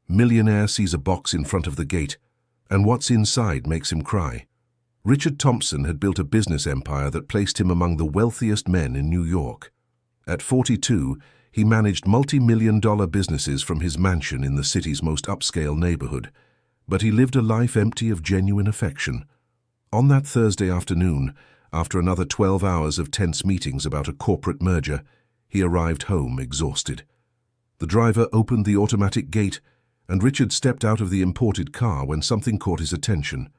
Millionaire sees a box in front of the gate, and what's inside makes him cry. Richard Thompson had built a business empire that placed him among the wealthiest men in New York. At 42, he managed multi-million-dollar businesses from his mansion in the city's most upscale neighborhood, but he lived a life empty of genuine affection. On that Thursday afternoon, after another 12 hours of tense meetings about a corporate merger, he arrived home exhausted. The driver opened the automatic gate, and Richard stepped out of the imported car when something caught his attention.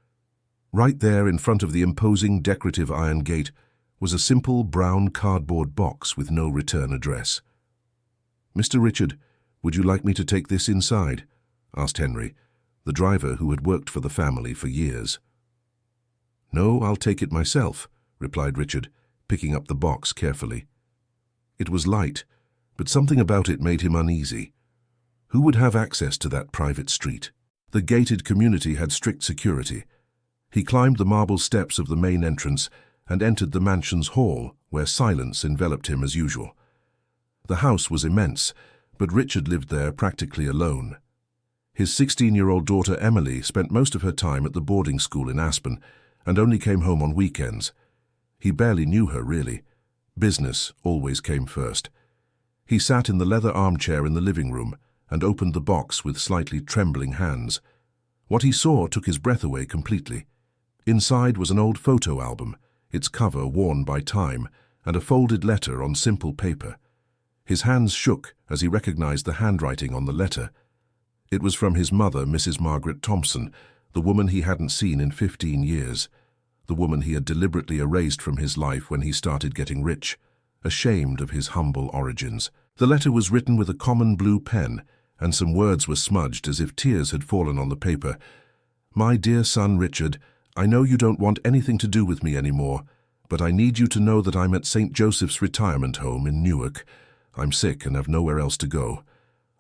Right there in front of the imposing decorative iron gate was a simple brown cardboard box with no return address. "Mr. Richard, would you like me to take this inside?" asked Henry, the driver who had worked for the family for years. "No, I'll take it myself," replied Richard, picking up the box carefully. It was light, but something about it made him uneasy. Who would have access to that private street? The gated community had strict security. He climbed the marble steps of the main entrance and entered the mansion's hall, where silence enveloped him as usual. The house was immense, but Richard lived there practically alone. His 16-year-old daughter Emily spent most of her time at the boarding school in Aspen and only came home on weekends. He barely knew her, really. Business always came first. He sat in the leather armchair in the living room and opened the box with slightly trembling hands. What he saw took his breath away completely. Inside was an old photo album, its cover worn by time, and a folded letter on simple paper. His hands shook as he recognized the handwriting on the letter. It was from his mother, Mrs. Margaret Thompson, the woman he hadn't seen in 15 years, the woman he had deliberately erased from his life when he started getting rich, ashamed of his humble origins. The letter was written with a common blue pen, and some words were smudged as if tears had fallen on the paper. "My dear son Richard, I know you don't want anything to do with me anymore, but I need you to know that I'm at St. Joseph's retirement home in Newark. I'm sick and have nowhere else to go.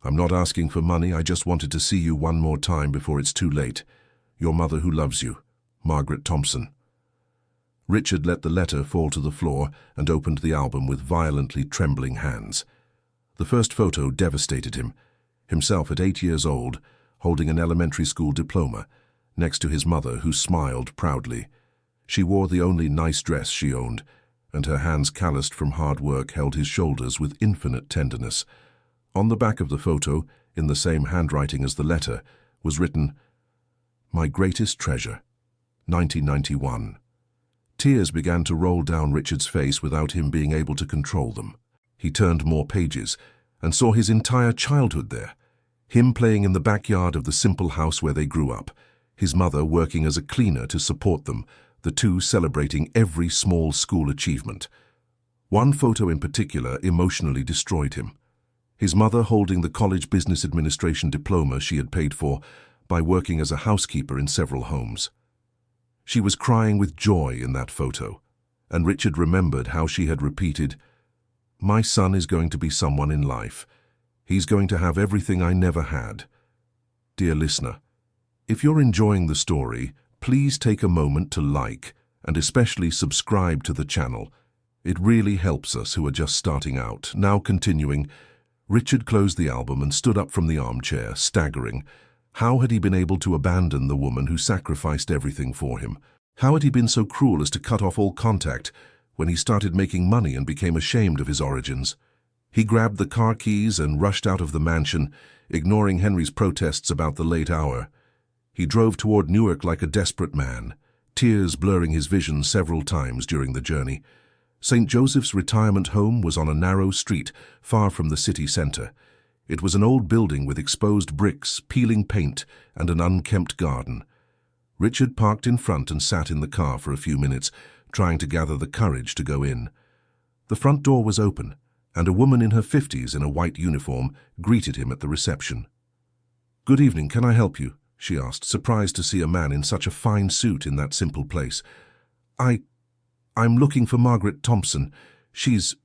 I'm not asking for money, I just wanted to see you one more time before it's too late. Your mother who loves you, Margaret Thompson." Richard let the letter fall to the floor and opened the album with violently trembling hands. The first photo devastated him. Himself at 8 years old, holding an elementary school diploma, next to his mother who smiled proudly. She wore the only nice dress she owned, and her hands calloused from hard work held his shoulders with infinite tenderness. On the back of the photo, in the same handwriting as the letter, was written, "My greatest treasure, 1991. Tears began to roll down Richard's face without him being able to control them. He turned more pages and saw his entire childhood there. Him playing in the backyard of the simple house where they grew up, his mother working as a cleaner to support them, the two celebrating every small school achievement. One photo in particular emotionally destroyed him. His mother holding the college business administration diploma she had paid for by working as a housekeeper in several homes. She was crying with joy in that photo, and Richard remembered how she had repeated, "My son is going to be someone in life. He's going to have everything I never had." Dear listener, if you're enjoying the story, please take a moment to like and especially subscribe to the channel. It really helps us who are just starting out. Now continuing, Richard closed the album and stood up from the armchair, staggering. How had he been able to abandon the woman who sacrificed everything for him? How had he been so cruel as to cut off all contact when he started making money and became ashamed of his origins? He grabbed the car keys and rushed out of the mansion, ignoring Henry's protests about the late hour. He drove toward Newark like a desperate man, tears blurring his vision several times during the journey. St. Joseph's retirement home was on a narrow street far from the city center. It was an old building with exposed bricks, peeling paint, and an unkempt garden. Richard parked in front and sat in the car for a few minutes, trying to gather the courage to go in. The front door was open, and a woman in her 50s in a white uniform greeted him at the reception. "Good evening, can I help you?" she asked, surprised to see a man in such a fine suit in that simple place. I'm looking for Margaret Thompson. She's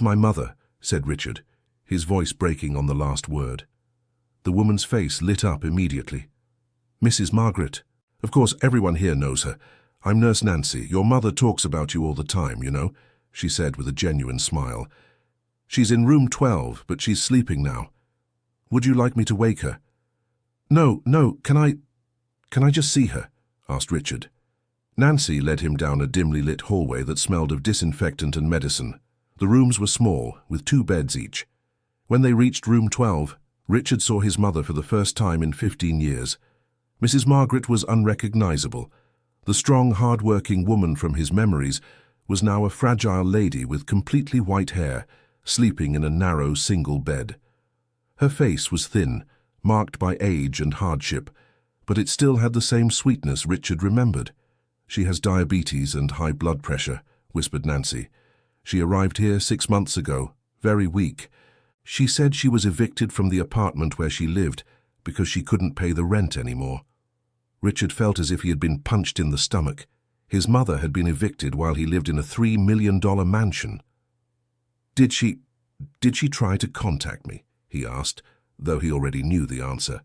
my mother," said Richard, his voice breaking on the last word. The woman's face lit up immediately. "Mrs. Margaret. Of course, everyone here knows her. I'm Nurse Nancy. Your mother talks about you all the time, you know," she said with a genuine smile. "She's in room 12, but she's sleeping now. Would you like me to wake her?" No, can I just see her?" asked Richard. Nancy led him down a dimly lit hallway that smelled of disinfectant and medicine. The rooms were small, with 2 beds each. When they reached room 12, Richard saw his mother for the first time in 15 years. Mrs. Margaret was unrecognizable. The strong, hard-working woman from his memories was now a fragile lady with completely white hair, sleeping in a narrow single bed. Her face was thin, marked by age and hardship, but it still had the same sweetness Richard remembered. "She has diabetes and high blood pressure," whispered Nancy. "She arrived here 6 months ago, very weak. She said she was evicted from the apartment where she lived because she couldn't pay the rent anymore." Richard felt as if he had been punched in the stomach. His mother had been evicted while he lived in a $3 million mansion. Did she try to contact me?" he asked, though he already knew the answer.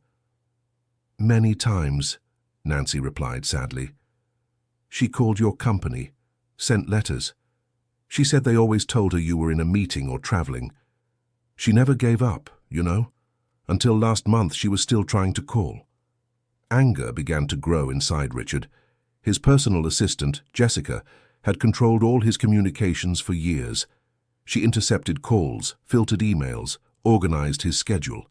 "Many times," Nancy replied sadly. "She called your company, sent letters. She said they always told her you were in a meeting or traveling. She never gave up, you know. Until last month she was still trying to call." Anger began to grow inside Richard. His personal assistant, Jessica, had controlled all his communications for years. She intercepted calls, filtered emails, organized his schedule.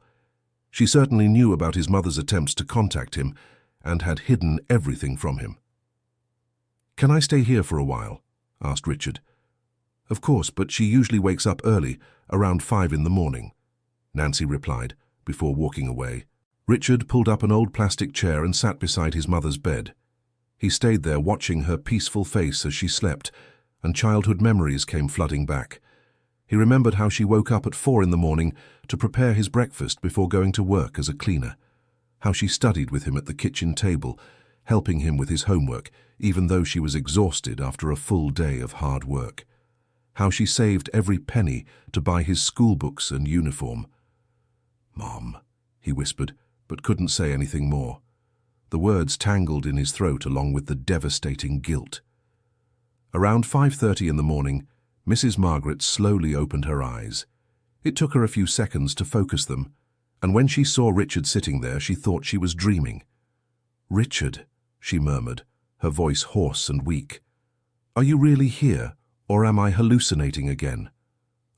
She certainly knew about his mother's attempts to contact him and had hidden everything from him. "Can I stay here for a while?" asked Richard. "Of course, but she usually wakes up early, around 5 in the morning," Nancy replied, before walking away. Richard pulled up an old plastic chair and sat beside his mother's bed. He stayed there watching her peaceful face as she slept, and childhood memories came flooding back. He remembered how she woke up at 4 in the morning to prepare his breakfast before going to work as a cleaner, how she studied with him at the kitchen table, helping him with his homework, even though she was exhausted after a full day of hard work, how she saved every penny to buy his school books and uniform. "Mom," he whispered, but couldn't say anything more. The words tangled in his throat along with the devastating guilt. Around 5:30 in the morning, Mrs. Margaret slowly opened her eyes. It took her a few seconds to focus them, and when she saw Richard sitting there, she thought she was dreaming. "Richard," she murmured, her voice hoarse and weak. "Are you really here, or am I hallucinating again?"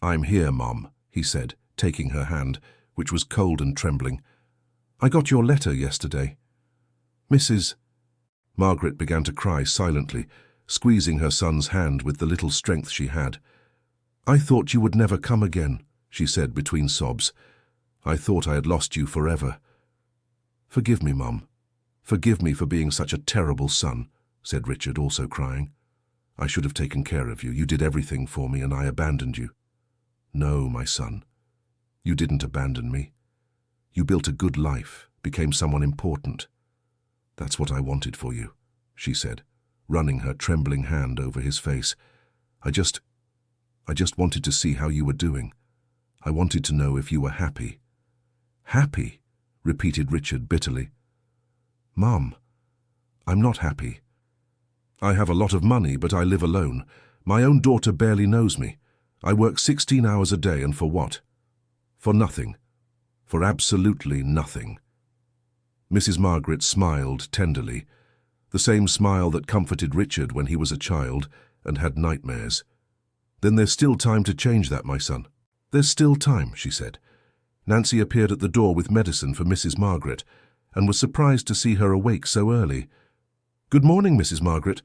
"I'm here, Mom," he said, taking her hand, which was cold and trembling. "I got your letter yesterday." "Mrs." Margaret began to cry silently, squeezing her son's hand with the little strength she had. "I thought you would never come again," she said between sobs. "I thought I had lost you forever." "Forgive me, Mum. Forgive me for being such a terrible son," said Richard, also crying. "I should have taken care of you. You did everything for me and I abandoned you." "No, my son. You didn't abandon me. You built a good life, became someone important. That's what I wanted for you," she said, running her trembling hand over his face. I just wanted to see how you were doing. I wanted to know if you were happy." "Happy?" repeated Richard bitterly. "Mom, I'm not happy. I have a lot of money, but I live alone. My own daughter barely knows me. I work 16 hours a day, and for what? For nothing. For absolutely nothing." Mrs. Margaret smiled tenderly, the same smile that comforted Richard when he was a child and had nightmares. "Then there's still time to change that, my son." "There's still time," she said. Nancy appeared at the door with medicine for Mrs. Margaret and was surprised to see her awake so early. "Good morning, Mrs. Margaret.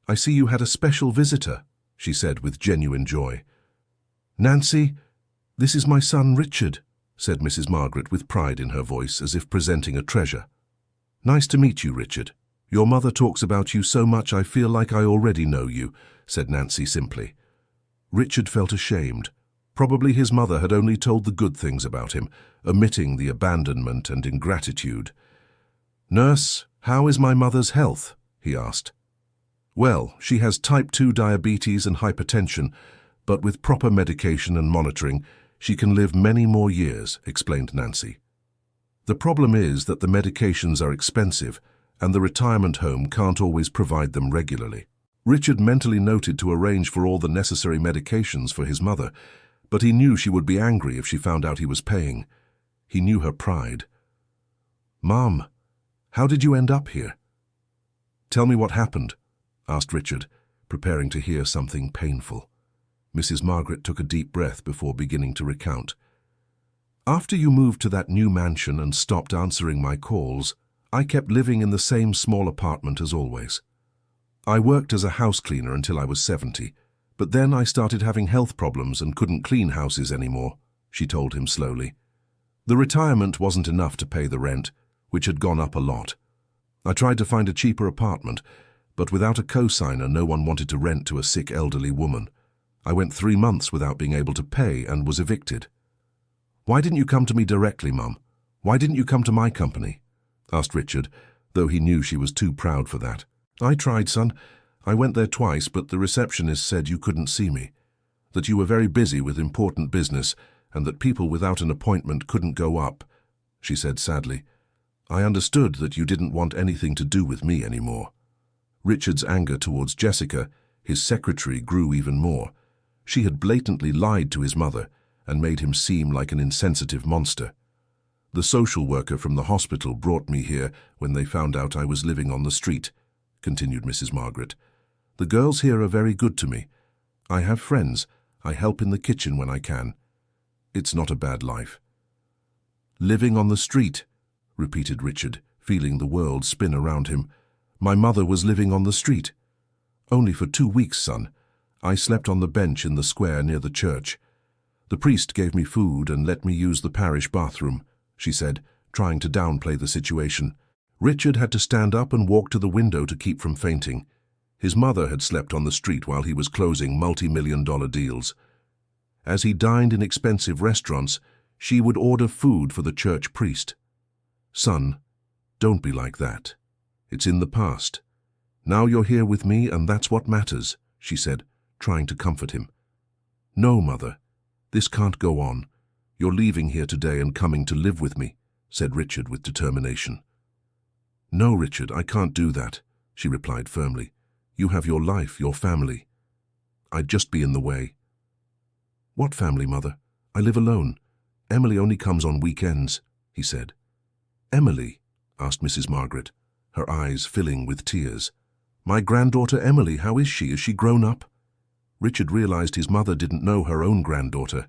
I see you had a special visitor," she said with genuine joy. "Nancy, this is my son Richard," said Mrs. Margaret with pride in her voice, as if presenting a treasure. "Nice to meet you, Richard. Your mother talks about you so much I feel like I already know you," said Nancy simply. Richard felt ashamed. Probably his mother had only told the good things about him, omitting the abandonment and ingratitude. "Nurse, how is my mother's health?" he asked. "Well, she has type 2 diabetes and hypertension, but with proper medication and monitoring, she can live many more years," explained Nancy. "The problem is that the medications are expensive, and the retirement home can't always provide them regularly." Richard mentally noted to arrange for all the necessary medications for his mother, but he knew she would be angry if she found out he was paying. He knew her pride. "Mom, how did you end up here?" "Tell me what happened," asked Richard, preparing to hear something painful. Mrs. Margaret took a deep breath before beginning to recount. "After you moved to that new mansion and stopped answering my calls, I kept living in the same small apartment as always. I worked as a house cleaner until I was 70, but then I started having health problems and couldn't clean houses anymore," she told him slowly. "The retirement wasn't enough to pay the rent, which had gone up a lot. I tried to find a cheaper apartment, but without a co-signer, no one wanted to rent to a sick elderly woman. I went 3 months without being able to pay and was evicted." "Why didn't you come to me directly, Mum? Why didn't you come to my company?" asked Richard, though he knew she was too proud for that. "I tried, son. I went there twice, but the receptionist said you couldn't see me, that you were very busy with important business, and that people without an appointment couldn't go up," she said sadly. "I understood that you didn't want anything to do with me anymore." Richard's anger towards Jessica, his secretary, grew even more. She had blatantly lied to his mother and made him seem like an insensitive monster. "The social worker from the hospital brought me here when they found out I was living on the street," continued Mrs. Margaret. "The girls here are very good to me. I have friends. I help in the kitchen when I can. It's not a bad life." "Living on the street," repeated Richard, feeling the world spin around him. "My mother was living on the street." "Only for 2 weeks, son. I slept on the bench in the square near the church. The priest gave me food and let me use the parish bathroom," she said, trying to downplay the situation. Richard had to stand up and walk to the window to keep from fainting. His mother had slept on the street while he was closing multi-million-dollar deals. As he dined in expensive restaurants, she would order food for the church priest. "Son, don't be like that. It's in the past. Now you're here with me and that's what matters," she said, trying to comfort him. "No, Mother. This can't go on. You're leaving here today and coming to live with me," said Richard with determination. "No, Richard, I can't do that," she replied firmly. "You have your life, your family. I'd just be in the way." "What family, Mother? I live alone. Emily only comes on weekends," he said. "Emily?" asked Mrs. Margaret, her eyes filling with tears. "My granddaughter Emily, how is she? Is she grown up?" Richard realized his mother didn't know her own granddaughter.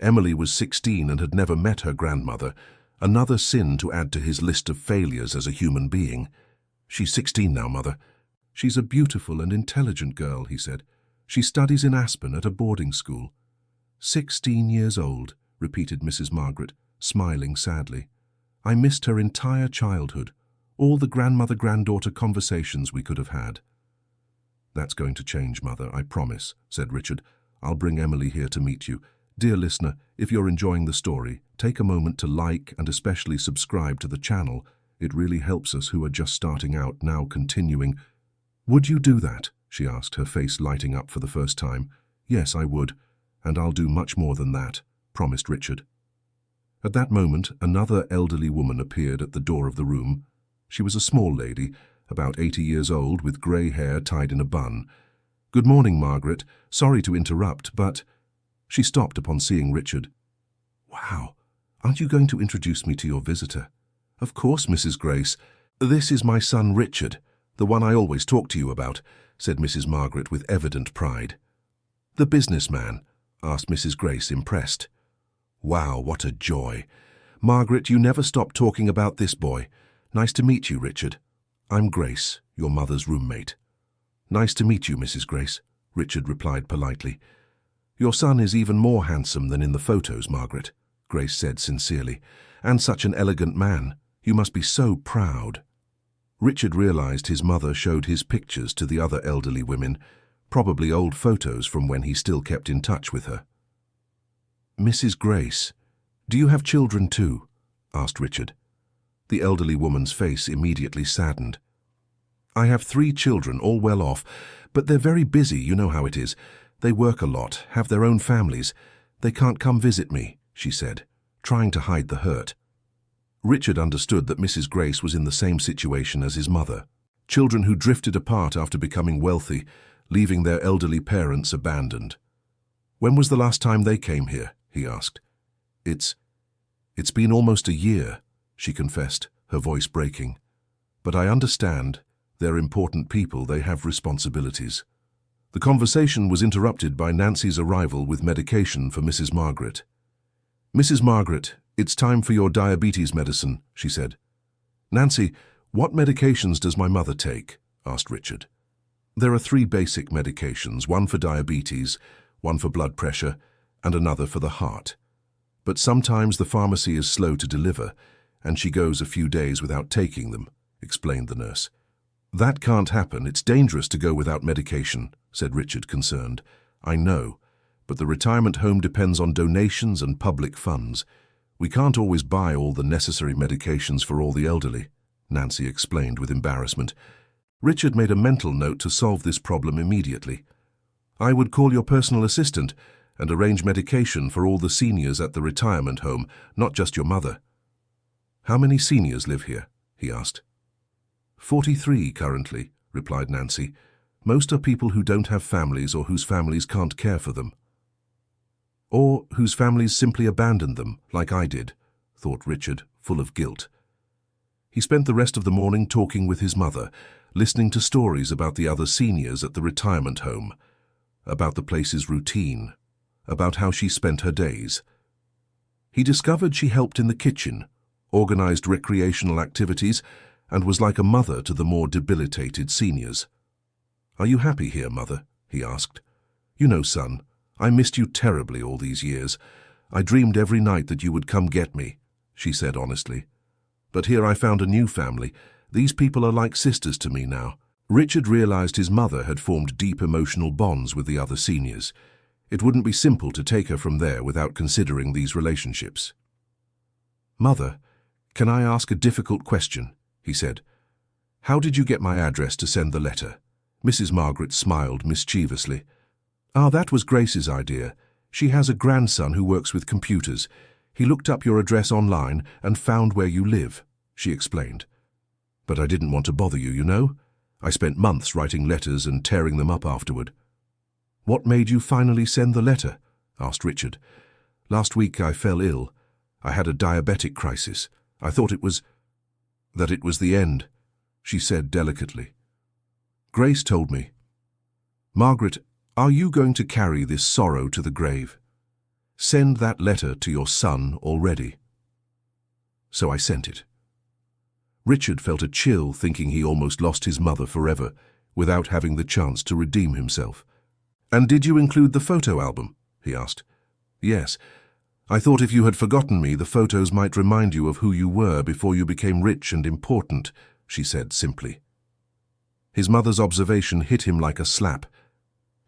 Emily was 16 and had never met her grandmother, another sin to add to his list of failures as a human being. "She's 16 now, Mother. She's a beautiful and intelligent girl," he said. "She studies in Aspen at a boarding school." 16 years old, repeated Mrs. Margaret, smiling sadly. "I missed her entire childhood, all the grandmother-granddaughter conversations we could have had." "That's going to change, Mother, I promise," said Richard. "I'll bring Emily here to meet you. Dear listener, if you're enjoying the story, take a moment to like and especially subscribe to the channel. It really helps us who are just starting out now continuing." "Would you do that?" she asked, her face lighting up for the first time. "Yes, I would, and I'll do much more than that," promised Richard. At that moment, another elderly woman appeared at the door of the room. She was a small lady, about 80 years old, with grey hair tied in a bun. "Good morning, Margaret. Sorry to interrupt, but—" She stopped upon seeing Richard. "Wow, aren't you going to introduce me to your visitor?" "Of course, Mrs. Grace. This is my son Richard, the one I always talk to you about," said Mrs. Margaret with evident pride. "The businessman?" asked Mrs. Grace, impressed. "Wow, what a joy. Margaret, you never stop talking about this boy. Nice to meet you, Richard. I'm Grace, your mother's roommate." "Nice to meet you, Mrs. Grace," Richard replied politely. "Your son is even more handsome than in the photos, Margaret," Grace said sincerely. "And such an elegant man. You must be so proud." Richard realized his mother showed his pictures to the other elderly women, probably old photos from when he still kept in touch with her. "Mrs. Grace, do you have children too?" asked Richard. The elderly woman's face immediately saddened. "I have 3 children, all well off, but they're very busy, you know how it is. They work a lot, have their own families. They can't come visit me," she said, trying to hide the hurt. Richard understood that Mrs. Grace was in the same situation as his mother. Children who drifted apart after becoming wealthy, leaving their elderly parents abandoned. "When was the last time they came here?" he asked. It's been almost a year," she confessed, her voice breaking. "But I understand. They're important people, they have responsibilities." The conversation was interrupted by Nancy's arrival with medication for Mrs. Margaret. "Mrs. Margaret, it's time for your diabetes medicine," she said. "Nancy, what medications does my mother take?" asked Richard. "There are 3 basic medications, one for diabetes, one for blood pressure, and another for the heart. But sometimes the pharmacy is slow to deliver, and she goes a few days without taking them," explained the nurse. "That can't happen. It's dangerous to go without medication," said Richard, concerned. "I know, but the retirement home depends on donations and public funds. We can't always buy all the necessary medications for all the elderly," Nancy explained with embarrassment. Richard made a mental note to solve this problem immediately. "I would call your personal assistant and arrange medication for all the seniors at the retirement home, not just your mother." "How many seniors live here?" he asked. 43 currently," replied Nancy. "Most are people who don't have families or whose families can't care for them. Or whose families simply abandoned them, like I did," thought Richard, full of guilt. He spent the rest of the morning talking with his mother, listening to stories about the other seniors at the retirement home, about the place's routine, about how she spent her days. He discovered she helped in the kitchen, organized recreational activities, and was like a mother to the more debilitated seniors. "Are you happy here, Mother?" he asked. "You know, son, I missed you terribly all these years. I dreamed every night that you would come get me," she said honestly. "But here I found a new family. These people are like sisters to me now." Richard realized his mother had formed deep emotional bonds with the other seniors. It wouldn't be simple to take her from there without considering these relationships. "Mother, can I ask a difficult question?" he said. "How did you get my address to send the letter?" Mrs. Margaret smiled mischievously. "Ah, that was Grace's idea. She has a grandson who works with computers. He looked up your address online and found where you live," she explained. "But I didn't want to bother you, you know. I spent months writing letters and tearing them up afterward." "What made you finally send the letter?" asked Richard. "Last week I fell ill. I had a diabetic crisis. I thought it was the end," she said delicately. "Grace told me. Margaret, are you going to carry this sorrow to the grave? Send that letter to your son already." So I sent it. Richard felt a chill, thinking he almost lost his mother forever, without having the chance to redeem himself. "And did you include the photo album?" he asked. "Yes. I thought if you had forgotten me, the photos might remind you of who you were before you became rich and important," she said simply. His mother's observation hit him like a slap.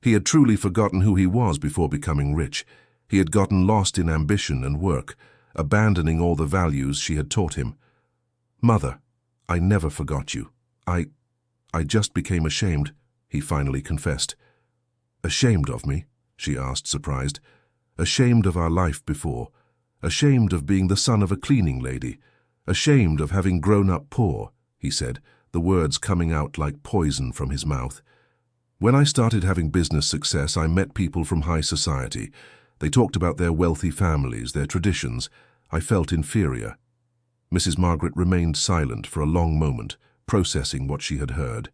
He had truly forgotten who he was before becoming rich. He had gotten lost in ambition and work, abandoning all the values she had taught him. "Mother, I never forgot you. I just became ashamed," he finally confessed. "Ashamed of me?" she asked, surprised. "Ashamed of our life before. Ashamed of being the son of a cleaning lady. Ashamed of having grown up poor," he said, the words coming out like poison from his mouth. "When I started having business success, I met people from high society. They talked about their wealthy families, their traditions. I felt inferior." Mrs. Margaret remained silent for a long moment, processing what she had heard.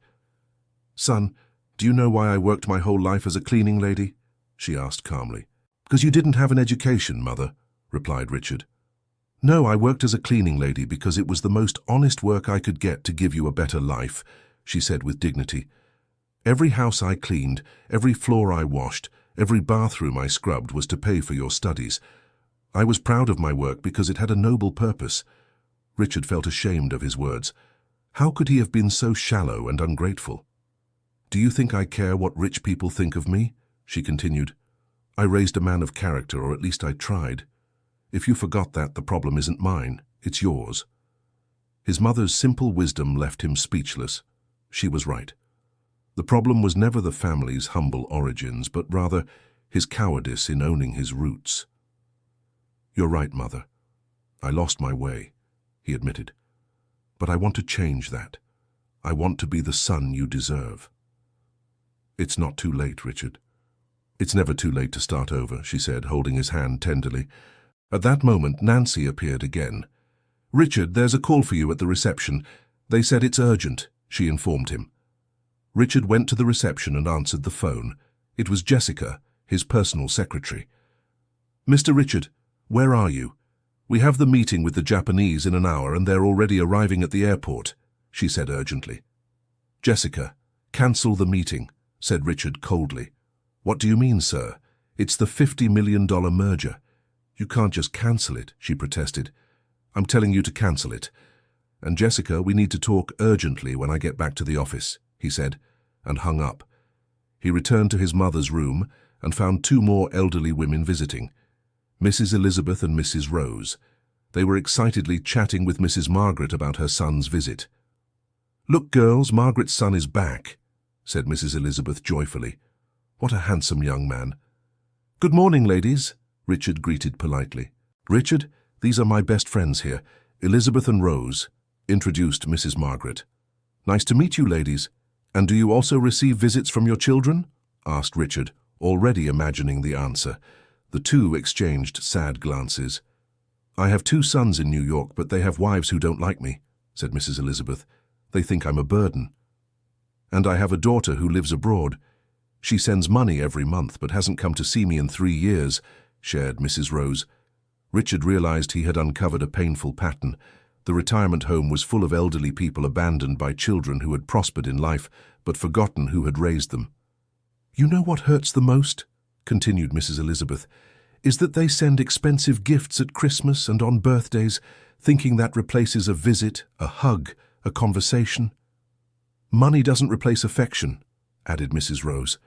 "Son, do you know why I worked my whole life as a cleaning lady?" she asked calmly. "Because you didn't have an education, Mother," replied Richard. "No, I worked as a cleaning lady because it was the most honest work I could get to give you a better life," she said with dignity. "Every house I cleaned, every floor I washed, every bathroom I scrubbed was to pay for your studies. I was proud of my work because it had a noble purpose." Richard felt ashamed of his words. How could he have been so shallow and ungrateful? "Do you think I care what rich people think of me?" she continued. "I raised a man of character, or at least I tried. If you forgot that, the problem isn't mine, it's yours." His mother's simple wisdom left him speechless. She was right. The problem was never the family's humble origins, but rather his cowardice in owning his roots. "You're right, Mother. I lost my way," he admitted. "But I want to change that. I want to be the son you deserve." "It's not too late, Richard." "It's never too late to start over," she said, holding his hand tenderly. At that moment, Nancy appeared again. "Richard, there's a call for you at the reception. They said it's urgent," she informed him. Richard went to the reception and answered the phone. It was Jessica, his personal secretary. "Mr. Richard, where are you? We have the meeting with the Japanese in an hour and they're already arriving at the airport," she said urgently. "Jessica, cancel the meeting," said Richard coldly. "What do you mean, sir? It's the $50 million merger. You can't just cancel it," she protested. "I'm telling you to cancel it. And Jessica, we need to talk urgently when I get back to the office," he said, and hung up. He returned to his mother's room and found two more elderly women visiting, Mrs. Elizabeth and Mrs. Rose. They were excitedly chatting with Mrs. Margaret about her son's visit. "Look, girls, Margaret's son is back," said Mrs. Elizabeth joyfully. "What a handsome young man." "Good morning, ladies," Richard greeted politely. "Richard, these are my best friends here, Elizabeth and Rose," introduced Mrs. Margaret. "Nice to meet you, ladies. And do you also receive visits from your children?" asked Richard, already imagining the answer. The two exchanged sad glances. "I have two sons in New York, but they have wives who don't like me," said Mrs. Elizabeth. "They think I'm a burden. And I have a daughter who lives abroad. She sends money every month, but hasn't come to see me in 3 years," shared Mrs. Rose. Richard realized he had uncovered a painful pattern. The retirement home was full of elderly people abandoned by children who had prospered in life, but forgotten who had raised them. "You know what hurts the most?" continued Mrs. Elizabeth, "is that they send expensive gifts at Christmas and on birthdays, thinking that replaces a visit, a hug, a conversation." "Money doesn't replace affection," added Mrs. Rose.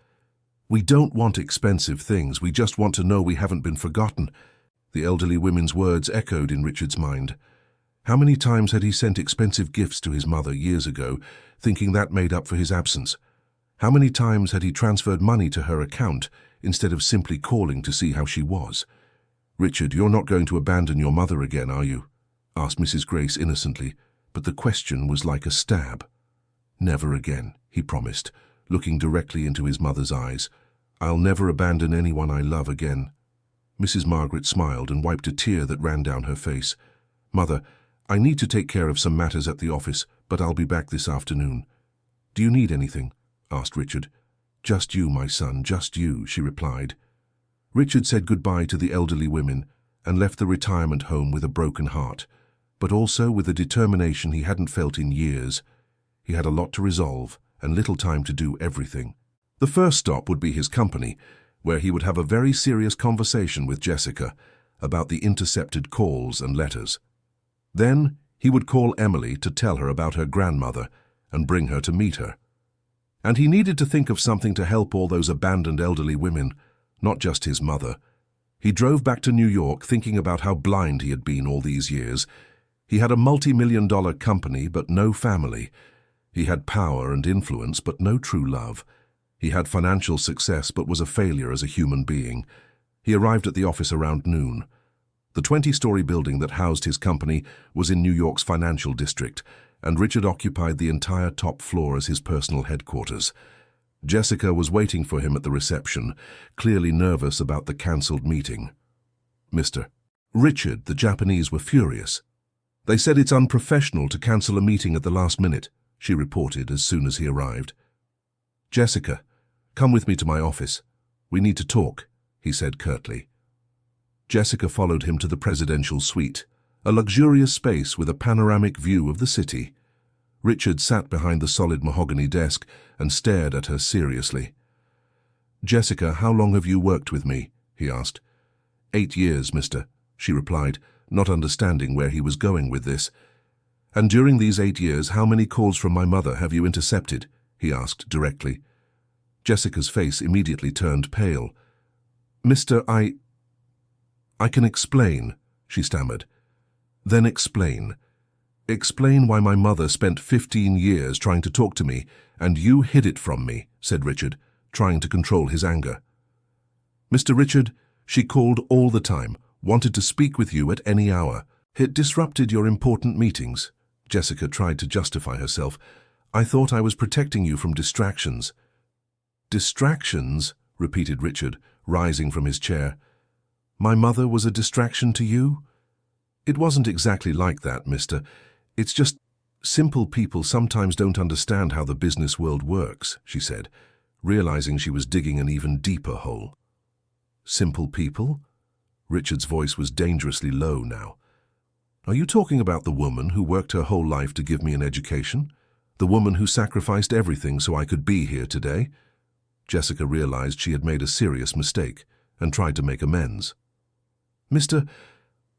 "We don't want expensive things, we just want to know we haven't been forgotten." The elderly women's words echoed in Richard's mind. How many times had he sent expensive gifts to his mother years ago, thinking that made up for his absence? How many times had he transferred money to her account instead of simply calling to see how she was? "Richard, you're not going to abandon your mother again, are you?" asked Mrs. Grace innocently, but the question was like a stab. "Never again," he promised, looking directly into his mother's eyes. "I'll never abandon anyone I love again." Mrs. Margaret smiled and wiped a tear that ran down her face. "Mother, I need to take care of some matters at the office, but I'll be back this afternoon." "Do you need anything?" asked Richard. "Just you, my son, just you," she replied. Richard said goodbye to the elderly women and left the retirement home with a broken heart, but also with a determination he hadn't felt in years. He had a lot to resolve and little time to do everything. The first stop would be his company, where he would have a very serious conversation with Jessica about the intercepted calls and letters. Then he would call Emily to tell her about her grandmother and bring her to meet her. And he needed to think of something to help all those abandoned elderly women, not just his mother. He drove back to New York thinking about how blind he had been all these years. He had a multi-million-dollar company, but no family. He had power and influence, but no true love. He had financial success, but was a failure as a human being. He arrived at the office around noon. The 20-story building that housed his company was in New York's financial district, and Richard occupied the entire top floor as his personal headquarters. Jessica was waiting for him at the reception, clearly nervous about the cancelled meeting. "Mr. Richard," the Japanese were furious. "They said it's unprofessional to cancel a meeting at the last minute," she reported as soon as he arrived. "Jessica, come with me to my office. We need to talk," he said curtly. Jessica followed him to the presidential suite, a luxurious space with a panoramic view of the city. Richard sat behind the solid mahogany desk and stared at her seriously. "Jessica, how long have you worked with me?" he asked. 8 years, mister," she replied, not understanding where he was going with this. "And during these 8 years, how many calls from my mother have you intercepted?" he asked directly. Jessica's face immediately turned pale. "Mister, I can explain," she stammered. "Then explain. Explain why my mother spent 15 years trying to talk to me, and you hid it from me," said Richard, trying to control his anger. "Mr. Richard, she called all the time, wanted to speak with you at any hour. It disrupted your important meetings." Jessica tried to justify herself. "I thought I was protecting you from distractions." "Distractions?" repeated Richard, rising from his chair. "My mother was a distraction to you?" It wasn't exactly like that, mister. It's just simple people sometimes don't understand how the business world works, she said, realizing she was digging an even deeper hole. Simple people? Richard's voice was dangerously low now. Are you talking about the woman who worked her whole life to give me an education? The woman who sacrificed everything so I could be here today? Jessica realized she had made a serious mistake and tried to make amends. Mister,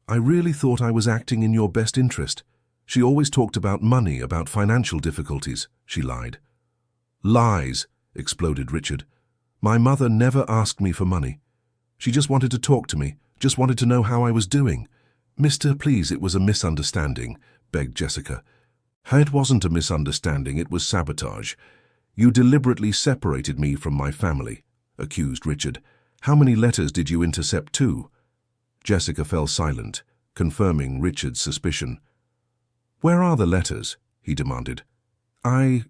I really thought I was acting in your best interest. She always talked about money, about financial difficulties, she lied. Lies, exploded Richard. My mother never asked me for money. She just wanted to talk to me, just wanted to know how I was doing. Mister, please, it was a misunderstanding, begged Jessica. It wasn't a misunderstanding, it was sabotage. You deliberately separated me from my family, accused Richard. How many letters did you intercept too? Jessica fell silent, confirming Richard's suspicion. Where are the letters? He demanded. I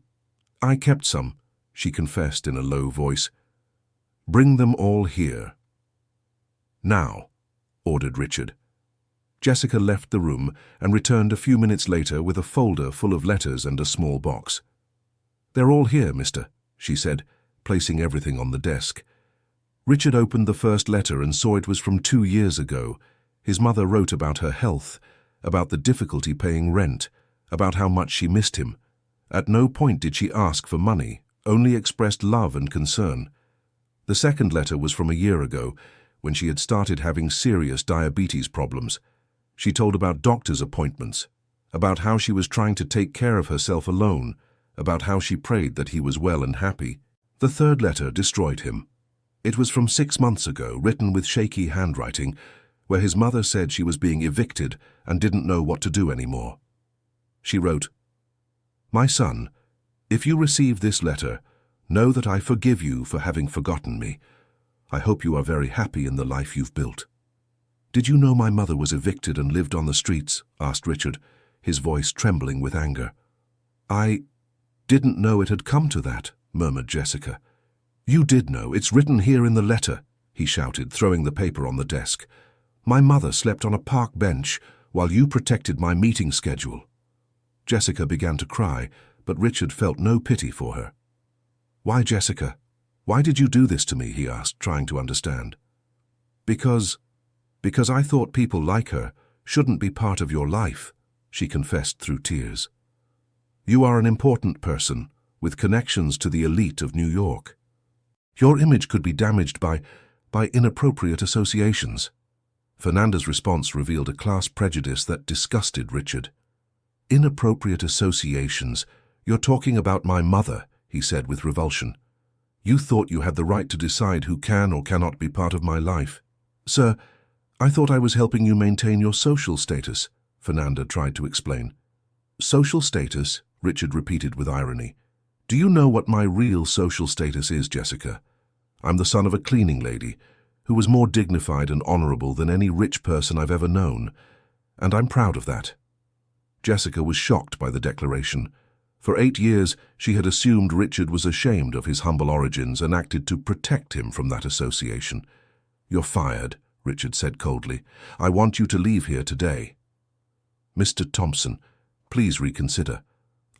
kept some, she confessed in a low voice. Bring them all here. Now, ordered Richard. Jessica left the room and returned a few minutes later with a folder full of letters and a small box. They're all here, mister, she said, placing everything on the desk. Richard opened the first letter and saw it was from 2 years ago. His mother wrote about her health, about the difficulty paying rent, about how much she missed him. At no point did she ask for money, only expressed love and concern. The second letter was from a year ago, when she had started having serious diabetes problems. She told about doctor's appointments, about how she was trying to take care of herself alone, about how she prayed that he was well and happy. The third letter destroyed him. It was from 6 months ago, written with shaky handwriting, where his mother said she was being evicted and didn't know what to do anymore. She wrote, My son, if you receive this letter, know that I forgive you for having forgotten me. I hope you are very happy in the life you've built. Did you know my mother was evicted and lived on the streets? Asked Richard, his voice trembling with anger. I didn't know it had come to that, murmured Jessica. You did know. It's written here in the letter, he shouted, throwing the paper on the desk. My mother slept on a park bench while you protected my meeting schedule. Jessica began to cry, but Richard felt no pity for her. Why, Jessica? Why did you do this to me? He asked, trying to understand. Because I thought people like her shouldn't be part of your life, she confessed through tears. You are an important person with connections to the elite of New York. Your image could be damaged by inappropriate associations. Fernanda's response revealed a class prejudice that disgusted Richard. Inappropriate associations? You're talking about my mother, he said with revulsion. You thought you had the right to decide who can or cannot be part of my life. Sir, I thought I was helping you maintain your social status, Fernanda tried to explain. Social status? Richard repeated with irony. Do you know what my real social status is, Jessica? I'm the son of a cleaning lady who was more dignified and honorable than any rich person I've ever known, and I'm proud of that. Jessica was shocked by the declaration. For 8 years, she had assumed Richard was ashamed of his humble origins and acted to protect him from that association. You're fired, Richard said coldly. I want you to leave here today. Mr. Thompson, please reconsider.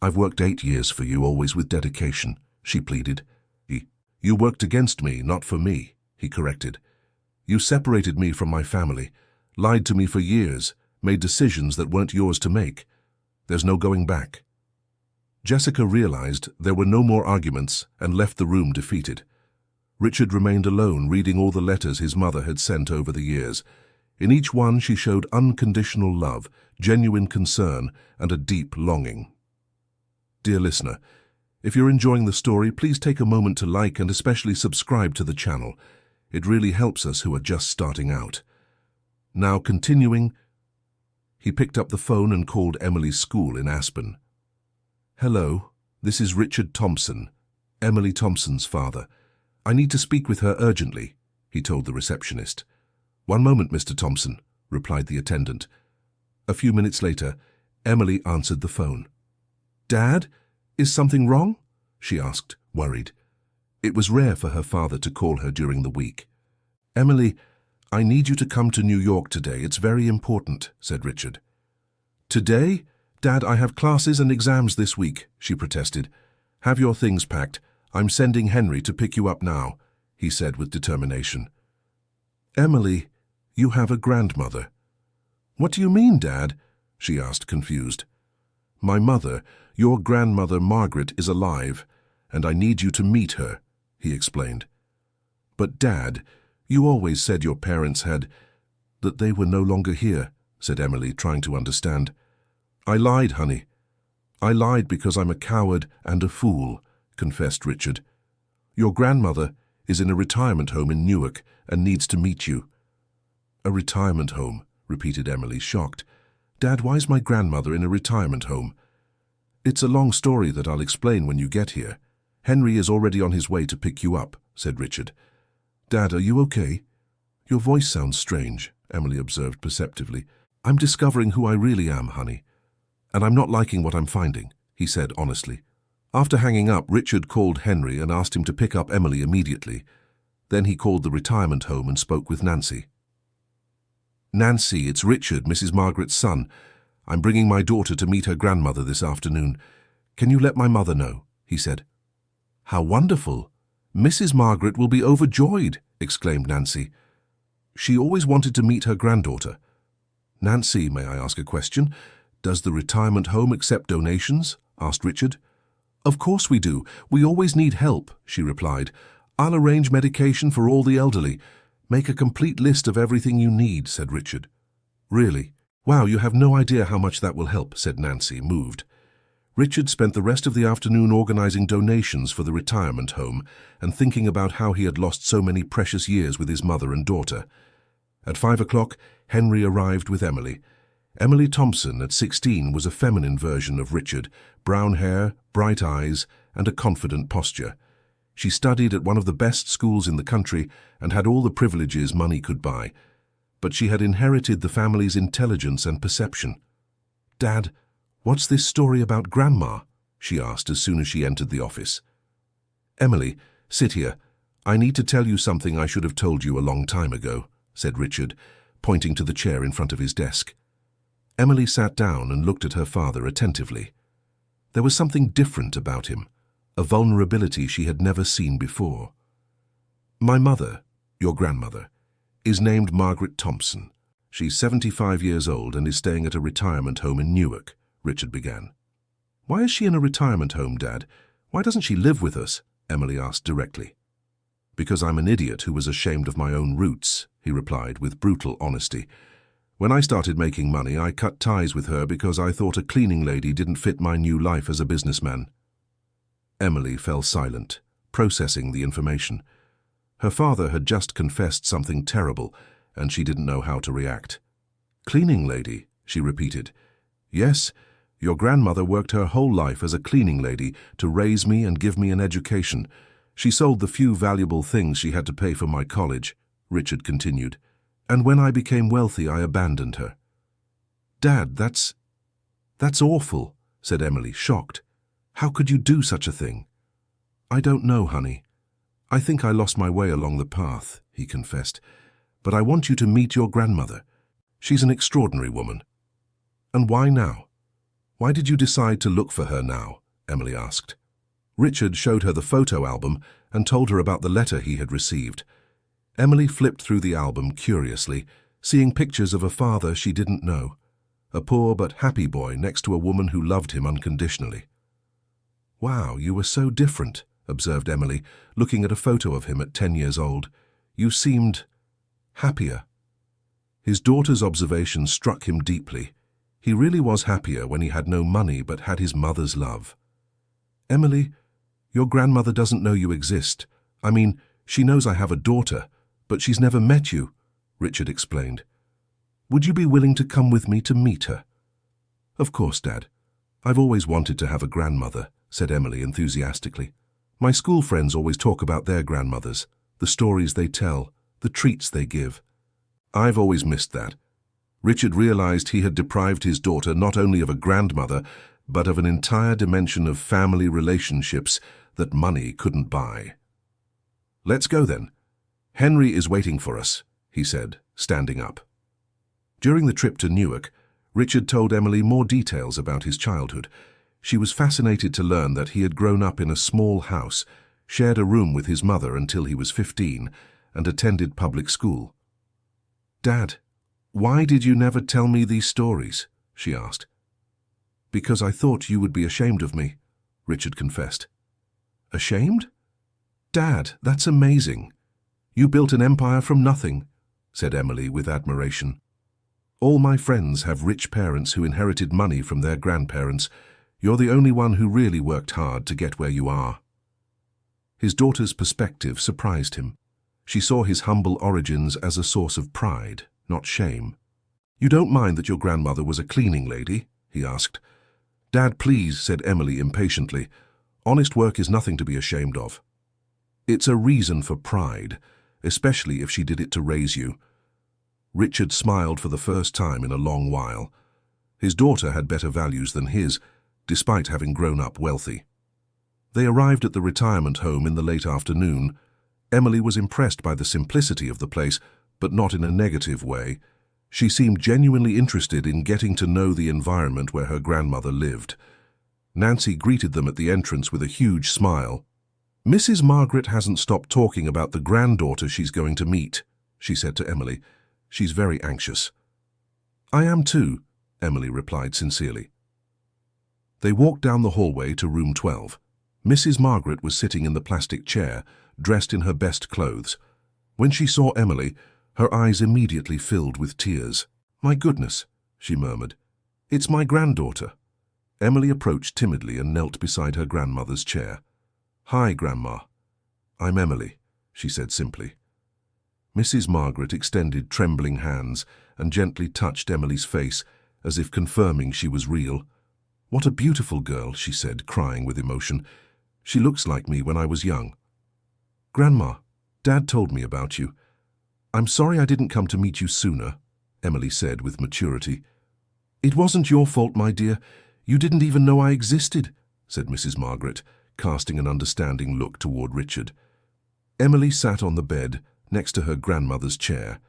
I've worked 8 years for you, always with dedication, she pleaded. You worked against me, not for me, he corrected. You separated me from my family, lied to me for years, made decisions that weren't yours to make. There's no going back. Jessica realized there were no more arguments and left the room defeated. Richard remained alone, reading all the letters his mother had sent over the years. In each one she showed unconditional love, genuine concern, and a deep longing. Dear listener, if you're enjoying the story, please take a moment to like and especially subscribe to the channel. It really helps us who are just starting out. Now continuing, he picked up the phone and called Emily's school in Aspen. Hello, this is Richard Thompson, Emily Thompson's father. I need to speak with her urgently, he told the receptionist. One moment, Mr. Thompson, replied the attendant. A few minutes later, Emily answered the phone. Dad, is something wrong? She asked, worried. It was rare for her father to call her during the week. Emily, I need you to come to New York today. It's very important, said Richard. Today? Dad, I have classes and exams this week, she protested. Have your things packed. I'm sending Henry to pick you up now, he said with determination. Emily, you have a grandmother. What do you mean, Dad? She asked, confused. My mother, your grandmother Margaret, is alive, and I need you to meet her, he explained. But Dad, you always said your parents that they were no longer here, said Emily, trying to understand. I lied, honey. I lied because I'm a coward and a fool, confessed Richard. Your grandmother is in a retirement home in Newark and needs to meet you. A retirement home, repeated Emily, shocked. Dad, why is my grandmother in a retirement home? It's a long story that I'll explain when you get here. Henry is already on his way to pick you up, said Richard. Dad, are you okay? Your voice sounds strange, Emily observed perceptively. I'm discovering who I really am, honey. And I'm not liking what I'm finding, he said honestly. After hanging up, Richard called Henry and asked him to pick up Emily immediately. Then he called the retirement home and spoke with Nancy. Nancy, it's Richard, Mrs. Margaret's son. I'm bringing my daughter to meet her grandmother this afternoon. Can you let my mother know? He said. How wonderful! Mrs. Margaret will be overjoyed, exclaimed Nancy. She always wanted to meet her granddaughter. Nancy, may I ask a question? Does the retirement home accept donations? Asked Richard. Of course we do. We always need help, she replied. I'll arrange medication for all the elderly. Make a complete list of everything you need, said Richard. Really? Wow, you have no idea how much that will help, said Nancy, moved. Richard spent the rest of the afternoon organizing donations for the retirement home and thinking about how he had lost so many precious years with his mother and daughter. At 5 o'clock, Henry arrived with Emily. Emily Thompson, at 16, was a feminine version of Richard, brown hair, bright eyes, and a confident posture. She studied at one of the best schools in the country and had all the privileges money could buy. But she had inherited the family's intelligence and perception. Dad, what's this story about Grandma? She asked as soon as she entered the office. Emily, sit here. I need to tell you something I should have told you a long time ago, said Richard, pointing to the chair in front of his desk. Emily sat down and looked at her father attentively. There was something different about him, a vulnerability she had never seen before. My mother, your grandmother, is named Margaret Thompson. She's 75 years old and is staying at a retirement home in Newark, Richard began. Why is she in a retirement home, Dad? Why doesn't she live with us? Emily asked directly. Because I'm an idiot who was ashamed of my own roots, he replied with brutal honesty. When I started making money, I cut ties with her because I thought a cleaning lady didn't fit my new life as a businessman. Emily fell silent, processing the information. Her father had just confessed something terrible, and she didn't know how to react. Cleaning lady, she repeated. Yes, your grandmother worked her whole life as a cleaning lady to raise me and give me an education. She sold the few valuable things she had to pay for my college, Richard continued. And when I became wealthy, I abandoned her. Dad, that's awful, said Emily, shocked. How could you do such a thing? I don't know, honey. I think I lost my way along the path, he confessed. But I want you to meet your grandmother. She's an extraordinary woman. And why now? Why did you decide to look for her now? Emily asked. Richard showed her the photo album and told her about the letter he had received. Emily flipped through the album curiously, seeing pictures of a father she didn't know, a poor but happy boy next to a woman who loved him unconditionally. Wow, you were so different, observed Emily, looking at a photo of him at 10 years old. You seemed happier. His daughter's observation struck him deeply. He really was happier when he had no money but had his mother's love. Emily, your grandmother doesn't know you exist. I mean, she knows I have a daughter, but she's never met you, Richard explained. Would you be willing to come with me to meet her? Of course, Dad. I've always wanted to have a grandmother, said Emily enthusiastically. My school friends always talk about their grandmothers, the stories they tell, the treats they give. I've always missed that. Richard realized he had deprived his daughter not only of a grandmother, but of an entire dimension of family relationships that money couldn't buy. Let's go then. Henry is waiting for us, he said, standing up. During the trip to Newark, Richard told Emily more details about his childhood. She was fascinated to learn that he had grown up in a small house, shared a room with his mother until he was 15, and attended public school. "Dad, why did you never tell me these stories?" she asked. "Because I thought you would be ashamed of me," Richard confessed. "Ashamed? Dad, that's amazing. You built an empire from nothing," said Emily with admiration. "All my friends have rich parents who inherited money from their grandparents. You're the only one who really worked hard to get where you are." His daughter's perspective surprised him. She saw his humble origins as a source of pride, not shame. "You don't mind that your grandmother was a cleaning lady?" he asked. "Dad, please," said Emily impatiently. "Honest work is nothing to be ashamed of. It's a reason for pride, especially if she did it to raise you." Richard smiled for the first time in a long while. His daughter had better values than his, despite having grown up wealthy. They arrived at the retirement home in the late afternoon. Emily was impressed by the simplicity of the place, but not in a negative way. She seemed genuinely interested in getting to know the environment where her grandmother lived. Nancy greeted them at the entrance with a huge smile. "Mrs. Margaret hasn't stopped talking about the granddaughter she's going to meet," she said to Emily. "She's very anxious." "I am too," Emily replied sincerely. They walked down the hallway to room 12. Mrs. Margaret was sitting in the plastic chair, dressed in her best clothes. When she saw Emily, her eyes immediately filled with tears. "My goodness," she murmured. "It's my granddaughter." Emily approached timidly and knelt beside her grandmother's chair. "Hi, Grandma. I'm Emily," she said simply. Mrs. Margaret extended trembling hands and gently touched Emily's face, as if confirming she was real. "What a beautiful girl," she said, crying with emotion. "She looks like me when I was young." "Grandma, Dad told me about you. I'm sorry I didn't come to meet you sooner," Emily said with maturity. "It wasn't your fault, my dear. You didn't even know I existed," said Mrs. Margaret, casting an understanding look toward Richard. Emily sat on the bed next to her grandmother's chair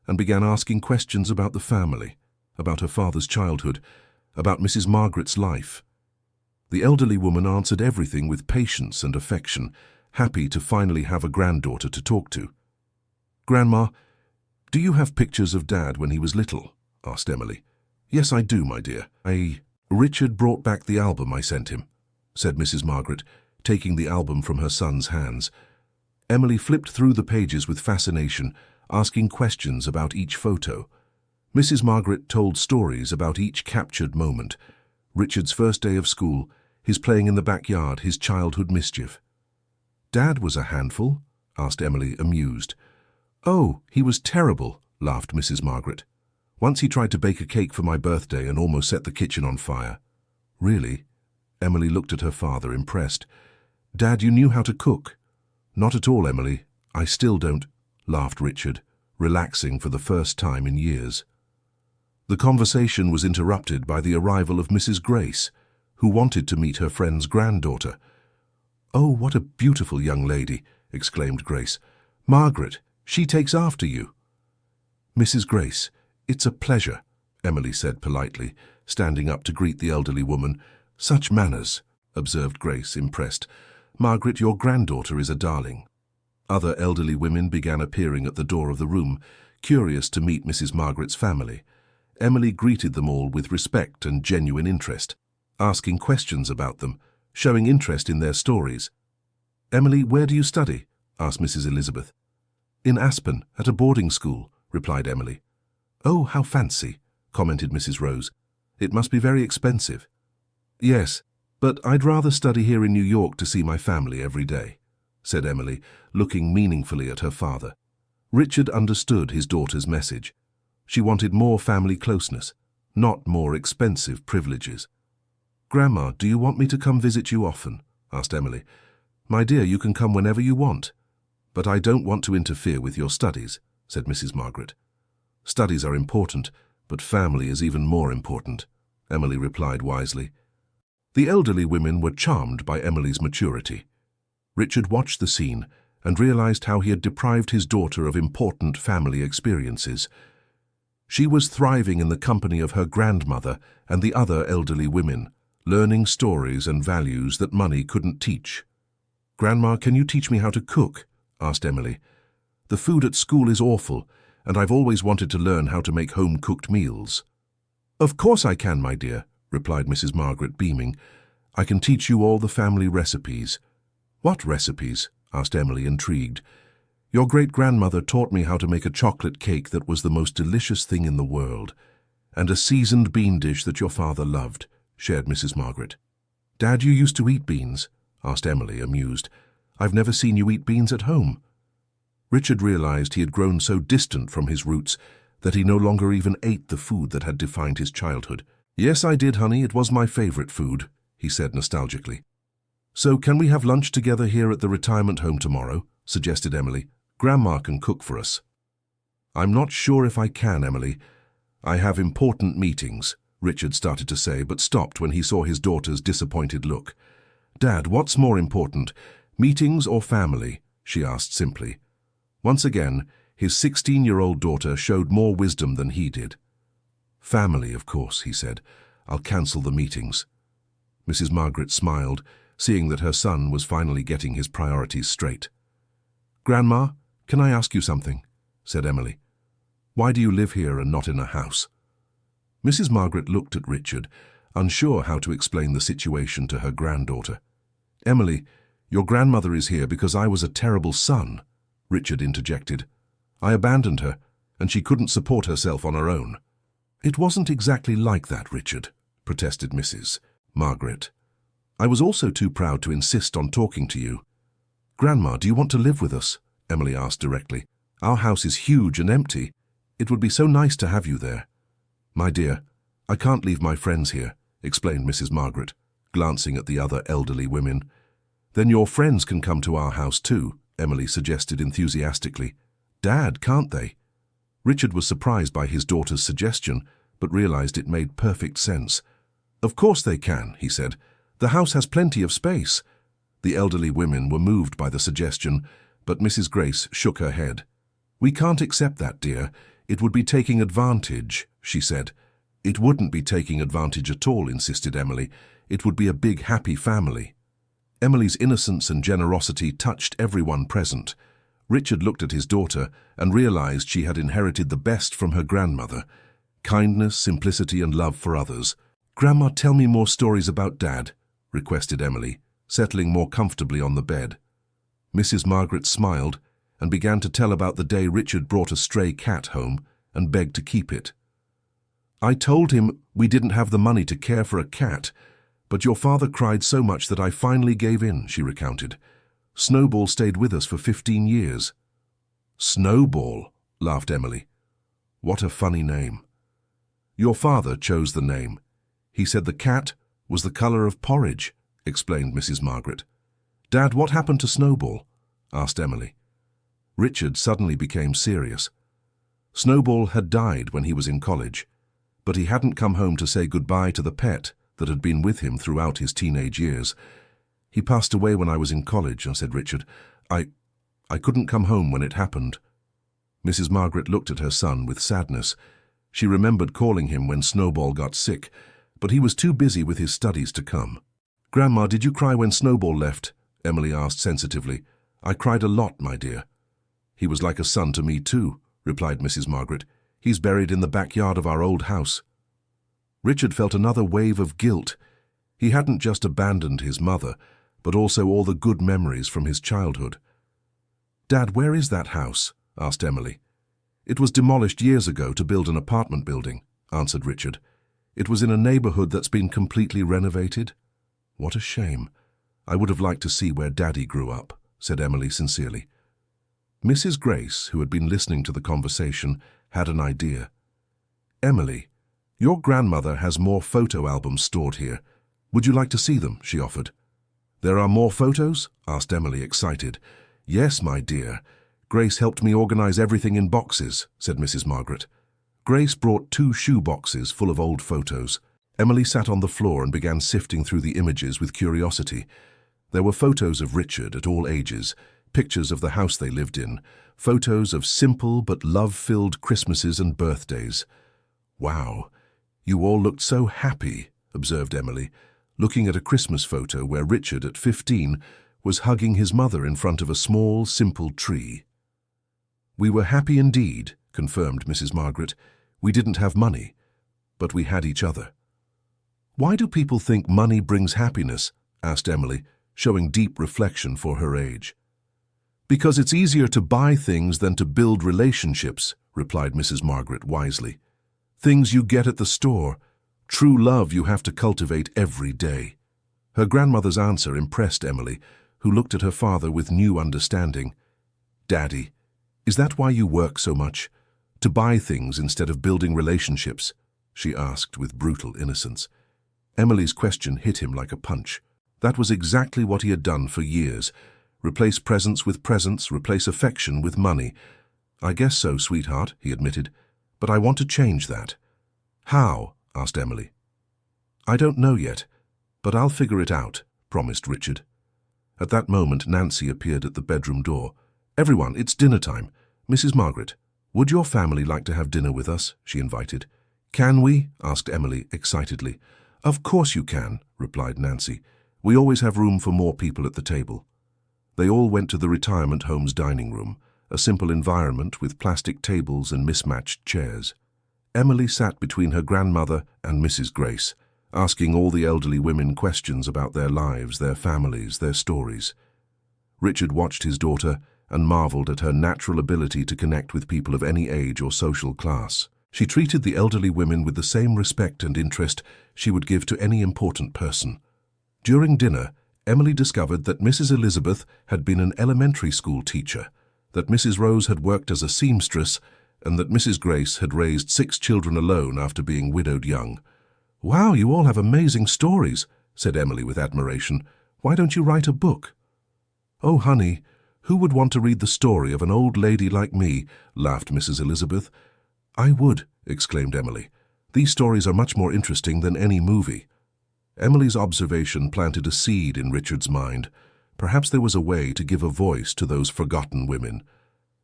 and began asking questions about the family, about her father's childhood, about Mrs. Margaret's life. The elderly woman answered everything with patience and affection, happy to finally have a granddaughter to talk to. "Grandma, do you have pictures of Dad when he was little?" asked Emily. "Yes, I do, my dear. Richard brought back the album I sent him," said Mrs. Margaret, taking the album from her son's hands. Emily flipped through the pages with fascination, asking questions about each photo. Mrs. Margaret told stories about each captured moment: Richard's first day of school, his playing in the backyard, his childhood mischief. "Dad was a handful?" asked Emily, amused. "Oh, he was terrible," laughed Mrs. Margaret. "Once he tried to bake a cake for my birthday and almost set the kitchen on fire." "Really?" Emily looked at her father, impressed. "Dad, you knew how to cook?" "Not at all, Emily. I still don't," laughed Richard, relaxing for the first time in years. The conversation was interrupted by the arrival of Mrs. Grace, who wanted to meet her friend's granddaughter. "Oh, what a beautiful young lady," exclaimed Grace. "Margaret, she takes after you." "Mrs. Grace, it's a pleasure," Emily said politely, standing up to greet the elderly woman. "Such manners," observed Grace, impressed. "Margaret, your granddaughter is a darling." Other elderly women began appearing at the door of the room, curious to meet Mrs. Margaret's family. Emily greeted them all with respect and genuine interest, asking questions about them, showing interest in their stories. "Emily, where do you study?" asked Mrs. Elizabeth. "In Aspen, at a boarding school," replied Emily. "Oh, how fancy," commented Mrs. Rose. "It must be very expensive." "Yes, but I'd rather study here in New York to see my family every day," said Emily, looking meaningfully at her father. Richard understood his daughter's message. She wanted more family closeness, not more expensive privileges. "Grandma, do you want me to come visit you often?" asked Emily. "My dear, you can come whenever you want." "But I don't want to interfere with your studies," said Mrs. Margaret. "Studies are important, but family is even more important," Emily replied wisely. The elderly women were charmed by Emily's maturity. Richard watched the scene and realized how he had deprived his daughter of important family experiences. She was thriving in the company of her grandmother and the other elderly women, learning stories and values that money couldn't teach. "Grandma, can you teach me how to cook?" asked Emily. "The food at school is awful, and I've always wanted to learn how to make home-cooked meals." "Of course I can, my dear," replied Mrs. Margaret, beaming. "I can teach you all the family recipes." "What recipes?" asked Emily, intrigued. "Your great-grandmother taught me how to make a chocolate cake that was the most delicious thing in the world, and a seasoned bean dish that your father loved," shared Mrs. Margaret. "Dad, you used to eat beans?" asked Emily, amused. "I've never seen you eat beans at home." Richard realized he had grown so distant from his roots that he no longer even ate the food that had defined his childhood. "Yes, I did, honey. It was my favorite food," he said nostalgically. "So can we have lunch together here at the retirement home tomorrow?" suggested Emily. "Grandma can cook for us." "I'm not sure if I can, Emily. I have important meetings," Richard started to say, but stopped when he saw his daughter's disappointed look. "Dad, what's more important, meetings or family?" she asked simply. Once again, his 16-year-old daughter showed more wisdom than he did. "Family, of course," he said. "I'll cancel the meetings." Mrs. Margaret smiled, seeing that her son was finally getting his priorities straight. "Grandma, can I ask you something?" said Emily. "Why do you live here and not in a house?" Mrs. Margaret looked at Richard, unsure how to explain the situation to her granddaughter. "Emily, your grandmother is here because I was a terrible son," Richard interjected. "I abandoned her, and she couldn't support herself on her own." "It wasn't exactly like that, Richard," protested Mrs. Margaret. "I was also too proud to insist on talking to you." "Grandma, do you want to live with us?" Emily asked directly. "Our house is huge and empty. It would be so nice to have you there." "My dear, I can't leave my friends here," explained Mrs. Margaret, glancing at the other elderly women. "Then your friends can come to our house too," Emily suggested enthusiastically. "Dad, can't they?" Richard was surprised by his daughter's suggestion, but realized it made perfect sense. "Of course they can," he said. "The house has plenty of space." The elderly women were moved by the suggestion, but Mrs. Grace shook her head. "We can't accept that, dear. It would be taking advantage," she said. "It wouldn't be taking advantage at all," insisted Emily. "It would be a big, happy family." Emily's innocence and generosity touched everyone present. Richard looked at his daughter and realized she had inherited the best from her grandmother: kindness, simplicity, and love for others. "Grandma, tell me more stories about Dad," requested Emily, settling more comfortably on the bed. Mrs. Margaret smiled and began to tell about the day Richard brought a stray cat home and begged to keep it. "I told him we didn't have the money to care for a cat, but your father cried so much that I finally gave in," she recounted. "Snowball stayed with us for 15 years. "Snowball," laughed Emily. "What a funny name." "Your father chose the name. He said the cat was the color of porridge," explained Mrs. Margaret. "Dad, what happened to Snowball?" asked Emily. Richard suddenly became serious. Snowball had died when he was in college, but he hadn't come home to say goodbye to the pet that had been with him throughout his teenage years. "He passed away when I was in college," said Richard. I couldn't come home when it happened." Mrs. Margaret looked at her son with sadness. She remembered calling him when Snowball got sick, but he was too busy with his studies to come. "Grandma, did you cry when Snowball left?" Emily asked sensitively. "I cried a lot, my dear." "He was like a son to me too," replied Mrs. Margaret. "He's buried in the backyard of our old house." Richard felt another wave of guilt. He hadn't just abandoned his mother, but also all the good memories from his childhood. "Dad, where is that house?" asked Emily. "It was demolished years ago to build an apartment building," answered Richard. "It was in a neighborhood that's been completely renovated." "What a shame. I would have liked to see where Daddy grew up," said Emily sincerely. Mrs. Grace, who had been listening to the conversation, had an idea. "Emily, your grandmother has more photo albums stored here. Would you like to see them?" she offered. "There are more photos?" asked Emily, excited. "Yes, my dear. Grace helped me organize everything in boxes," said Mrs. Margaret. Grace brought 2 shoe boxes full of old photos. Emily sat on the floor and began sifting through the images with curiosity. There were photos of Richard at all ages, pictures of the house they lived in, photos of simple but love-filled Christmases and birthdays. "Wow, you all looked so happy," observed Emily, looking at a Christmas photo where Richard, at 15, was hugging his mother in front of a small, simple tree. "We were happy indeed," confirmed Mrs. Margaret. "We didn't have money, but we had each other." "Why do people think money brings happiness?" asked Emily, showing deep reflection for her age. "Because it's easier to buy things than to build relationships," replied Mrs. Margaret wisely. "Things you get at the store. True love you have to cultivate every day." Her grandmother's answer impressed Emily, who looked at her father with new understanding. "Daddy, is that why you work so much? To buy things instead of building relationships?" she asked with brutal innocence. Emily's question hit him like a punch. That was exactly what he had done for years. Replace presents with presents, replace affection with money. "I guess so, sweetheart," he admitted. "But I want to change that." "How?" asked Emily. "I don't know yet, but I'll figure it out," promised Richard. At that moment, Nancy appeared at the bedroom door. "Everyone, it's dinner time. Mrs. Margaret, would your family like to have dinner with us?" she invited. "Can we?" asked Emily excitedly. "Of course you can," replied Nancy. "We always have room for more people at the table." They all went to the retirement home's dining room, a simple environment with plastic tables and mismatched chairs. Emily sat between her grandmother and Mrs. Grace, asking all the elderly women questions about their lives, their families, their stories. Richard watched his daughter and marveled at her natural ability to connect with people of any age or social class. She treated the elderly women with the same respect and interest she would give to any important person. During dinner, Emily discovered that Mrs. Elizabeth had been an elementary school teacher, that Mrs. Rose had worked as a seamstress, and that Mrs. Grace had raised 6 children alone after being widowed young. "Wow, you all have amazing stories," said Emily with admiration. "Why don't you write a book?" "Oh, honey, who would want to read the story of an old lady like me?" laughed Mrs. Elizabeth. "I would," exclaimed Emily. "These stories are much more interesting than any movie." Emily's observation planted a seed in Richard's mind. Perhaps there was a way to give a voice to those forgotten women.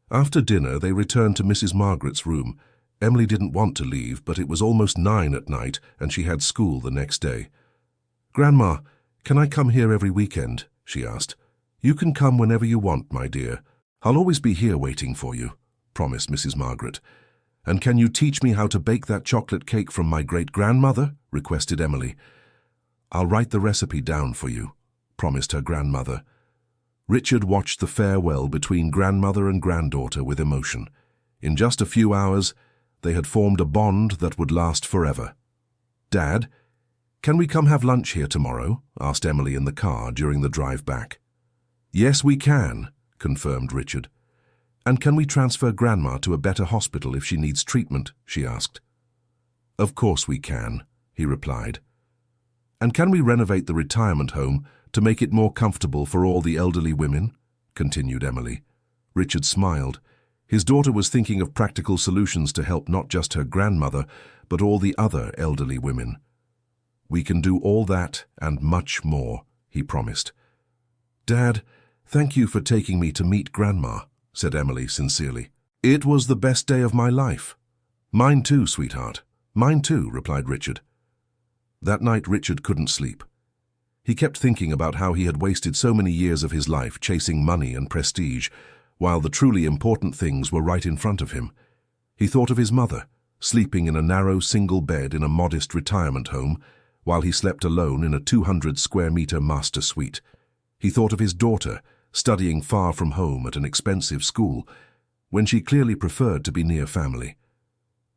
After dinner, they returned to Mrs. Margaret's room. Emily didn't want to leave, but it was almost 9 at night, and she had school the next day. "Grandma, can I come here every weekend?" she asked. "You can come whenever you want, my dear. I'll always be here waiting for you," promised Mrs. Margaret. "And can you teach me how to bake that chocolate cake from my great-grandmother?" requested Emily. "I'll write the recipe down for you," promised her grandmother. Richard watched the farewell between grandmother and granddaughter with emotion. In just a few hours, they had formed a bond that would last forever. "Dad, can we come have lunch here tomorrow?" asked Emily in the car during the drive back. "Yes, we can," confirmed Richard. "And can we transfer Grandma to a better hospital if she needs treatment?" she asked. "Of course we can," he replied. "And can we renovate the retirement home to make it more comfortable for all the elderly women?" continued Emily. Richard smiled. His daughter was thinking of practical solutions to help not just her grandmother, but all the other elderly women. "We can do all that and much more," he promised. "Dad, thank you for taking me to meet Grandma," said Emily sincerely. "It was the best day of my life." "Mine too, sweetheart. Mine too," replied Richard. That night Richard couldn't sleep. He kept thinking about how he had wasted so many years of his life chasing money and prestige, while the truly important things were right in front of him. He thought of his mother, sleeping in a narrow single bed in a modest retirement home, while he slept alone in a 200-square-meter master suite. He thought of his daughter, studying far from home at an expensive school, when she clearly preferred to be near family.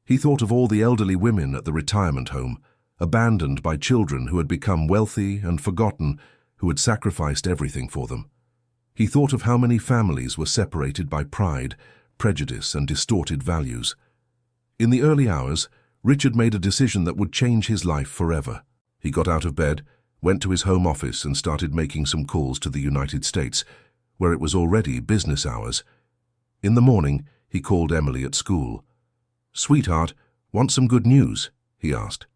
He thought of all the elderly women at the retirement home, abandoned by children who had become wealthy and forgotten, who had sacrificed everything for them. He thought of how many families were separated by pride, prejudice, and distorted values. In the early hours, Richard made a decision that would change his life forever. He got out of bed, went to his home office and started making some calls to the United States, where it was already business hours. In the morning, he called Emily at school. "Sweetheart, want some good news?" he asked.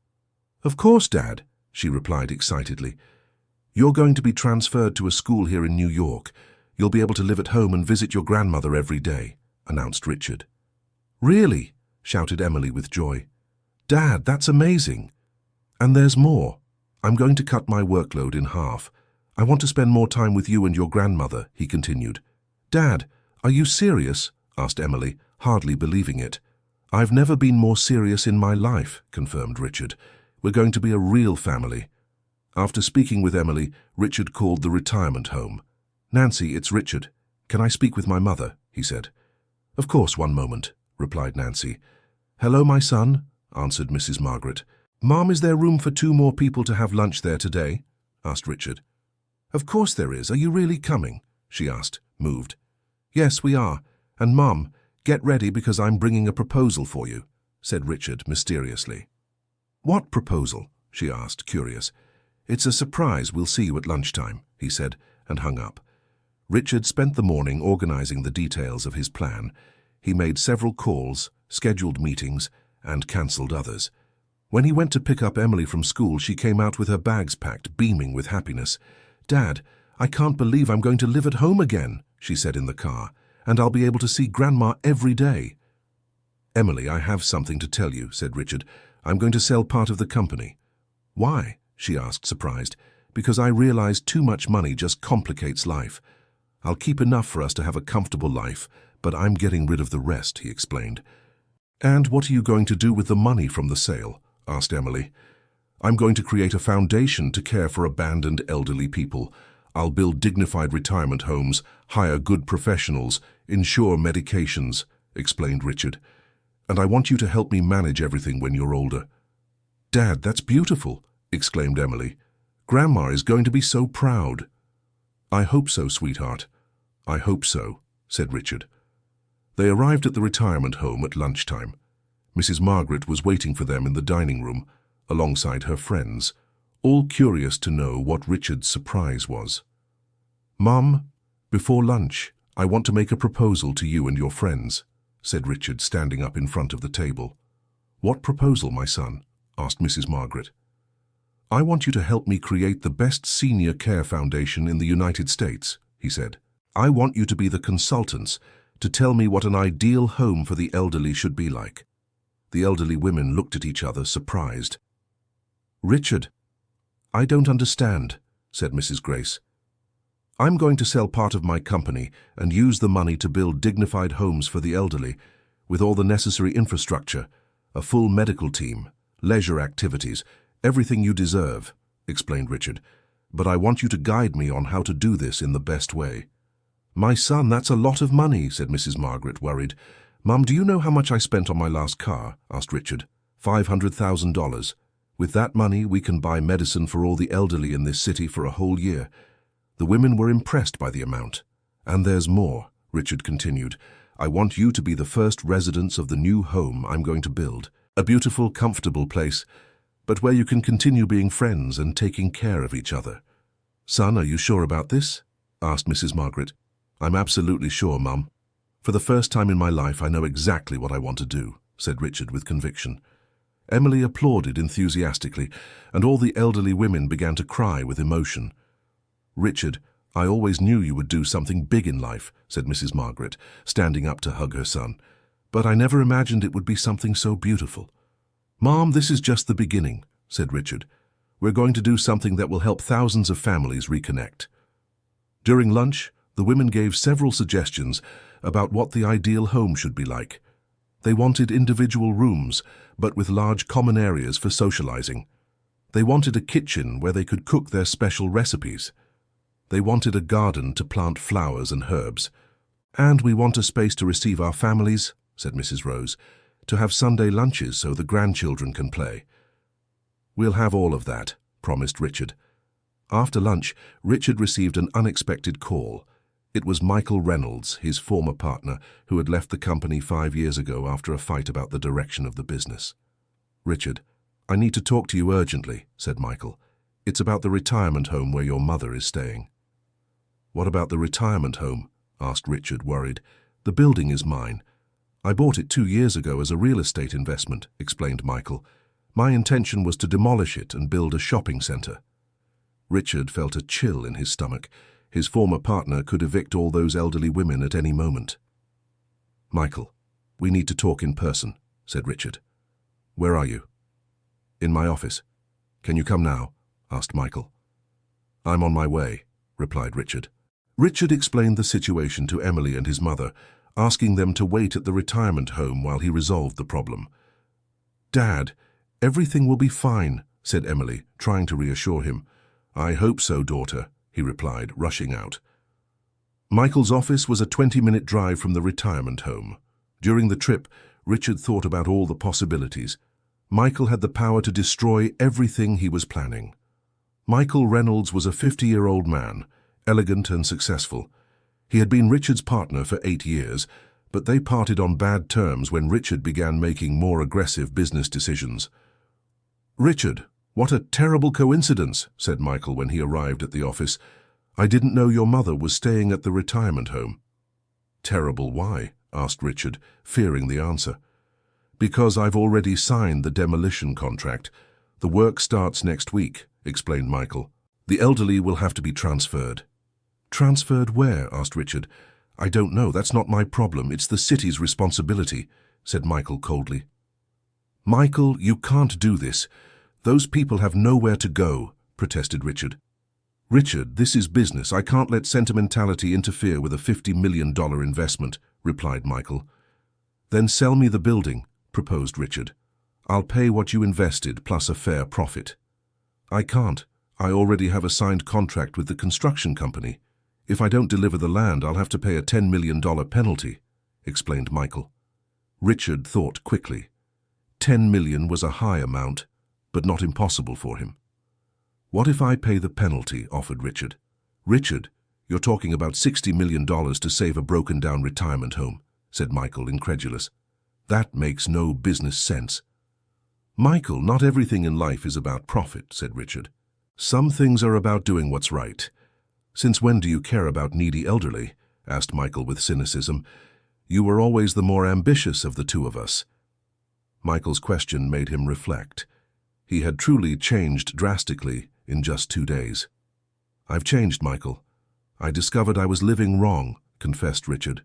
"Of course, Dad," she replied excitedly. "You're going to be transferred to a school here in New York. You'll be able to live at home and visit your grandmother every day," announced Richard. "Really?" shouted Emily with joy. "Dad, that's amazing. And there's more. I'm going to cut my workload in half. I want to spend more time with you and your grandmother," he continued. "Dad, are you serious?" asked Emily, hardly believing it. "I've never been more serious in my life," confirmed Richard. "We're going to be a real family." After speaking with Emily, Richard called the retirement home. "Nancy, it's Richard. Can I speak with my mother?" he said. "Of course, one moment," replied Nancy. "Hello, my son," answered Mrs. Margaret. "Mom, is there room for 2 more people to have lunch there today?" asked Richard. "Of course there is. Are you really coming?" she asked, moved. "Yes, we are. And Mom, get ready because I'm bringing a proposal for you," said Richard mysteriously. "What proposal?" she asked, curious. "It's a surprise. We'll see you at lunchtime," he said, and hung up. Richard spent the morning organizing the details of his plan. He made several calls, scheduled meetings, and cancelled others. When he went to pick up Emily from school, she came out with her bags packed, beaming with happiness. "Dad, I can't believe I'm going to live at home again," she said in the car, "and I'll be able to see Grandma every day." "Emily, I have something to tell you," said Richard. "I'm going to sell part of the company." "Why?" she asked, surprised. "Because I realize too much money just complicates life. I'll keep enough for us to have a comfortable life, but I'm getting rid of the rest," he explained. "And what are you going to do with the money from the sale?" asked Emily. "I'm going to create a foundation to care for abandoned elderly people. I'll build dignified retirement homes, hire good professionals, insure medications," explained Richard. "And I want you to help me manage everything when you're older." "Dad, that's beautiful," exclaimed Emily. "Grandma is going to be so proud." "I hope so, sweetheart. I hope so," said Richard. They arrived at the retirement home at lunchtime. Mrs. Margaret was waiting for them in the dining room, alongside her friends, all curious to know what Richard's surprise was. "Mum, before lunch, I want to make a proposal to you and your friends," said Richard, standing up in front of the table. "What proposal, my son?" asked Mrs. Margaret. "I want you to help me create the best senior care foundation in the United States," he said. "I want you to be the consultants to tell me what an ideal home for the elderly should be like." The elderly women looked at each other, surprised. "Richard, I don't understand," said Mrs. Grace. "I'm going to sell part of my company and use the money to build dignified homes for the elderly, with all the necessary infrastructure, a full medical team, leisure activities, everything you deserve," explained Richard. "But I want you to guide me on how to do this in the best way." "My son, that's a lot of money," said Mrs. Margaret, worried. "Mum, do you know how much I spent on my last car?" asked Richard. $500,000. With that money, we can buy medicine for all the elderly in this city for a whole year." The women were impressed by the amount. "And there's more," Richard continued. "I want you to be the first residents of the new home I'm going to build. A beautiful, comfortable place, but where you can continue being friends and taking care of each other." "Son, are you sure about this?" asked Mrs. Margaret. "I'm absolutely sure, Mum. For the first time in my life, I know exactly what I want to do," said Richard with conviction. Emily applauded enthusiastically, and all the elderly women began to cry with emotion. "Richard, I always knew you would do something big in life," said Mrs. Margaret, standing up to hug her son. "But I never imagined it would be something so beautiful." "Mom, this is just the beginning," said Richard. "We're going to do something that will help thousands of families reconnect." During lunch, the women gave several suggestions about what the ideal home should be like. They wanted individual rooms, but with large common areas for socializing. They wanted a kitchen where they could cook their special recipes. They wanted a garden to plant flowers and herbs. "And we want a space to receive our families," said Mrs. Rose, "to have Sunday lunches so the grandchildren can play." "We'll have all of that," promised Richard. After lunch, Richard received an unexpected call. It was Michael Reynolds, his former partner, who had left the company 5 years ago after a fight about the direction of the business. "Richard, I need to talk to you urgently," said Michael. "It's about the retirement home where your mother is staying." "What about the retirement home?" asked Richard, worried. "The building is mine. I bought it 2 years ago as a real estate investment," explained Michael. "My intention was to demolish it and build a shopping center." Richard felt a chill in his stomach. His former partner could evict all those elderly women at any moment. "Michael, we need to talk in person," said Richard. "Where are you?" "In my office." "Can you come now?" asked Michael. "I'm on my way," replied Richard. Richard explained the situation to Emily and his mother, asking them to wait at the retirement home while he resolved the problem. "Dad, everything will be fine," said Emily, trying to reassure him. "I hope so, daughter," he replied, rushing out. Michael's office was a 20-minute drive from the retirement home. During the trip, Richard thought about all the possibilities. Michael had the power to destroy everything he was planning. Michael Reynolds was a 50-year-old man, elegant and successful. He had been Richard's partner for 8 years, but they parted on bad terms when Richard began making more aggressive business decisions. "Richard, what a terrible coincidence," said Michael when he arrived at the office. "I didn't know your mother was staying at the retirement home." "Terrible, why?" asked Richard, fearing the answer. "Because I've already signed the demolition contract. The work starts next week," explained Michael. "The elderly will have to be transferred." "Transferred where?" asked Richard. "I don't know. That's not my problem. It's the city's responsibility," said Michael coldly. "Michael, you can't do this. Those people have nowhere to go," protested Richard. "Richard, this is business. I can't let sentimentality interfere with a $50 million investment," replied Michael. "Then sell me the building," proposed Richard. "I'll pay what you invested plus a fair profit." "I can't. I already have a signed contract with the construction company. If I don't deliver the land, I'll have to pay a $10 million penalty," explained Michael. Richard thought quickly. $10 million was a high amount, but not impossible for him. "What if I pay the penalty?" offered Richard. "Richard, you're talking about $60 million to save a broken-down retirement home," said Michael, incredulous. "That makes no business sense." "Michael, not everything in life is about profit," said Richard. "Some things are about doing what's right." "Since when do you care about needy elderly?" asked Michael with cynicism. "You were always the more ambitious of the two of us." Michael's question made him reflect. He had truly changed drastically in just 2 days. "I've changed, Michael. I discovered I was living wrong," confessed Richard.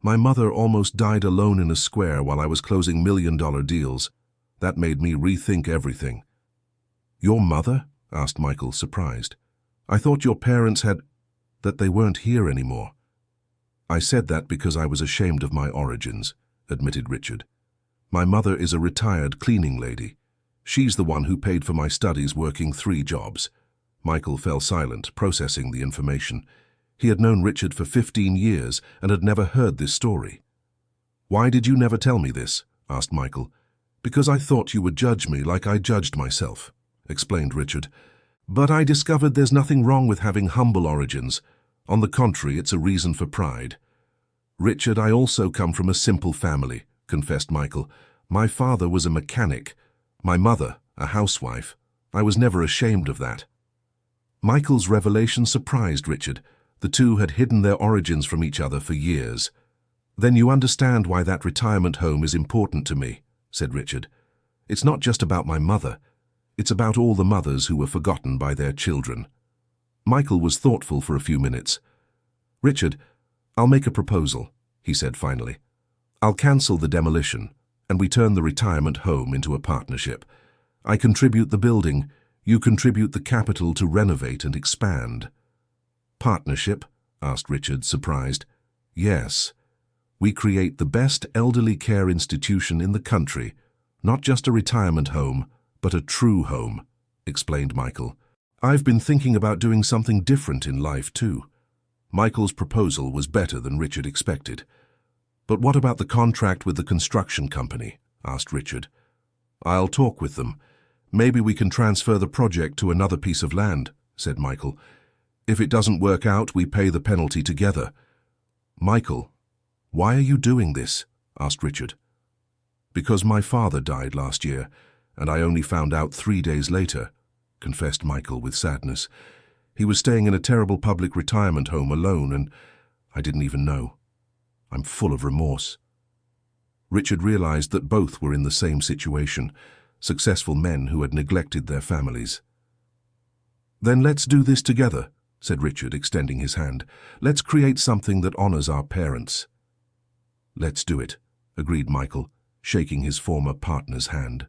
"My mother almost died alone in a square while I was closing million-dollar deals. That made me rethink everything." "Your mother?" asked Michael, surprised. "I thought your parents that they weren't here anymore." "I said that because I was ashamed of my origins," admitted Richard. "My mother is a retired cleaning lady. She's the one who paid for my studies working 3 jobs. Michael fell silent, processing the information. He had known Richard for 15 years and had never heard this story. "Why did you never tell me this?" asked Michael. "Because I thought you would judge me like I judged myself," explained Richard. "But I discovered there's nothing wrong with having humble origins. On the contrary, it's a reason for pride." "Richard, I also come from a simple family," confessed Michael. "My father was a mechanic. My mother, a housewife. I was never ashamed of that." Michael's revelation surprised Richard. The two had hidden their origins from each other for years. "Then you understand why that retirement home is important to me," said Richard. "It's not just about my mother. It's about all the mothers who were forgotten by their children." Michael was thoughtful for a few minutes. "Richard, I'll make a proposal," he said finally. "I'll cancel the demolition, and we turn the retirement home into a partnership. I contribute the building, you contribute the capital to renovate and expand." "Partnership?" asked Richard, surprised. "Yes. We create the best elderly care institution in the country, not just a retirement home, but a true home," explained Michael. "I've been thinking about doing something different in life, too." Michael's proposal was better than Richard expected. "But what about the contract with the construction company?" asked Richard. "I'll talk with them. Maybe we can transfer the project to another piece of land," said Michael. "If it doesn't work out, we pay the penalty together." "Michael, why are you doing this?" asked Richard. "Because my father died last year, and I only found out 3 days later," confessed Michael with sadness. "He was staying in a terrible public retirement home alone, and I didn't even know. I'm full of remorse." Richard realized that both were in the same situation, successful men who had neglected their families. "Then let's do this together," said Richard, extending his hand. "Let's create something that honors our parents." "Let's do it," agreed Michael, shaking his former partner's hand.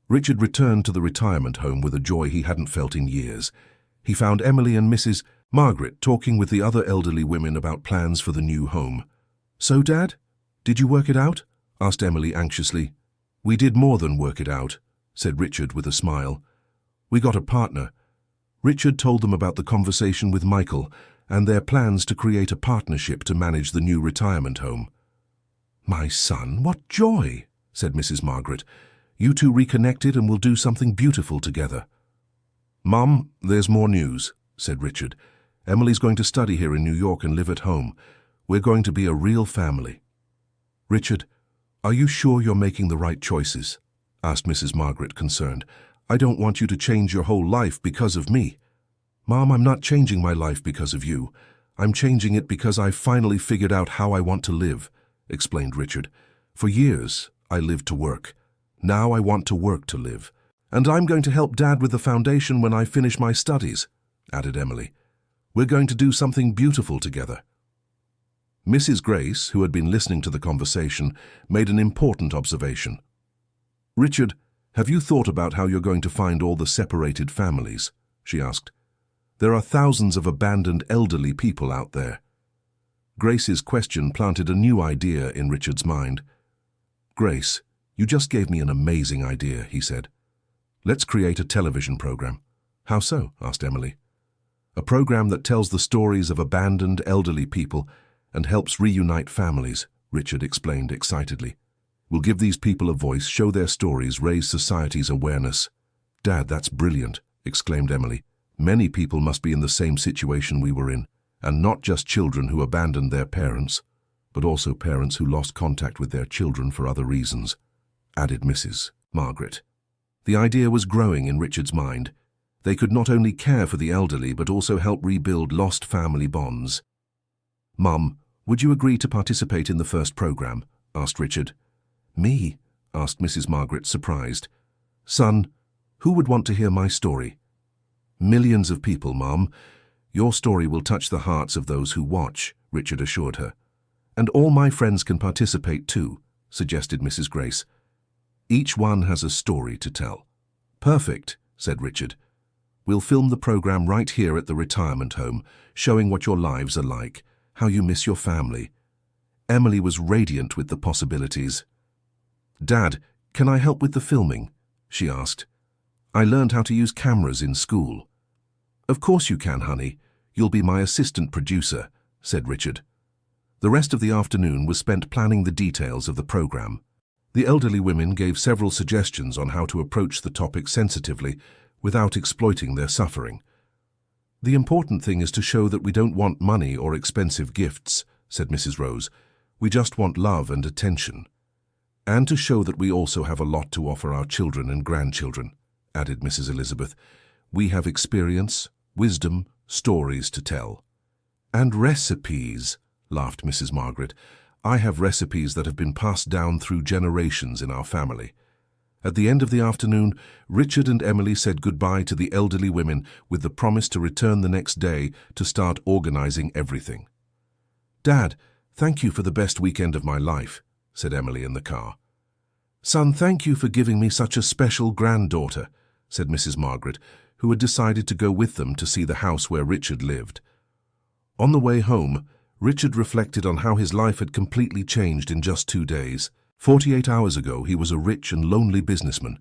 Richard returned to the retirement home with a joy he hadn't felt in years. He found Emily and Mrs. Margaret talking with the other elderly women about plans for the new home. "So, Dad, did you work it out?" asked Emily anxiously. "We did more than work it out," said Richard with a smile. "We got a partner." Richard told them about the conversation with Michael and their plans to create a partnership to manage the new retirement home. "My son, what joy," said Mrs. Margaret. "You two reconnected and will do something beautiful together." "Mum, there's more news," said Richard. "Emily's going to study here in New York and live at home. We're going to be a real family." "Richard, are you sure you're making the right choices?" asked Mrs. Margaret, concerned. "I don't want you to change your whole life because of me." "Mom, I'm not changing my life because of you. I'm changing it because I've finally figured out how I want to live," explained Richard. "For years, I lived to work. Now I want to work to live. And I'm going to help Dad with the foundation when I finish my studies," added Emily. "We're going to do something beautiful together." Mrs. Grace, who had been listening to the conversation, made an important observation. "Richard, have you thought about how you're going to find all the separated families?" she asked. "There are thousands of abandoned elderly people out there." Grace's question planted a new idea in Richard's mind. "Grace, you just gave me an amazing idea," he said. "Let's create a television program." "How so?" asked Emily. "A program that tells the stories of abandoned elderly people and helps reunite families," Richard explained excitedly. "We'll give these people a voice, show their stories, raise society's awareness." "Dad, that's brilliant," exclaimed Emily. "Many people must be in the same situation we were in, and not just children who abandoned their parents, but also parents who lost contact with their children for other reasons," added Mrs. Margaret. The idea was growing in Richard's mind. They could not only care for the elderly, but also help rebuild lost family bonds. "Mum, would you agree to participate in the first program?" asked Richard. "Me?" asked Mrs. Margaret, surprised. "Son, who would want to hear my story?" "Millions of people, Mum. Your story will touch the hearts of those who watch," Richard assured her. "And all my friends can participate too," suggested Mrs. Grace. "Each one has a story to tell." "Perfect," said Richard. "We'll film the program right here at the retirement home, showing what your lives are like, how you miss your family." Emily was radiant with the possibilities. "Dad, can I help with the filming?" she asked. "I learned how to use cameras in school." "Of course you can, honey. You'll be my assistant producer," said Richard. The rest of the afternoon was spent planning the details of the program. The elderly women gave several suggestions on how to approach the topic sensitively without exploiting their suffering. "The important thing is to show that we don't want money or expensive gifts," said Mrs. Rose. "We just want love and attention. And to show that we also have a lot to offer our children and grandchildren," added Mrs. Elizabeth. "We have experience, wisdom, stories to tell." "And recipes," laughed Mrs. Margaret. "I have recipes that have been passed down through generations in our family." At the end of the afternoon, Richard and Emily said goodbye to the elderly women with the promise to return the next day to start organizing everything. "Dad, thank you for the best weekend of my life," said Emily in the car. "Son, thank you for giving me such a special granddaughter," said Mrs. Margaret, who had decided to go with them to see the house where Richard lived. On the way home, Richard reflected on how his life had completely changed in just 2 days. 48 hours ago, he was a rich and lonely businessman.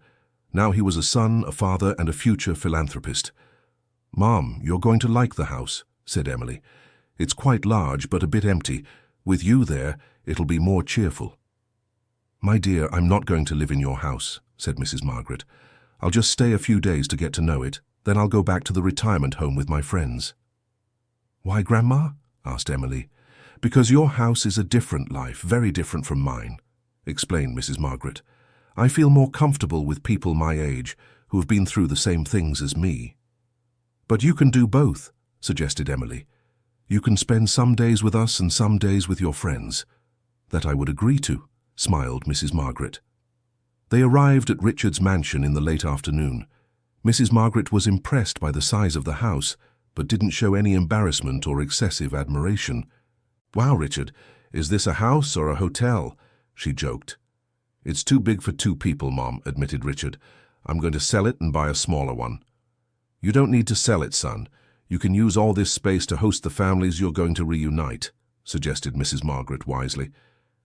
Now he was a son, a father, and a future philanthropist. "Mom, you're going to like the house," said Emily. "It's quite large, but a bit empty. With you there, it'll be more cheerful." "My dear, I'm not going to live in your house," said Mrs. Margaret. "I'll just stay a few days to get to know it. Then I'll go back to the retirement home with my friends." "Why, Grandma?" asked Emily. "Because your house is a different life, very different from mine," explained Mrs. Margaret. "I feel more comfortable with people my age who have been through the same things as me." "But you can do both," suggested Emily. "You can spend some days with us and some days with your friends." "That I would agree to," smiled Mrs. Margaret. They arrived at Richard's mansion in the late afternoon. Mrs. Margaret was impressed by the size of the house, but didn't show any embarrassment or excessive admiration. "Wow, Richard, is this a house or a hotel?" she joked. "It's too big for 2 people, Mom," admitted Richard. "I'm going to sell it and buy a smaller one." "You don't need to sell it, son. You can use all this space to host the families you're going to reunite," suggested Mrs. Margaret wisely.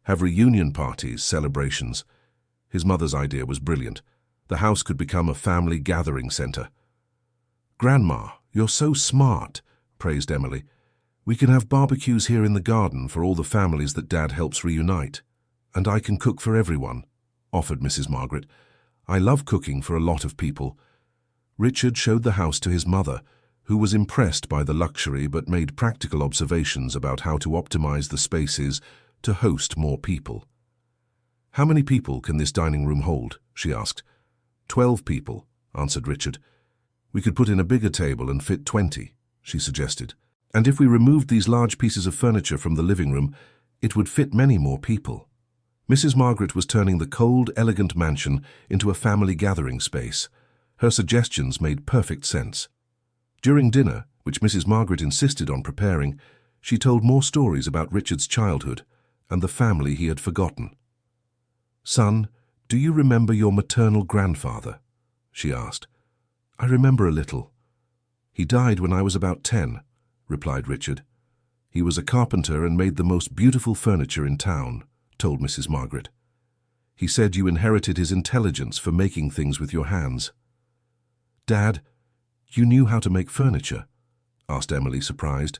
"Have reunion parties, celebrations." His mother's idea was brilliant. The house could become a family gathering center. "Grandma, you're so smart," praised Emily. "We can have barbecues here in the garden for all the families that Dad helps reunite. And I can cook for everyone," offered Mrs. Margaret. "I love cooking for a lot of people." Richard showed the house to his mother, who was impressed by the luxury but made practical observations about how to optimize the spaces to host more people. "How many people can this dining room hold?" she asked. 12 people, answered Richard. "We could put in a bigger table and fit 20, she suggested. "And if we removed these large pieces of furniture from the living room, it would fit many more people." Mrs. Margaret was turning the cold, elegant mansion into a family gathering space. Her suggestions made perfect sense. During dinner, which Mrs. Margaret insisted on preparing, she told more stories about Richard's childhood and the family he had forgotten. "Son, do you remember your maternal grandfather?" she asked. "I remember a little. He died when I was about 10, replied Richard. "He was a carpenter and made the most beautiful furniture in town," told Mrs. Margaret. "He said you inherited his intelligence for making things with your hands." "Dad, you knew how to make furniture?" asked Emily, surprised.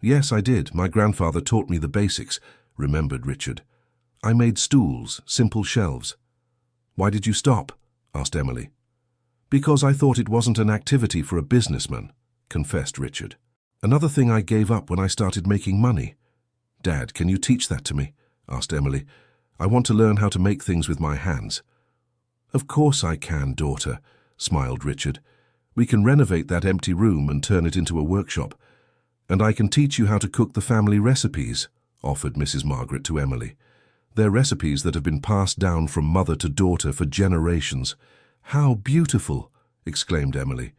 "Yes, I did. My grandfather taught me the basics," remembered Richard. "I made stools, simple shelves." "Why did you stop?" asked Emily. "Because I thought it wasn't an activity for a businessman," confessed Richard. "Another thing I gave up when I started making money." "Dad, can you teach that to me?" asked Emily. "I want to learn how to make things with my hands." "Of course I can, daughter," smiled Richard. "We can renovate that empty room and turn it into a workshop. And I can teach you how to cook the family recipes," offered Mrs. Margaret to Emily. "They're recipes that have been passed down from mother to daughter for generations." "How beautiful!" exclaimed Emily.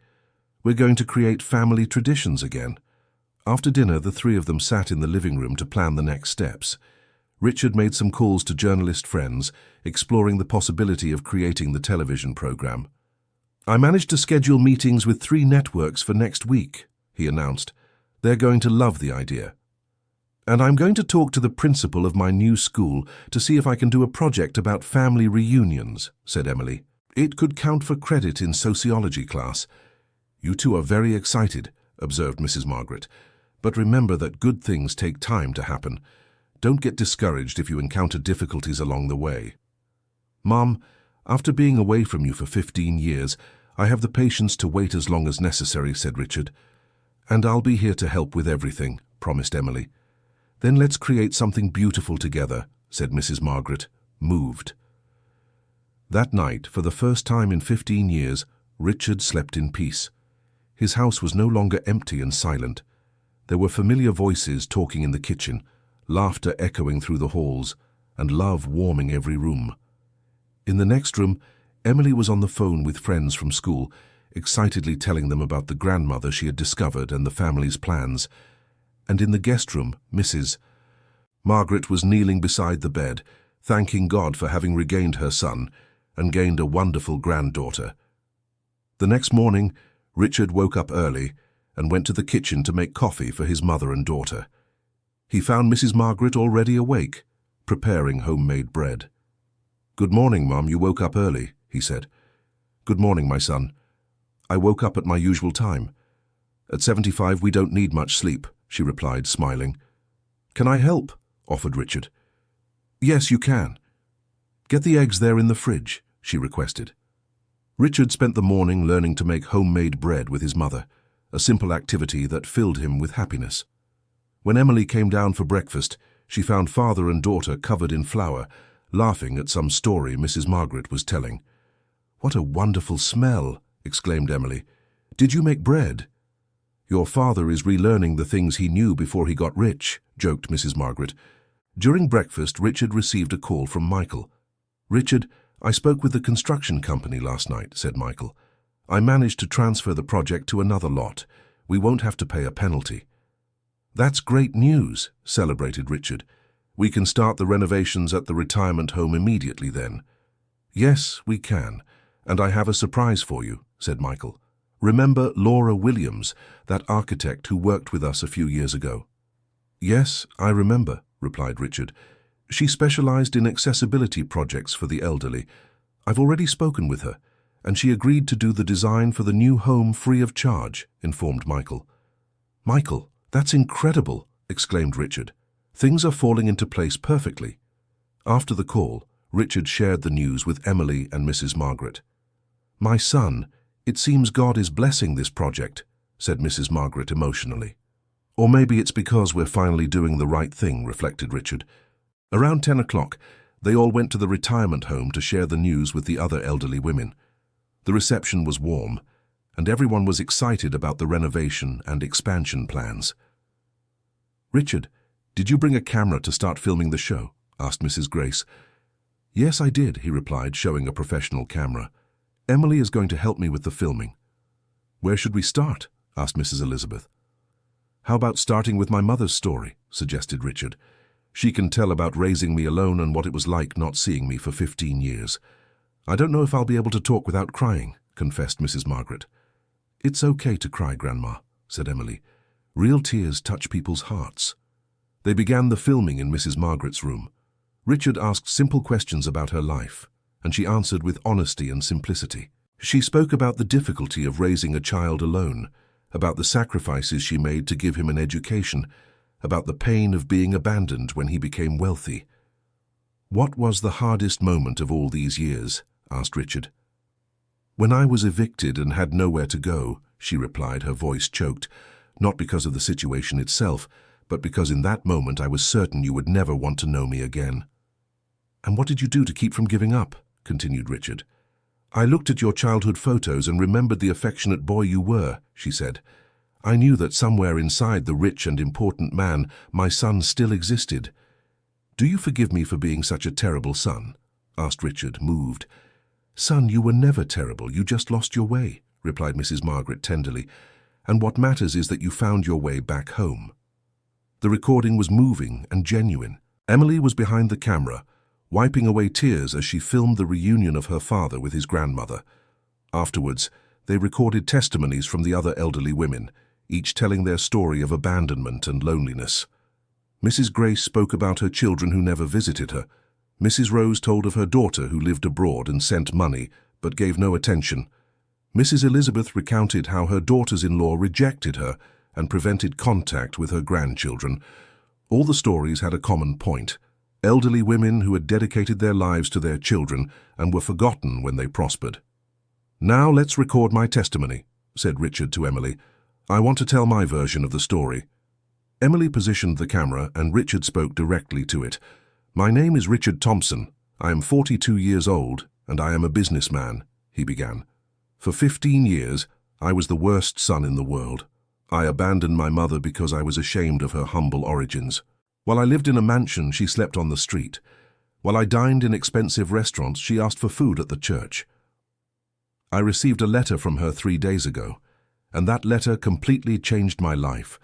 "We're going to create family traditions again." After dinner, the 3 of them sat in the living room to plan the next steps. Richard made some calls to journalist friends, exploring the possibility of creating the television program. "I managed to schedule meetings with 3 networks for next week," he announced. "They're going to love the idea. And I'm going to talk to the principal of my new school to see if I can do a project about family reunions," said Emily. "It could count for credit in sociology class." "You 2 are very excited," observed Mrs. Margaret. "But remember that good things take time to happen. Don't get discouraged if you encounter difficulties along the way." "Mom, after being away from you for 15 years, I have the patience to wait as long as necessary," said Richard. "And I'll be here to help with everything," promised Emily. "Then let's create something beautiful together," said Mrs. Margaret, moved. That night, for the first time in 15 years, Richard slept in peace. His house was no longer empty and silent. There were familiar voices talking in the kitchen, laughter echoing through the halls, and love warming every room. In the next room, Emily was on the phone with friends from school, excitedly telling them about the grandmother she had discovered and the family's plans. And in the guest room, Mrs. Margaret was kneeling beside the bed, thanking God for having regained her son and gained a wonderful granddaughter. The next morning, Richard woke up early and went to the kitchen to make coffee for his mother and daughter. He found Mrs. Margaret already awake, preparing homemade bread. "Good morning, Mum, you woke up early," he said. "Good morning, my son. I woke up at my usual time. At 75, we don't need much sleep," she replied, smiling. "Can I help?" offered Richard. "Yes, you can. Get the eggs there in the fridge," she requested. Richard spent the morning learning to make homemade bread with his mother, a simple activity that filled him with happiness. When Emily came down for breakfast, she found father and daughter covered in flour, laughing at some story Mrs. Margaret was telling. "What a wonderful smell!" exclaimed Emily. "Did you make bread?" "Your father is relearning the things he knew before he got rich," joked Mrs. Margaret. During breakfast, Richard received a call from Michael. "Richard, I spoke with the construction company last night," said Michael. "I managed to transfer the project to another lot. We won't have to pay a penalty." "That's great news," celebrated Richard. "We can start the renovations at the retirement home immediately then." "Yes, we can, and I have a surprise for you," said Michael. "Remember Laura Williams, that architect who worked with us a few years ago?" "Yes, I remember," replied Richard. "She specialized in accessibility projects for the elderly. I've already spoken with her, and she agreed to do the design for the new home free of charge," informed Michael. "Michael, that's incredible," exclaimed Richard. "Things are falling into place perfectly." After the call, Richard shared the news with Emily and Mrs. Margaret. "My son, it seems God is blessing this project," said Mrs. Margaret emotionally. "Or maybe it's because we're finally doing the right thing," reflected Richard. Around 10 o'clock, they all went to the retirement home to share the news with the other elderly women. The reception was warm, and everyone was excited about the renovation and expansion plans. "Richard, did you bring a camera to start filming the show?" asked Mrs. Grace. "Yes, I did," he replied, showing a professional camera. "Emily is going to help me with the filming." "Where should we start?" asked Mrs. Elizabeth. "How about starting with my mother's story?" suggested Richard. "She can tell about raising me alone and what it was like not seeing me for 15 years. "I don't know if I'll be able to talk without crying," confessed Mrs. Margaret. "It's okay to cry, Grandma," said Emily. "Real tears touch people's hearts." They began the filming in Mrs. Margaret's room. Richard asked simple questions about her life, and she answered with honesty and simplicity. She spoke about the difficulty of raising a child alone, about the sacrifices she made to give him an education, about the pain of being abandoned when he became wealthy. "What was the hardest moment of all these years?" asked Richard. "When I was evicted and had nowhere to go," she replied, her voice choked, not because of the situation itself, but because in that moment I was certain you would never want to know me again. "And what did you do to keep from giving up?" continued Richard. "I looked at your childhood photos and remembered the affectionate boy you were," she said. "I knew that somewhere inside the rich and important man, my son still existed." "Do you forgive me for being such a terrible son?" asked Richard, moved. "Son, you were never terrible, you just lost your way," replied Mrs. Margaret tenderly. "And what matters is that you found your way back home." The recording was moving and genuine. Emily was behind the camera, wiping away tears as she filmed the reunion of her father with his grandmother. Afterwards, they recorded testimonies from the other elderly women, each telling their story of abandonment and loneliness. Mrs. Grace spoke about her children who never visited her. Mrs. Rose told of her daughter who lived abroad and sent money, but gave no attention. Mrs. Elizabeth recounted how her daughters-in-law rejected her and prevented contact with her grandchildren. All the stories had a common point: elderly women who had dedicated their lives to their children and were forgotten when they prospered. "Now let's record my testimony," said Richard to Emily. "I want to tell my version of the story." Emily positioned the camera and Richard spoke directly to it. "My name is Richard Thompson. I am 42 years old and I am a businessman," he began. "For 15 years, I was the worst son in the world. I abandoned my mother because I was ashamed of her humble origins. While I lived in a mansion, she slept on the street. While I dined in expensive restaurants, she asked for food at the church. I received a letter from her 3 days ago, and that letter completely changed my life.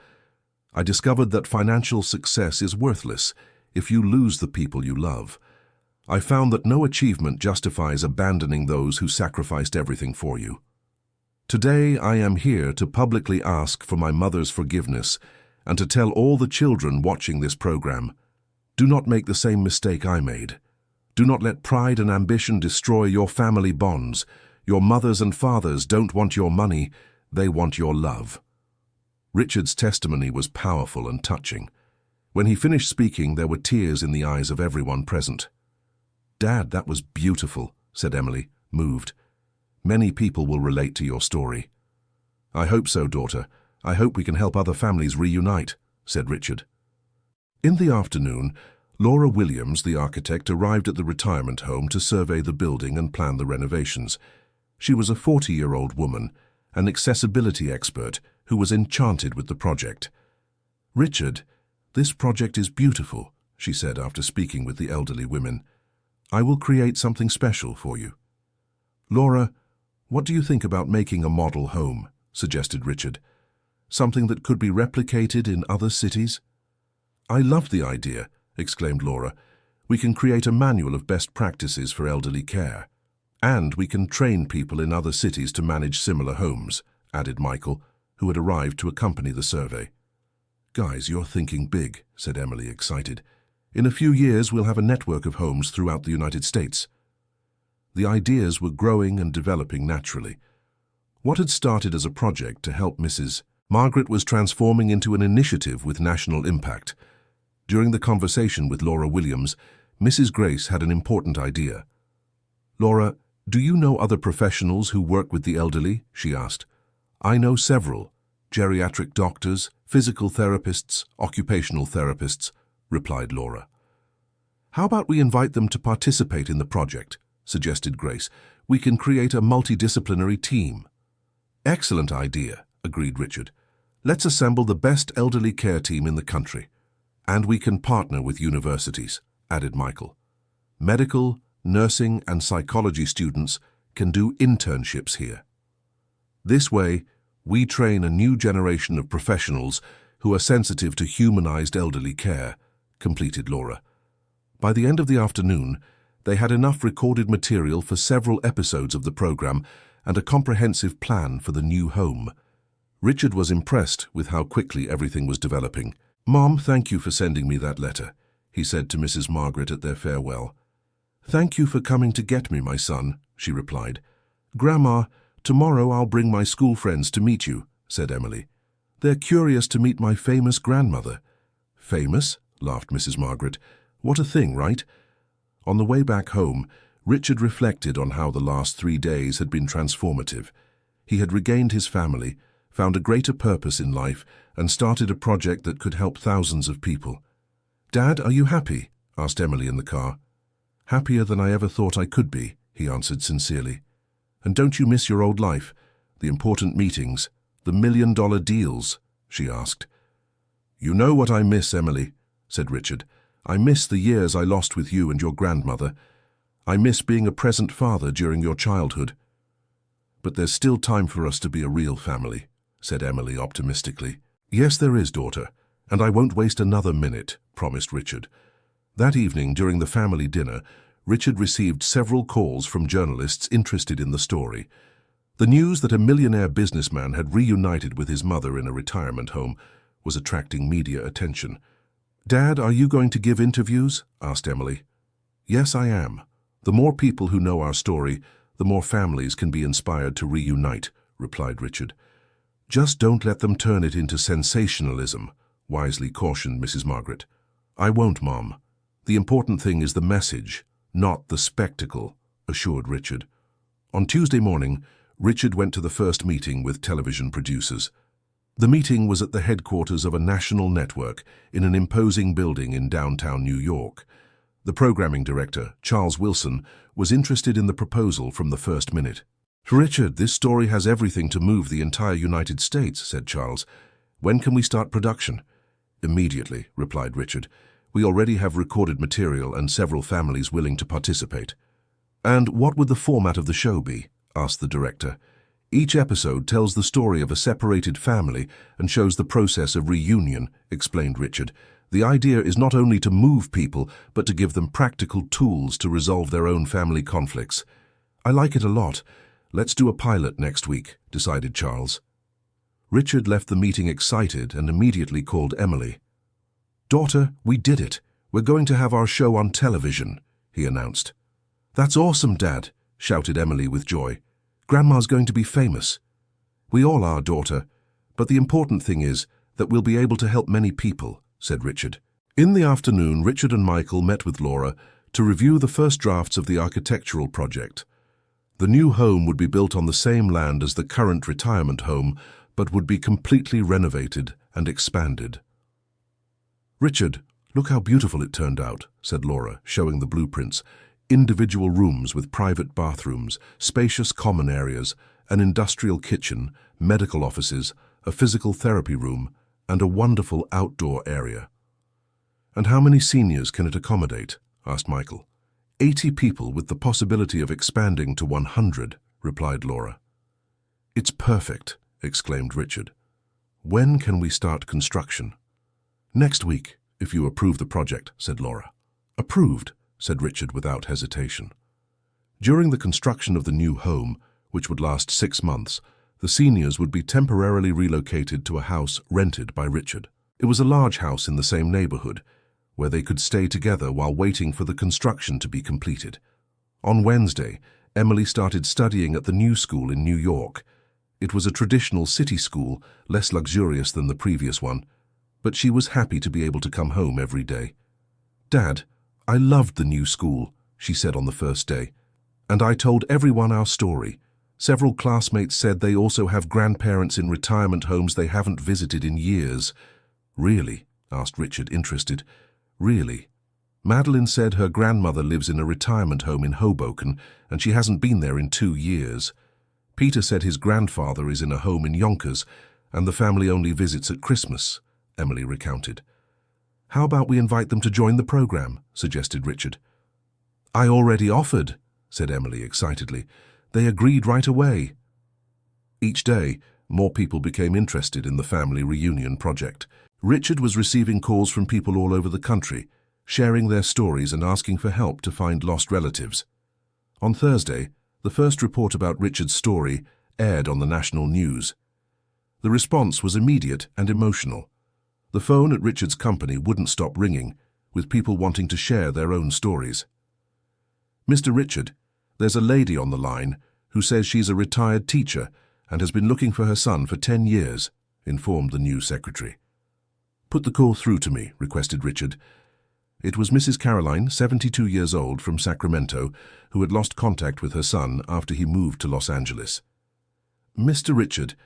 I discovered that financial success is worthless if you lose the people you love. I found that no achievement justifies abandoning those who sacrificed everything for you. Today I am here to publicly ask for my mother's forgiveness and to tell all the children watching this program, do not make the same mistake I made. Do not let pride and ambition destroy your family bonds. Your mothers and fathers don't want your money, they want your love." Richard's testimony was powerful and touching. When he finished speaking, there were tears in the eyes of everyone present. "Dad, that was beautiful," said Emily, moved. "Many people will relate to your story." "I hope so, daughter. I hope we can help other families reunite," said Richard. In the afternoon, Laura Williams, the architect, arrived at the retirement home to survey the building and plan the renovations. She was a 40-year-old woman, an accessibility expert who was enchanted with the project. "Richard, this project is beautiful," she said after speaking with the elderly women. "I will create something special for you." "Laura, what do you think about making a model home?" suggested Richard. something that could be replicated in other cities? I love the idea, exclaimed Laura. We can create a manual of best practices for elderly care. And we can train people in other cities to manage similar homes, added Michael, who had arrived to accompany the survey. Guys, you're thinking big, said Emily, excited. In a few years, we'll have a network of homes throughout the United States. The ideas were growing and developing naturally. What had started as a project to help Mrs. Margaret was transforming into an initiative with national impact. During the conversation with Laura Williams, Mrs. Grace had an important idea. Laura, do you know other professionals who work with the elderly? She asked. I know several. Geriatric doctors, physical therapists, occupational therapists, replied Laura. How about we invite them to participate in the project, suggested Grace. We can create a multidisciplinary team. Excellent idea, agreed Richard. Let's assemble the best elderly care team in the country. And we can partner with universities, added Michael. Medical, nursing and psychology students can do internships here. This way, we train a new generation of professionals who are sensitive to humanized elderly care, completed Laura. By the end of the afternoon, they had enough recorded material for several episodes of the program and a comprehensive plan for the new home. Richard was impressed with how quickly everything was developing. Mom, thank you for sending me that letter, he said to Mrs. Margaret at their farewell. Thank you for coming to get me, my son, she replied. Grandma, tomorrow I'll bring my school friends to meet you, said Emily. They're curious to meet my famous grandmother. Famous? Laughed Mrs. Margaret. What a thing, right? On the way back home, Richard reflected on how the last 3 days had been transformative. He had regained his family, found a greater purpose in life, and started a project that could help thousands of people. Dad, are you happy? Asked Emily in the car. Happier than I ever thought I could be, he answered sincerely. And don't you miss your old life, the important meetings, the million-dollar deals? She asked. You know what I miss, Emily, said Richard. I miss the years I lost with you and your grandmother. I miss being a present father during your childhood. But there's still time for us to be a real family, said Emily optimistically. Yes, there is, daughter, and I won't waste another minute, promised Richard. That evening, during the family dinner, Richard received several calls from journalists interested in the story. The news that a millionaire businessman had reunited with his mother in a retirement home was attracting media attention. Dad, are you going to give interviews? Asked Emily. Yes, I am. The more people who know our story, the more families can be inspired to reunite, replied Richard. Just don't let them turn it into sensationalism, wisely cautioned Mrs. Margaret. I won't, Mom. The important thing is the message, not the spectacle, assured Richard. On Tuesday morning, Richard went to the first meeting with television producers. The meeting was at the headquarters of a national network in an imposing building in downtown New York. The programming director, Charles Wilson, was interested in the proposal from the first minute. Richard, this story has everything to move the entire United States, said Charles. When can we start production? Immediately, replied Richard. We already have recorded material and several families willing to participate. And what would the format of the show be? Asked the director. Each episode tells the story of a separated family and shows the process of reunion, explained Richard. The idea is not only to move people, but to give them practical tools to resolve their own family conflicts. I like it a lot. Let's do a pilot next week, decided Charles. Richard left the meeting excited and immediately called Emily. Daughter, we did it. We're going to have our show on television, he announced. That's awesome, Dad, shouted Emily with joy. Grandma's going to be famous. We all are, daughter, but the important thing is that we'll be able to help many people, said Richard. In the afternoon, Richard and Michael met with Laura to review the first drafts of the architectural project. The new home would be built on the same land as the current retirement home, but would be completely renovated and expanded. Richard, look how beautiful it turned out, said Laura, showing the blueprints. Individual rooms with private bathrooms, spacious common areas, an industrial kitchen, medical offices, a physical therapy room, and a wonderful outdoor area. And how many seniors can it accommodate? Asked Michael. 80 people with the possibility of expanding to 100, replied Laura. It's perfect, exclaimed Richard. When can we start construction? Next week, if you approve the project, said Laura. Approved, said Richard without hesitation. During the construction of the new home, which would last 6 months, the seniors would be temporarily relocated to a house rented by Richard. It was a large house in the same neighborhood, where they could stay together while waiting for the construction to be completed. On Wednesday, Emily started studying at the new school in New York. It was a traditional city school, less luxurious than the previous one, but she was happy to be able to come home every day. "Dad, I loved the new school," she said on the first day, "and I told everyone our story. Several classmates said they also have grandparents in retirement homes they haven't visited in years." "Really?" asked Richard, interested. "Really?" Madeline said her grandmother lives in a retirement home in Hoboken, and she hasn't been there in 2 years. Peter said his grandfather is in a home in Yonkers, and the family only visits at Christmas, Emily recounted. "How about we invite them to join the program?" suggested Richard. "I already offered," said Emily excitedly. "They agreed right away." Each day, more people became interested in the family reunion project. Richard was receiving calls from people all over the country, sharing their stories and asking for help to find lost relatives. On Thursday, the first report about Richard's story aired on the national news. The response was immediate and emotional. The phone at Richard's company wouldn't stop ringing, with people wanting to share their own stories. "Mr. Richard, there's a lady on the line who says she's a retired teacher and has been looking for her son for 10 years, informed the news secretary. "Put the call through to me," requested Richard. It was Mrs. Caroline, 72 years old, from Sacramento, who had lost contact with her son after he moved to Los Angeles. "Mr. Richard,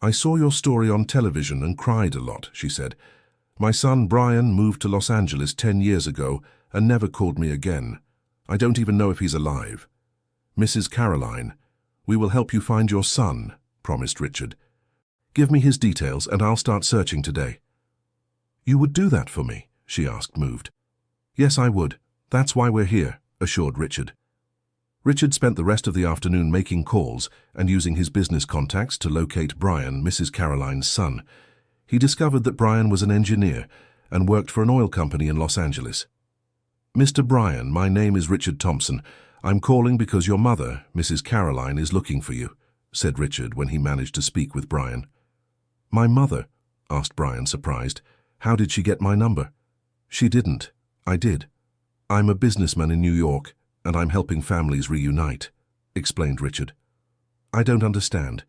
I saw your story on television and cried a lot," she said. "My son Brian moved to Los Angeles 10 years ago and never called me again. I don't even know if he's alive." "Mrs. Caroline, we will help you find your son," promised Richard. "Give me his details and I'll start searching today." "You would do that for me?" she asked, moved. "Yes, I would. That's why we're here," assured Richard. Richard spent the rest of the afternoon making calls and using his business contacts to locate Brian, Mrs. Caroline's son. He discovered that Brian was an engineer and worked for an oil company in Los Angeles. "Mr. Brian, my name is Richard Thompson. I'm calling because your mother, Mrs. Caroline, is looking for you," said Richard when he managed to speak with Brian. "My mother?" asked Brian, surprised. "How did she get my number?" "She didn't. I did. I'm a businessman in New York, and I'm helping families reunite," explained Richard. "I don't understand.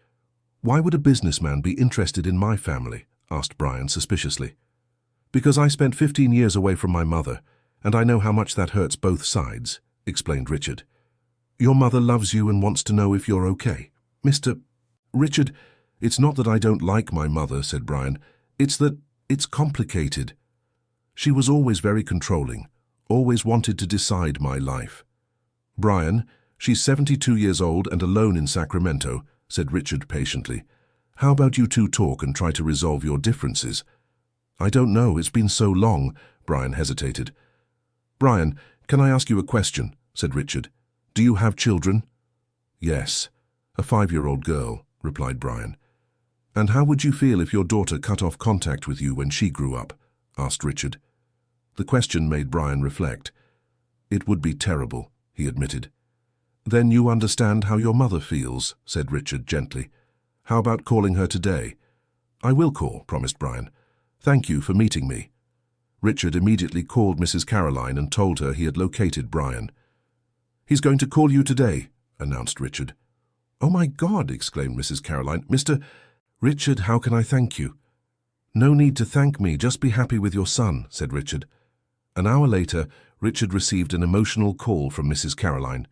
Why would a businessman be interested in my family?" asked Brian suspiciously. "Because I spent 15 years away from my mother, and I know how much that hurts both sides," explained Richard. "Your mother loves you and wants to know if you're okay." "Mr. Richard, it's not that I don't like my mother," said Brian. "It's that it's complicated. She was always very controlling, always wanted to decide my life." "Brian, she's 72 years old and alone in Sacramento," said Richard patiently. "How about you two talk and try to resolve your differences?" "I don't know, it's been so long," Brian hesitated. "Brian, can I ask you a question?" said Richard. "Do you have children?" "Yes, a 5-year-old girl," replied Brian. "And how would you feel if your daughter cut off contact with you when she grew up?" asked Richard. The question made Brian reflect. "It would be terrible," he admitted. "Then you understand how your mother feels," said Richard gently. "How about calling her today?" "I will call," promised Brian. "Thank you for meeting me." Richard immediately called Mrs. Caroline and told her he had located Brian. "He's going to call you today," announced Richard. "Oh my God!" exclaimed Mrs. Caroline. "Mr. Richard, how can I thank you?" "No need to thank me, just be happy with your son," said Richard. An hour later, Richard received an emotional call from Mrs. Caroline.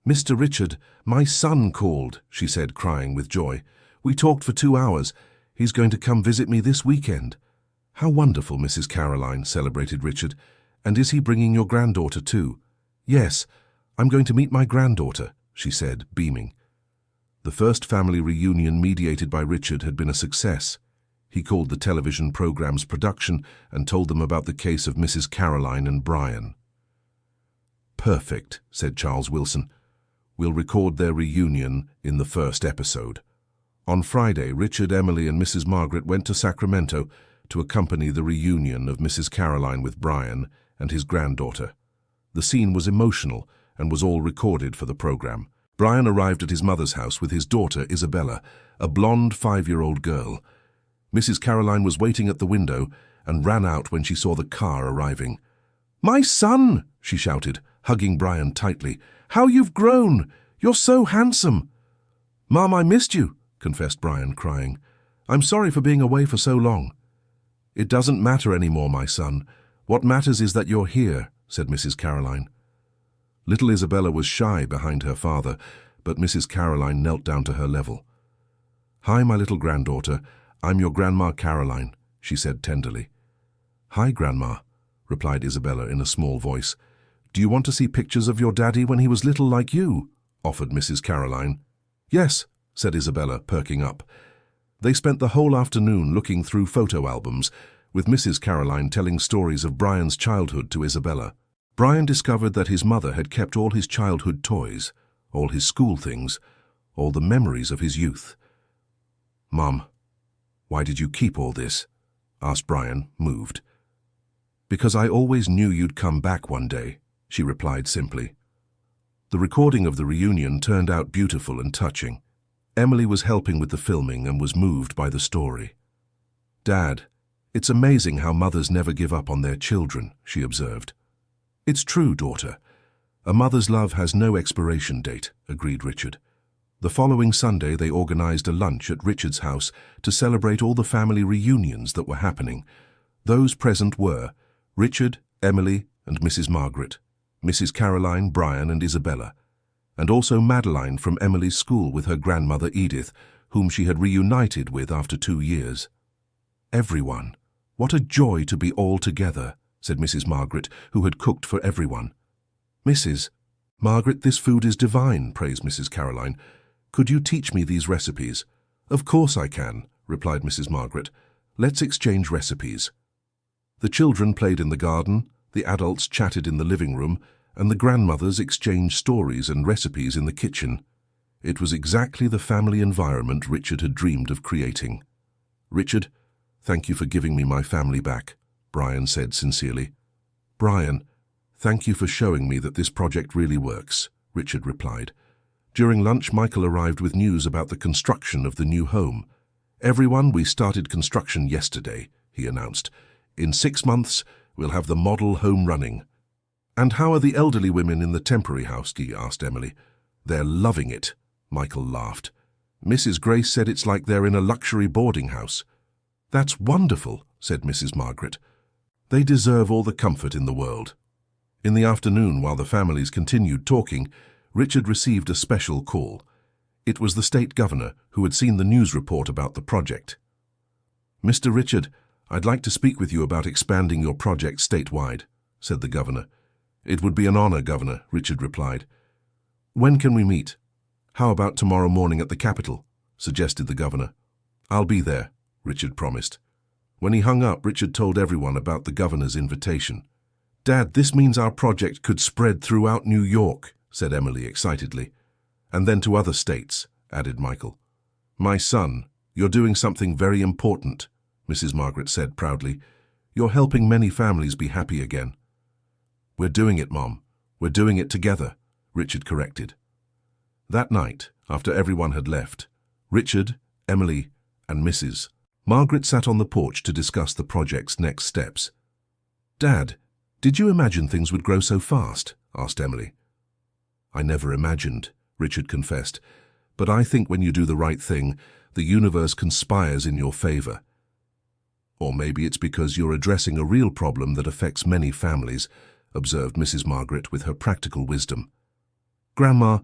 "Mr. Richard, my son called," she said, crying with joy. "We talked for 2 hours. He's going to come visit me this weekend." "How wonderful, Mrs. Caroline," celebrated Richard. "And is he bringing your granddaughter too?" "Yes, I'm going to meet my granddaughter," she said, beaming. The first family reunion mediated by Richard had been a success. He called the television program's production and told them about the case of Mrs. Caroline and Brian. "Perfect," said Charles Wilson. "We'll record their reunion in the first episode." On Friday, Richard, Emily, and Mrs. Margaret went to Sacramento to accompany the reunion of Mrs. Caroline with Brian and his granddaughter. The scene was emotional and was all recorded for the program. Brian arrived at his mother's house with his daughter, Isabella, a blonde 5-year-old girl. Mrs. Caroline was waiting at the window and ran out when she saw the car arriving. "My son!" she shouted, hugging Brian tightly. "How you've grown! You're so handsome!" "Mom, I missed you," confessed Brian, crying. "I'm sorry for being away for so long." "It doesn't matter anymore, my son. What matters is that you're here," said Mrs. Caroline. Little Isabella was shy behind her father, but Mrs. Caroline knelt down to her level. "Hi, my little granddaughter. I'm your Grandma Caroline," she said tenderly. "Hi, Grandma," replied Isabella in a small voice. "Do you want to see pictures of your daddy when he was little like you?" offered Mrs. Caroline. "Yes," said Isabella, perking up. They spent the whole afternoon looking through photo albums, with Mrs. Caroline telling stories of Brian's childhood to Isabella. Brian discovered that his mother had kept all his childhood toys, all his school things, all the memories of his youth. "Mom, why did you keep all this?" asked Brian, moved. "Because I always knew you'd come back one day," she replied simply. The recording of the reunion turned out beautiful and touching. Emily was helping with the filming and was moved by the story. "Dad, it's amazing how mothers never give up on their children," she observed. "It's true, daughter. A mother's love has no expiration date," agreed Richard. The following Sunday, they organized a lunch at Richard's house to celebrate all the family reunions that were happening. Those present were Richard, Emily, and Mrs. Margaret, Mrs. Caroline, Brian, and Isabella, and also Madeline from Emily's school with her grandmother Edith, whom she had reunited with after 2 years. "Everyone, what a joy to be all together," said Mrs. Margaret, who had cooked for everyone. "Mrs. Margaret, this food is divine," praised Mrs. Caroline. "Could you teach me these recipes?" "Of course I can," replied Mrs. Margaret. "Let's exchange recipes." The children played in the garden, the adults chatted in the living room, and the grandmothers exchanged stories and recipes in the kitchen. It was exactly the family environment Richard had dreamed of creating. "Richard, thank you for giving me my family back," Brian said sincerely. "Brian, thank you for showing me that this project really works," Richard replied. During lunch, Michael arrived with news about the construction of the new home. "Everyone, we started construction yesterday," he announced. "In 6 months, we'll have the model home running." "And how are the elderly women in the temporary house?" asked Emily. "They're loving it," Michael laughed. "Mrs. Grace said it's like they're in a luxury boarding house." "That's wonderful," said Mrs. Margaret. "They deserve all the comfort in the world." In the afternoon, while the families continued talking, Richard received a special call. It was the state governor, who had seen the news report about the project. "Mr. Richard, I'd like to speak with you about expanding your project statewide," said the governor. "It would be an honor, Governor," Richard replied. "When can we meet?" "How about tomorrow morning at the Capitol?" suggested the governor. "I'll be there," Richard promised. When he hung up, Richard told everyone about the governor's invitation. "Dad, this means our project could spread throughout New York," said Emily excitedly. "And then to other states," added Michael. "My son, you're doing something very important," Mrs. Margaret said proudly. "You're helping many families be happy again." "We're doing it, Mom. We're doing it together," Richard corrected. That night, after everyone had left, Richard, Emily, and Mrs. Margaret sat on the porch to discuss the project's next steps. "Dad, did you imagine things would grow so fast?" asked Emily. "I never imagined," Richard confessed. "But I think when you do the right thing, the universe conspires in your favor. Or maybe it's because you're addressing a real problem that affects many families," observed Mrs. Margaret with her practical wisdom. "Grandma,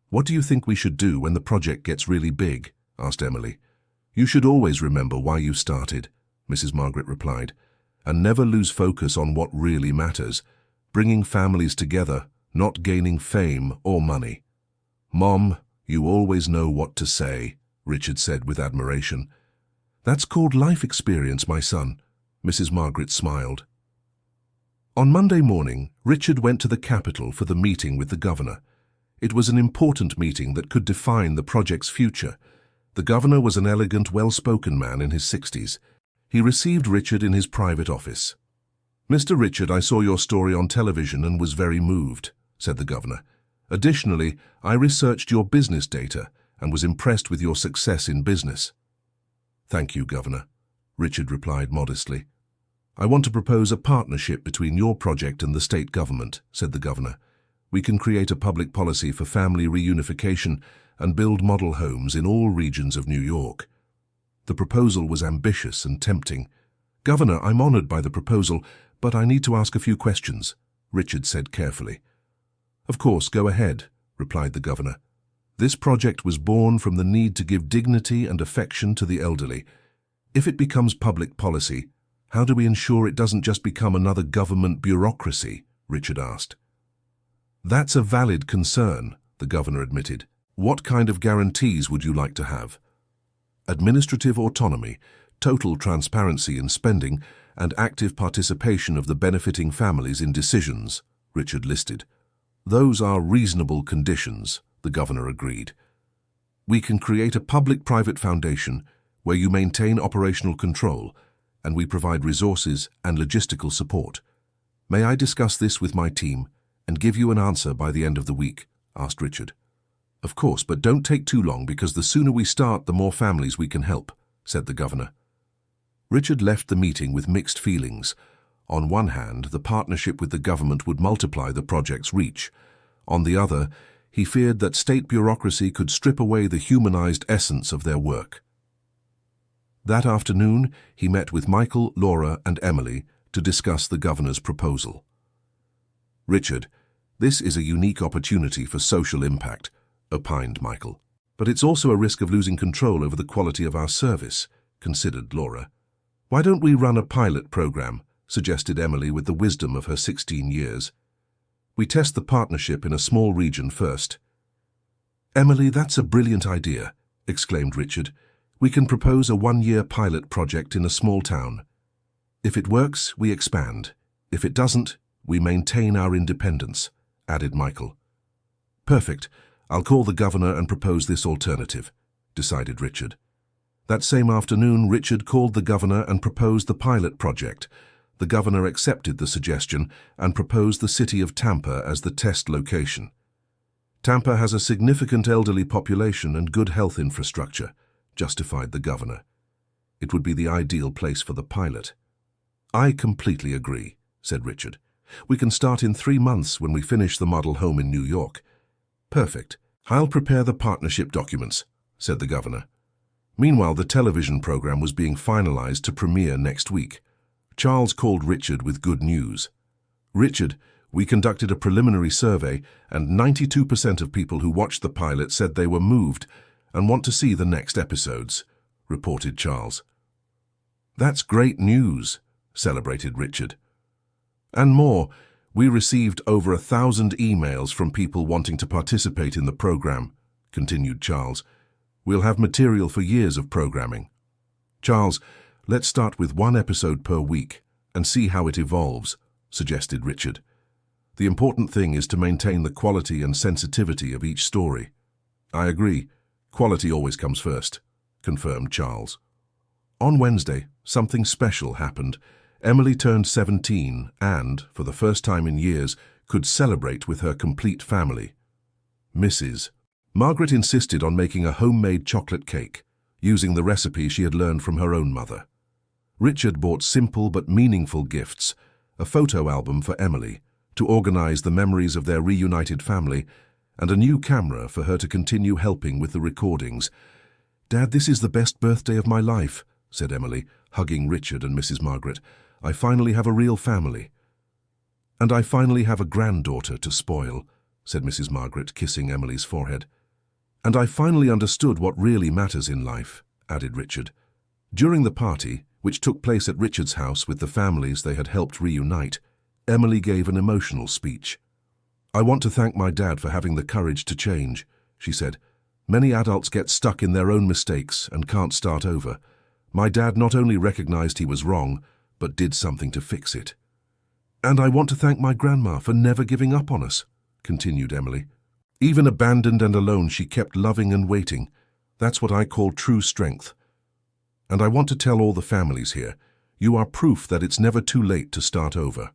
what do you think we should do when the project gets really big?" asked Emily. "You should always remember why you started," Mrs. Margaret replied, "and never lose focus on what really matters, bringing families together, not gaining fame or money." "Mom, you always know what to say," Richard said with admiration. "That's called life experience, my son," Mrs. Margaret smiled. On Monday morning, Richard went to the Capitol for the meeting with the governor. It was an important meeting that could define the project's future. The governor was an elegant, well-spoken man in his 60s. He received Richard in his private office. "Mr. Richard, I saw your story on television and was very moved," said the governor. "Additionally, I researched your business data and was impressed with your success in business." "Thank you, Governor," Richard replied modestly. "I want to propose a partnership between your project and the state government," said the governor. "We can create a public policy for family reunification and build model homes in all regions of New York." The proposal was ambitious and tempting. "Governor, I'm honored by the proposal, but I need to ask a few questions," Richard said carefully. "Of course, go ahead," replied the governor. "This project was born from the need to give dignity and affection to the elderly. If it becomes public policy, how do we ensure it doesn't just become another government bureaucracy?" Richard asked. "That's a valid concern," the governor admitted. "What kind of guarantees would you like to have?" "Administrative autonomy, total transparency in spending, and active participation of the benefiting families in decisions," Richard listed. "Those are reasonable conditions," the governor agreed. "We can create a public-private foundation where you maintain operational control, and we provide resources and logistical support. May I discuss this with my team and give you an answer by the end of the week?" asked Richard. "Of course, but don't take too long because the sooner we start, the more families we can help," said the governor. Richard left the meeting with mixed feelings. On one hand, the partnership with the government would multiply the project's reach. On the other, he feared that state bureaucracy could strip away the humanized essence of their work. That afternoon, he met with Michael, Laura, and Emily to discuss the governor's proposal. "Richard, this is a unique opportunity for social impact," opined Michael. "But it's also a risk of losing control over the quality of our service," considered Laura. "Why don't we run a pilot program?" suggested Emily with the wisdom of her 16 years. "We test the partnership in a small region first." "Emily, that's a brilliant idea," exclaimed Richard. "We can propose a 1-year pilot project in a small town. If it works, we expand. If it doesn't, we maintain our independence," added Michael. "Perfect. I'll call the governor and propose this alternative," decided Richard. That same afternoon, Richard called the governor and proposed the pilot project. The governor accepted the suggestion and proposed the city of Tampa as the test location. "Tampa has a significant elderly population and good health infrastructure," justified the governor. "It would be the ideal place for the pilot." "I completely agree," said Richard. "We can start in 3 months when we finish the model home in New York." "Perfect. I'll prepare the partnership documents," said the governor. Meanwhile, the television program was being finalized to premiere next week. Charles called Richard with good news. "Richard, we conducted a preliminary survey, and 92% of people who watched the pilot said they were moved and want to see the next episodes," reported Charles. "That's great news," celebrated Richard. "And more, we received over 1,000 emails from people wanting to participate in the program," continued Charles. "We'll have material for years of programming." "Charles, let's start with 1 episode per week and see how it evolves," suggested Richard. "The important thing is to maintain the quality and sensitivity of each story." "I agree. Quality always comes first," confirmed Charles. On Wednesday, something special happened. Emily turned 17 and, for the first time in years, could celebrate with her complete family. Mrs. Margaret insisted on making a homemade chocolate cake, using the recipe she had learned from her own mother. Richard bought simple but meaningful gifts, a photo album for Emily, to organize the memories of their reunited family, and a new camera for her to continue helping with the recordings. "Dad, this is the best birthday of my life," said Emily, hugging Richard and Mrs. Margaret. "I finally have a real family." "And I finally have a granddaughter to spoil," said Mrs. Margaret, kissing Emily's forehead. "And I finally understood what really matters in life," added Richard. During the party, which took place at Richard's house with the families they had helped reunite, Emily gave an emotional speech. "I want to thank my dad for having the courage to change," she said. "Many adults get stuck in their own mistakes and can't start over. My dad not only recognized he was wrong, but did something to fix it." "And I want to thank my grandma for never giving up on us," continued Emily. "Even abandoned and alone, she kept loving and waiting. That's what I call true strength. And I want to tell all the families here, you are proof that it's never too late to start over.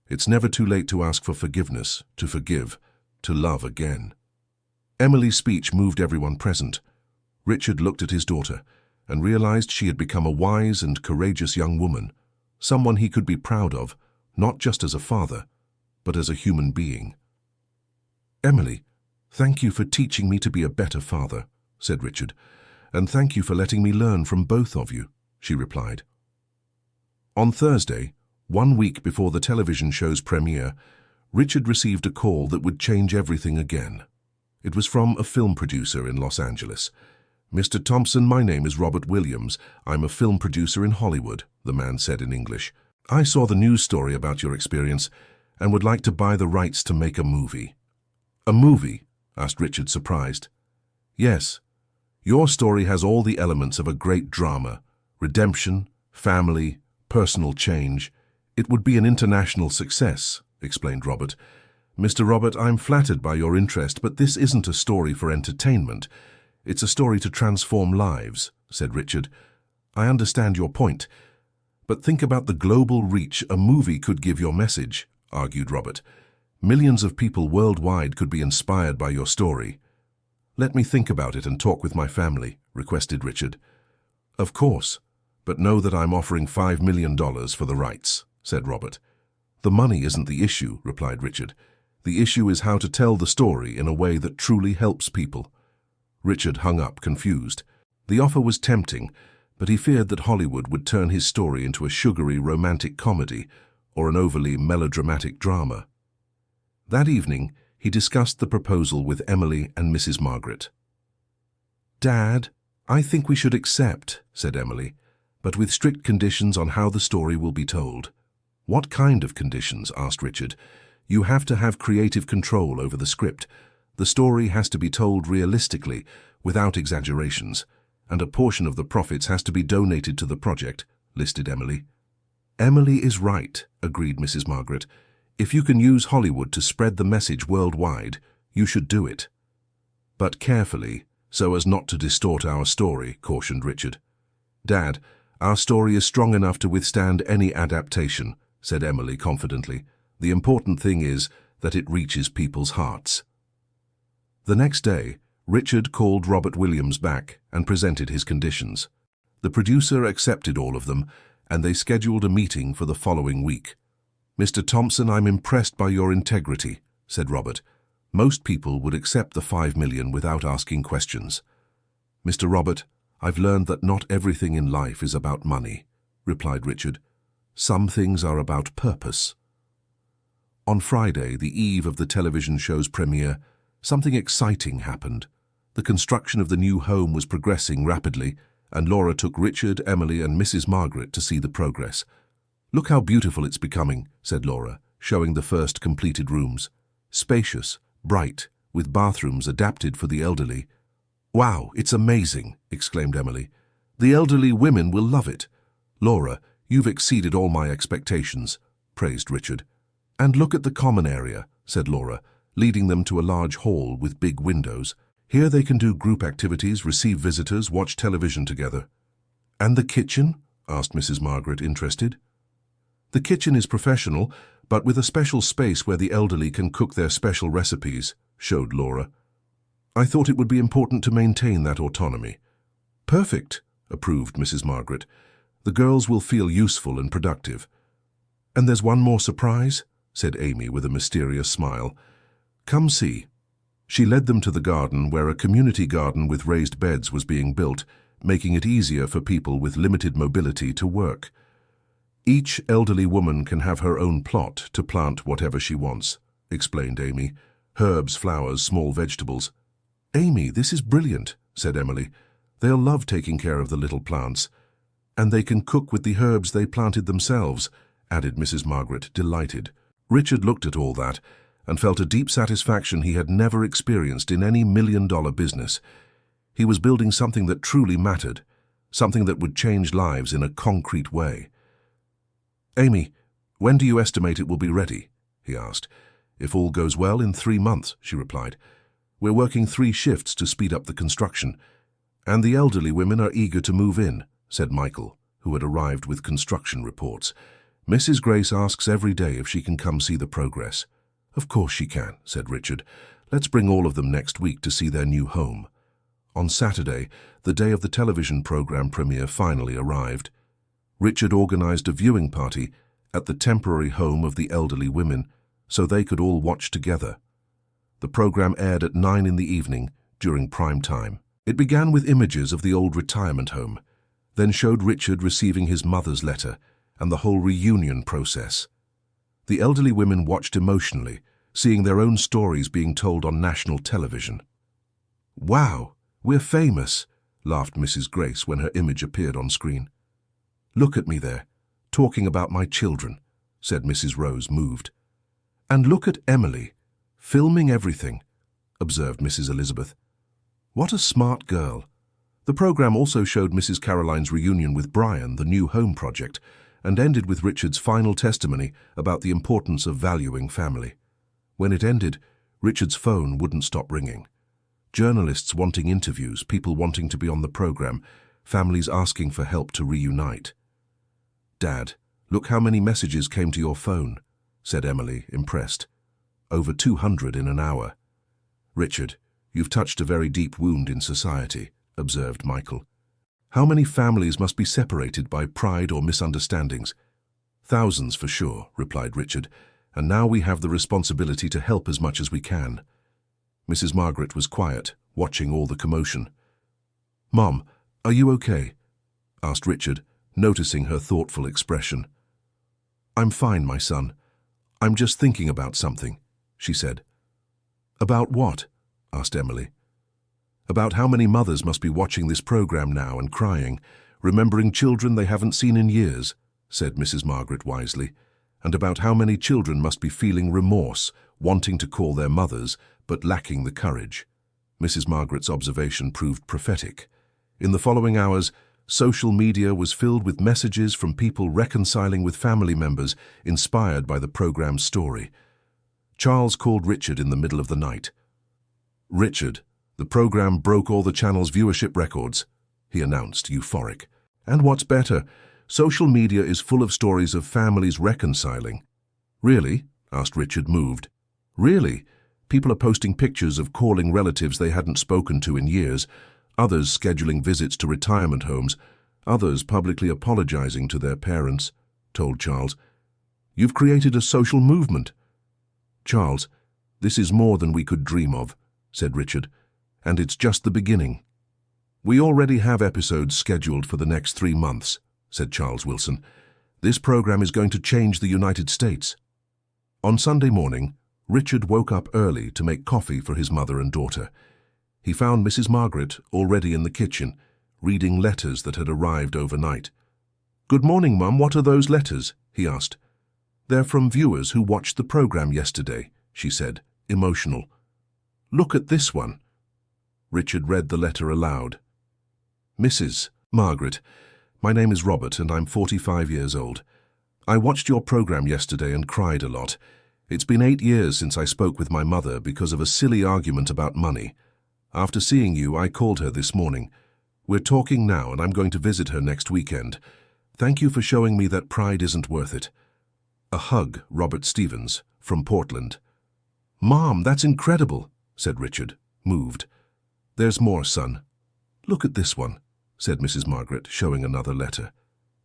It's never too late to ask for forgiveness, to forgive, to love again. Emily's speech moved everyone present. Richard looked at his daughter and realized she had become a wise and courageous young woman, someone he could be proud of, not just as a father, but as a human being. "Emily, thank you for teaching me to be a better father," said Richard, "and thank you for letting me learn from both of you," she replied. On Thursday, 1 week before the television show's premiere, Richard received a call that would change everything again. It was from a film producer in Los Angeles. "Mr. Thompson, my name is Robert Williams. I'm a film producer in Hollywood," the man said in English. "I saw the news story about your experience and would like to buy the rights to make a movie." "A movie?" asked Richard, surprised. "Yes. Your story has all the elements of a great drama: redemption, family, personal change. It would be an international success," explained Robert. "Mr. Robert, I'm flattered by your interest, but this isn't a story for entertainment. It's a story to transform lives," said Richard. "I understand your point. But think about the global reach a movie could give your message," argued Robert. "Millions of people worldwide could be inspired by your story." "Let me think about it and talk with my family," requested Richard. "Of course, but know that I'm offering $5 million for the rights," said Robert. "The money isn't the issue," replied Richard. "The issue is how to tell the story in a way that truly helps people." Richard hung up, confused. The offer was tempting, but he feared that Hollywood would turn his story into a sugary romantic comedy or an overly melodramatic drama. That evening, he discussed the proposal with Emily and Mrs. Margaret. "Dad, I think we should accept," said Emily, "but with strict conditions on how the story will be told." "What kind of conditions?" asked Richard. "You have to have creative control over the script. The story has to be told realistically, without exaggerations, and a portion of the profits has to be donated to the project," listed Emily. "Emily is right," agreed Mrs. Margaret. "If you can use Hollywood to spread the message worldwide, you should do it." "But carefully, so as not to distort our story," cautioned Richard. "Dad, our story is strong enough to withstand any adaptation," said Emily confidently. "The important thing is that it reaches people's hearts." The next day, Richard called Robert Williams back and presented his conditions. The producer accepted all of them, and they scheduled a meeting for the following week. "Mr. Thompson, I'm impressed by your integrity," said Robert. "Most people would accept the $5 million without asking questions." "Mr. Robert, I've learned that not everything in life is about money," replied Richard. "Some things are about purpose." On Friday, the eve of the television show's premiere, something exciting happened. The construction of the new home was progressing rapidly, and Laura took Richard, Emily, and Mrs. Margaret to see the progress. "Look how beautiful it's becoming," said Laura, showing the first completed rooms. "Spacious, bright, with bathrooms adapted for the elderly." "Wow, it's amazing," exclaimed Emily. "The elderly women will love it." "Laura, you've exceeded all my expectations," praised Richard. "And look at the common area," said Laura, leading them to a large hall with big windows. "Here they can do group activities, receive visitors, watch television together." "And the kitchen?" asked Mrs. Margaret, interested. "The kitchen is professional, but with a special space where the elderly can cook their special recipes," showed Laura. "I thought it would be important to maintain that autonomy." "Perfect," approved Mrs. Margaret. "The girls will feel useful and productive." "And there's one more surprise," said Amy with a mysterious smile. "Come see." She led them to the garden, where a community garden with raised beds was being built, making it easier for people with limited mobility to work. "Each elderly woman can have her own plot to plant whatever she wants," explained Amy. "Herbs, flowers, small vegetables." "Amy, this is brilliant," said Emily. "They'll love taking care of the little plants. And they can cook with the herbs they planted themselves," added Mrs. Margaret, delighted. Richard looked at all that and felt a deep satisfaction he had never experienced in any million-dollar business. He was building something that truly mattered, something that would change lives in a concrete way. "Amy, when do you estimate it will be ready?" he asked. "If all goes well, in 3 months," she replied. "We're working 3 shifts to speed up the construction. And the elderly women are eager to move in, said Michael, who had arrived with construction reports. Mrs. Grace asks every day if she can come see the progress. Of course she can, said Richard. Let's bring all of them next week to see their new home. On Saturday, the day of the television program premiere finally arrived. Richard organized a viewing party at the temporary home of the elderly women so they could all watch together. The program aired at 9 in the evening during prime time. It began with images of the old retirement home, then showed Richard receiving his mother's letter and the whole reunion process. The elderly women watched emotionally, seeing their own stories being told on national television. "Wow, we're famous," laughed Mrs. Grace when her image appeared on screen. "Look at me there, talking about my children," said Mrs. Rose, moved. "And look at Emily, filming everything," observed Mrs. Elizabeth. "What a smart girl." The program also showed Mrs. Caroline's reunion with Brian, the new home project, and ended with Richard's final testimony about the importance of valuing family. When it ended, Richard's phone wouldn't stop ringing. Journalists wanting interviews, people wanting to be on the program, families asking for help to reunite. "Dad, look how many messages came to your phone," said Emily, impressed. "Over 200 in an hour." "Richard, you've touched a very deep wound in society," observed Michael. "How many families must be separated by pride or misunderstandings?" "Thousands for sure," replied Richard, "and now we have the responsibility to help as much as we can." Mrs. Margaret was quiet, watching all the commotion. "Mom, are you okay?" asked Richard, noticing her thoughtful expression. "I'm fine, my son. I'm just thinking about something," she said. "About what?" asked Emily. "About how many mothers must be watching this program now and crying, remembering children they haven't seen in years," said Mrs. Margaret wisely, "and about how many children must be feeling remorse, wanting to call their mothers, but lacking the courage." Mrs. Margaret's observation proved prophetic. In the following hours, social media was filled with messages from people reconciling with family members inspired by the program's story. Charles called Richard in the middle of the night. "Richard, the program broke all the channel's viewership records," he announced, euphoric. "And what's better, social media is full of stories of families reconciling." "Really?" asked Richard, moved. "Really? People are posting pictures of calling relatives they hadn't spoken to in years, others scheduling visits to retirement homes, others publicly apologizing to their parents," told Charles. "You've created a social movement." "Charles, this is more than we could dream of," said Richard, "and it's just the beginning." "We already have episodes scheduled for the next 3 months," said Charles Wilson. "This program is going to change the United States." On Sunday morning, Richard woke up early to make coffee for his mother and daughter. He found Mrs. Margaret already in the kitchen, reading letters that had arrived overnight. "Good morning, Mum. What are those letters?" he asked. "They're from viewers who watched the program yesterday," she said, emotional. "Look at this one." Richard read the letter aloud. "Mrs. Margaret, my name is Robert and I'm 45 years old. I watched your program yesterday and cried a lot. It's been 8 years since I spoke with my mother because of a silly argument about money. After seeing you, I called her this morning. We're talking now and I'm going to visit her next weekend. Thank you for showing me that pride isn't worth it. A hug, Robert Stevens, from Portland." "Mom, that's incredible," said Richard, moved. "There's more, son. Look at this one," said Mrs. Margaret, showing another letter.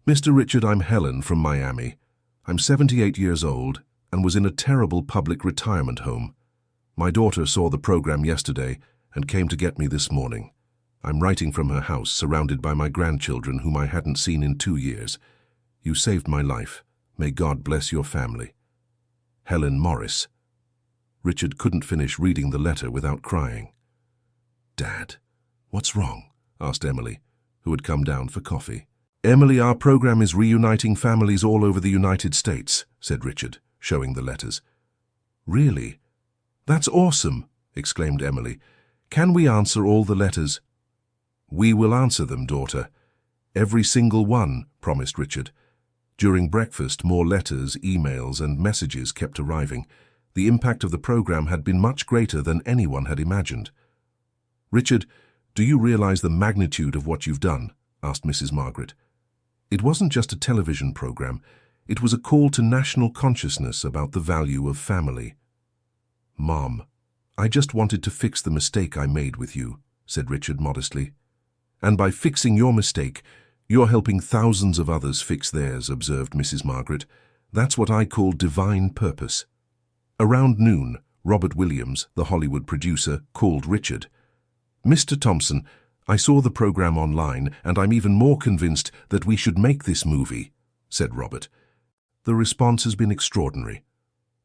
"Mr. Richard, I'm Helen from Miami. I'm 78 years old and was in a terrible public retirement home. My daughter saw the program yesterday and came to get me this morning. I'm writing from her house, surrounded by my grandchildren whom I hadn't seen in 2 years. You saved my life. May God bless your family. Helen Morris." Richard couldn't finish reading the letter without crying. "Dad, what's wrong?" asked Emily, who had come down for coffee. "Emily, our program is reuniting families all over the United States," said Richard, showing the letters. "Really? That's awesome," exclaimed Emily. "Can we answer all the letters?" "We will answer them, daughter. Every single one," promised Richard. During breakfast, more letters, emails, and messages kept arriving. The impact of the program had been much greater than anyone had imagined. "Richard, "Do you realize the magnitude of what you've done?" asked Mrs. Margaret. It wasn't just a television program. It was a call to national consciousness about the value of family. "Mom, I just wanted to fix the mistake I made with you," said Richard modestly. "And by fixing your mistake, you're helping thousands of others fix theirs," observed Mrs. Margaret. "That's what I call divine purpose." Around noon, Robert Williams, the Hollywood producer, called Richard. "Mr. Thompson, I saw the program online, and I'm even more convinced that we should make this movie," said Robert. "The response has been extraordinary."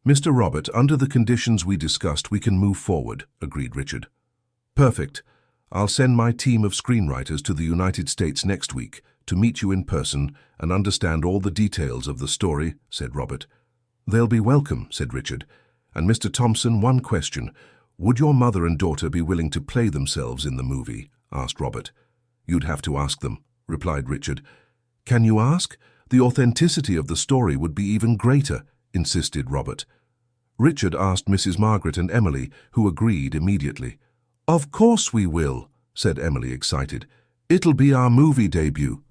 "Mr. Robert, under the conditions we discussed, we can move forward," agreed Richard. "Perfect. I'll send my team of screenwriters to the United States next week to meet you in person and understand all the details of the story," said Robert. "They'll be welcome," said Richard. "And Mr. Thompson, one question. Would your mother and daughter be willing to play themselves in the movie?" asked Robert. "You'd have to ask them," replied Richard. "Can you ask? The authenticity of the story would be even greater," insisted Robert. Richard asked Mrs. Margaret and Emily, who agreed immediately. "Of course we will," said Emily, excited. "It'll be our movie debut."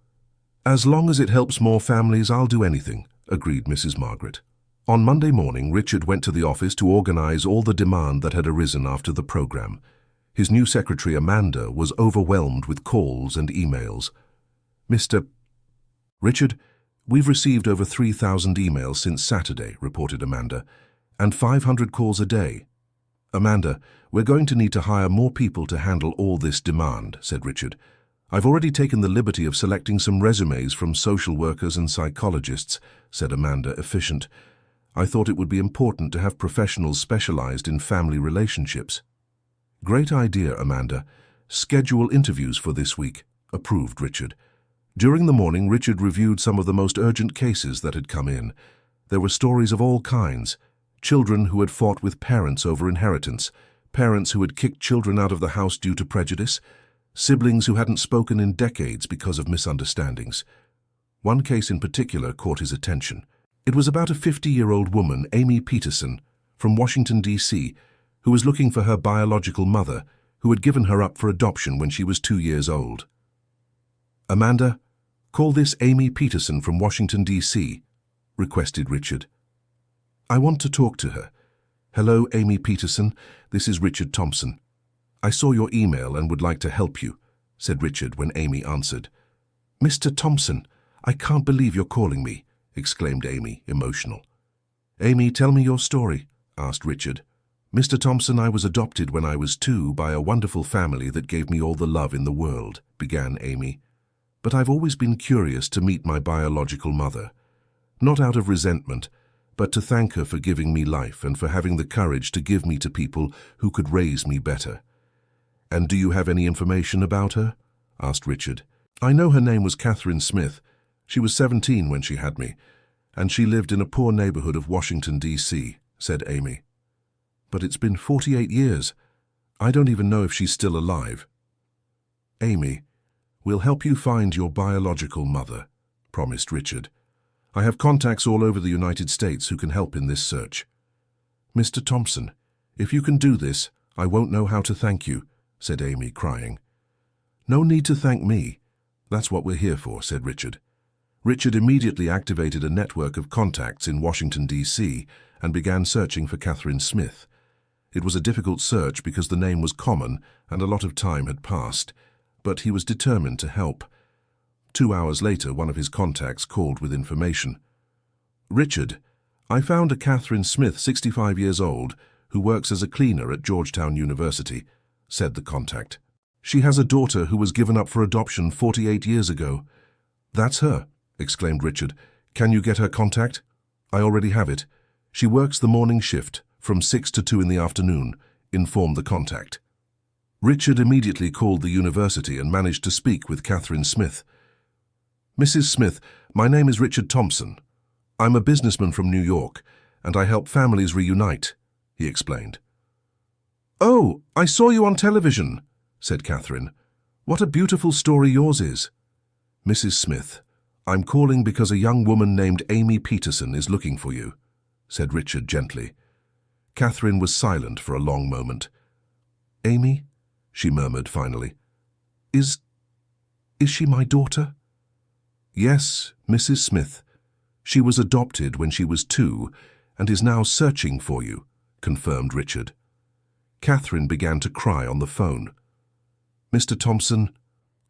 "As long as it helps more families, I'll do anything," agreed Mrs. Margaret. On Monday morning, Richard went to the office to organize all the demand that had arisen after the program. His new secretary, Amanda, was overwhelmed with calls and emails. "Mr. Richard, we've received over 3,000 emails since Saturday," reported Amanda, "and 500 calls a day." "Amanda, we're going to need to hire more people to handle all this demand," said Richard. "I've already taken the liberty of selecting some resumes from social workers and psychologists," said Amanda, efficient. "I thought it would be important to have professionals specialized in family relationships." "Great idea, Amanda. Schedule interviews for this week," approved Richard. During the morning, Richard reviewed some of the most urgent cases that had come in. There were stories of all kinds. Children who had fought with parents over inheritance, parents who had kicked children out of the house due to prejudice, siblings who hadn't spoken in decades because of misunderstandings. One case in particular caught his attention. It was about a 50-year-old woman, Amy Peterson, from Washington, D.C., who was looking for her biological mother, who had given her up for adoption when she was 2 years old. "Amanda, call this Amy Peterson from Washington, D.C., requested Richard. "I want to talk to her." "Hello, Amy Peterson. This is Richard Thompson. I saw your email and would like to help you," said Richard when Amy answered. "Mr. Thompson, I can't believe you're calling me," exclaimed Amy, emotional. "Amy, tell me your story," asked Richard. "Mr. Thompson, I was adopted when I was 2 by a wonderful family that gave me all the love in the world," began Amy. "But I've always been curious to meet my biological mother. Not out of resentment, but to thank her for giving me life and for having the courage to give me to people who could raise me better." "And do you have any information about her?" asked Richard. "I know her name was Catherine Smith. She was 17 when she had me, and she lived in a poor neighborhood of Washington, D.C., said Amy. "But it's been 48 years. I don't even know if she's still alive." "Amy, we'll help you find your biological mother," promised Richard. "I have contacts all over the United States who can help in this search." "Mr. Thompson, if you can do this, I won't know how to thank you," said Amy, crying. "No need to thank me. That's what we're here for," said Richard. Richard immediately activated a network of contacts in Washington, D.C., and began searching for Catherine Smith. It was a difficult search because the name was common and a lot of time had passed, but he was determined to help. 2 hours later, one of his contacts called with information. "Richard, I found a Catherine Smith, 65 years old, who works as a cleaner at Georgetown University," said the contact. "She has a daughter who was given up for adoption 48 years ago." "That's her," exclaimed Richard. "Can you get her contact?" "I already have it. She works the morning shift, from 6 to 2 in the afternoon," informed the contact. Richard immediately called the university and managed to speak with Catherine Smith. "Mrs. Smith, my name is Richard Thompson. I'm a businessman from New York, and I help families reunite," he explained. "Oh, I saw you on television," said Catherine. "What a beautiful story yours is." "Mrs. Smith, I'm calling because a young woman named Amy Peterson is looking for you," said Richard gently. Catherine was silent for a long moment. "Amy?" she murmured finally. Is she my daughter?" "Yes, Mrs. Smith. She was adopted when she was 2 and is now searching for you," confirmed Richard. Catherine began to cry on the phone. "Mr. Thompson,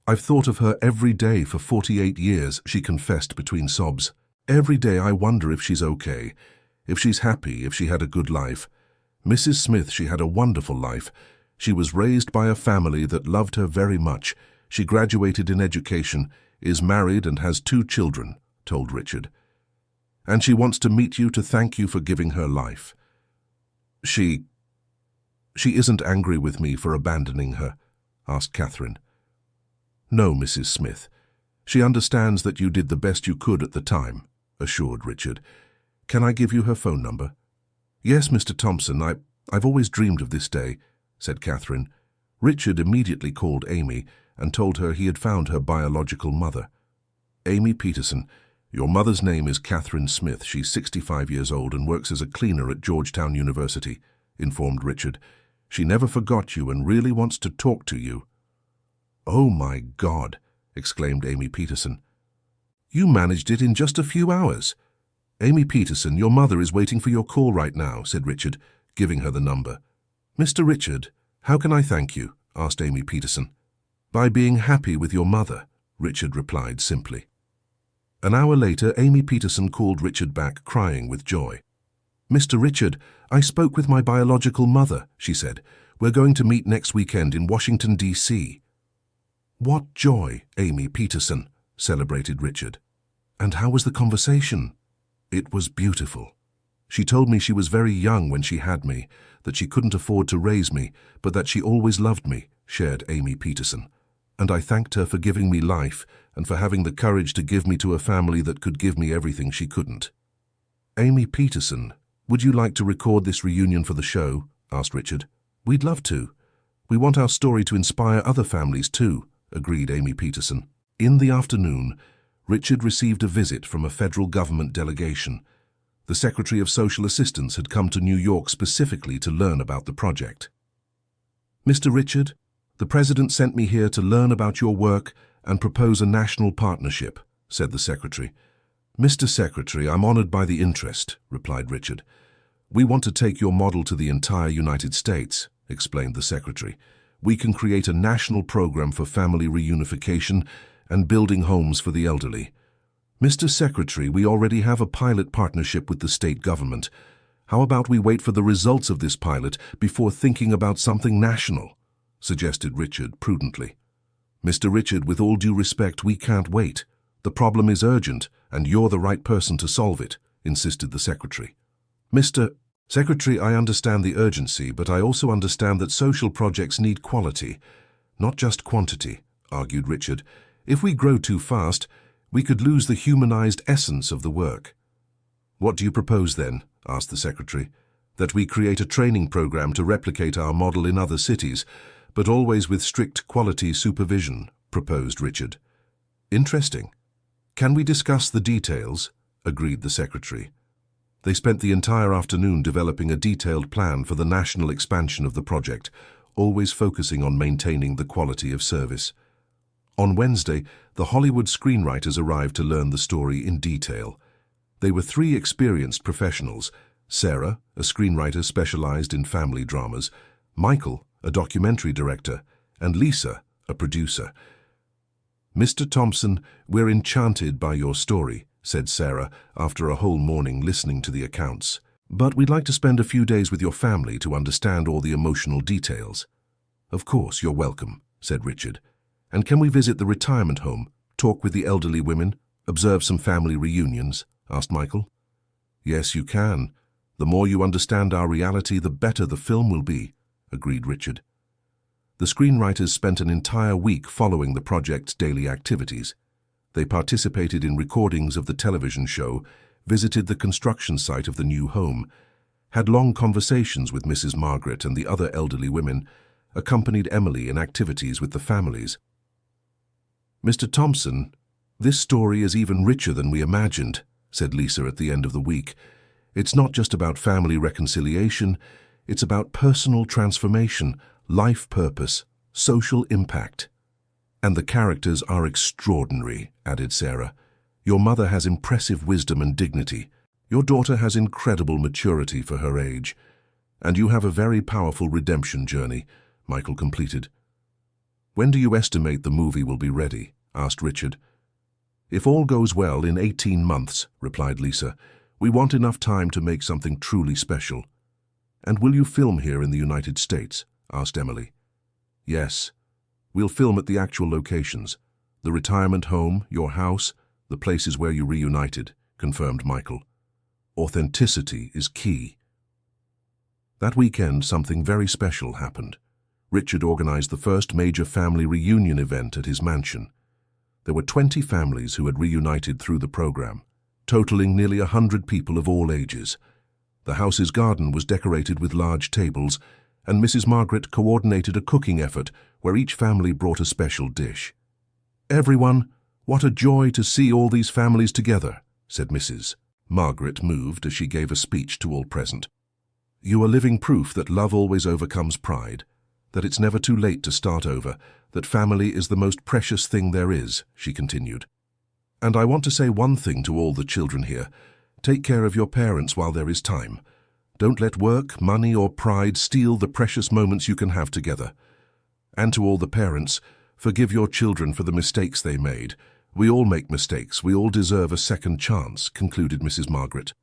I've thought of her every day for 48 years," she confessed between sobs. "Every day I wonder if she's okay, if she's happy, if she had a good life. Mrs. Smith, she had a wonderful life. She was raised by a family that loved her very much. She graduated in education, is married and has 2 children," told Richard. "And she wants to meet you to thank you for giving her life. She isn't angry with me for abandoning her?" asked Catherine. "No, Mrs. Smith. She understands that you did the best you could at the time," assured Richard. "Can I give you her phone number?" "Yes, Mr. Thompson, I've always dreamed of this day," said Catherine. Richard immediately called Amy and told her he had found her biological mother. "Amy Peterson, your mother's name is Catherine Smith. She's 65 years old and works as a cleaner at Georgetown University," informed Richard. "She never forgot you and really wants to talk to you." "Oh my God!" exclaimed Amy Peterson. "You managed it in just a few hours." "Amy Peterson, your mother is waiting for your call right now," said Richard, giving her the number. "Mr. Richard, how can I thank you?" asked Amy Peterson. "By being happy with your mother," Richard replied simply. An hour later, Amy Peterson called Richard back, crying with joy. "Mr. Richard, I spoke with my biological mother," she said. "We're going to meet next weekend in Washington, D.C. "What joy, Amy Peterson," celebrated Richard. "And how was the conversation?" "It was beautiful. She told me she was very young when she had me, that she couldn't afford to raise me, but that she always loved me," shared Amy Peterson. "And I thanked her for giving me life and for having the courage to give me to a family that could give me everything she couldn't." "Amy Peterson, would you like to record this reunion for the show?" asked Richard. "We'd love to. We want our story to inspire other families too," agreed Amy Peterson. In the afternoon, Richard received a visit from a federal government delegation. The Secretary of Social Assistance had come to New York specifically to learn about the project. "Mr. Richard, the President sent me here to learn about your work and propose a national partnership," said the Secretary. "Mr. Secretary, I'm honored by the interest," replied Richard. "We want to take your model to the entire United States," explained the Secretary. "We can create a national program for family reunification and building homes for the elderly. Mr. Secretary, we already have a pilot partnership with the state government. How about we wait for the results of this pilot before thinking about something national?" suggested Richard prudently. "Mr. Richard, with all due respect, we can't wait. The problem is urgent, and you're the right person to solve it," insisted the Secretary. "Mr. Secretary, I understand the urgency, but I also understand that social projects need quality, not just quantity," argued Richard. "If we grow too fast, we could lose the humanized essence of the work." "What do you propose then?" asked the Secretary. "That we create a training program to replicate our model in other cities, but always with strict quality supervision," proposed Richard. "Interesting. Can we discuss the details?" agreed the Secretary. They spent the entire afternoon developing a detailed plan for the national expansion of the project, always focusing on maintaining the quality of service. On Wednesday, the Hollywood screenwriters arrived to learn the story in detail. They were 3 experienced professionals: Sarah, a screenwriter specialized in family dramas, Michael, a documentary director, and Lisa, a producer. "Mr. Thompson, we're enchanted by your story," said Sarah after a whole morning listening to the accounts. "But we'd like to spend a few days with your family to understand all the emotional details." "Of course, you're welcome," said Richard. "And can we visit the retirement home, talk with the elderly women, observe some family reunions?" asked Michael. "Yes, you can. The more you understand our reality, the better the film will be," agreed Richard. The screenwriters spent an entire week following the project's daily activities. They participated in recordings of the television show, visited the construction site of the new home, had long conversations with Mrs. Margaret and the other elderly women, accompanied Emily in activities with the families. "Mr. Thompson, this story is even richer than we imagined," said Lisa at the end of the week. "It's not just about family reconciliation, it's about personal transformation, life purpose, social impact." "And the characters are extraordinary," added Sarah. "Your mother has impressive wisdom and dignity. Your daughter has incredible maturity for her age. And you have a very powerful redemption journey," Michael completed. "When do you estimate the movie will be ready?" asked Richard. "If all goes well, in 18 months, replied Lisa. "We want enough time to make something truly special." "And will you film here in the United States?" asked Emily. "Yes. We'll film at the actual locations. The retirement home, your house, the places where you reunited," confirmed Michael. "Authenticity is key." That weekend, something very special happened. Richard organized the first major family reunion event at his mansion. There were 20 families who had reunited through the program, totaling nearly 100 people of all ages. The house's garden was decorated with large tables, and Mrs. Margaret coordinated a cooking effort where each family brought a special dish. "Everyone, what a joy to see all these families together," said Mrs. Margaret, moved as she gave a speech to all present. "You are living proof that love always overcomes pride, that it's never too late to start over, that family is the most precious thing there is," she continued. "And I want to say one thing to all the children here. Take care of your parents while there is time. Don't let work, money, or pride steal the precious moments you can have together. And to all the parents, forgive your children for the mistakes they made. We all make mistakes. We all deserve a second chance," concluded Mrs. Margaret.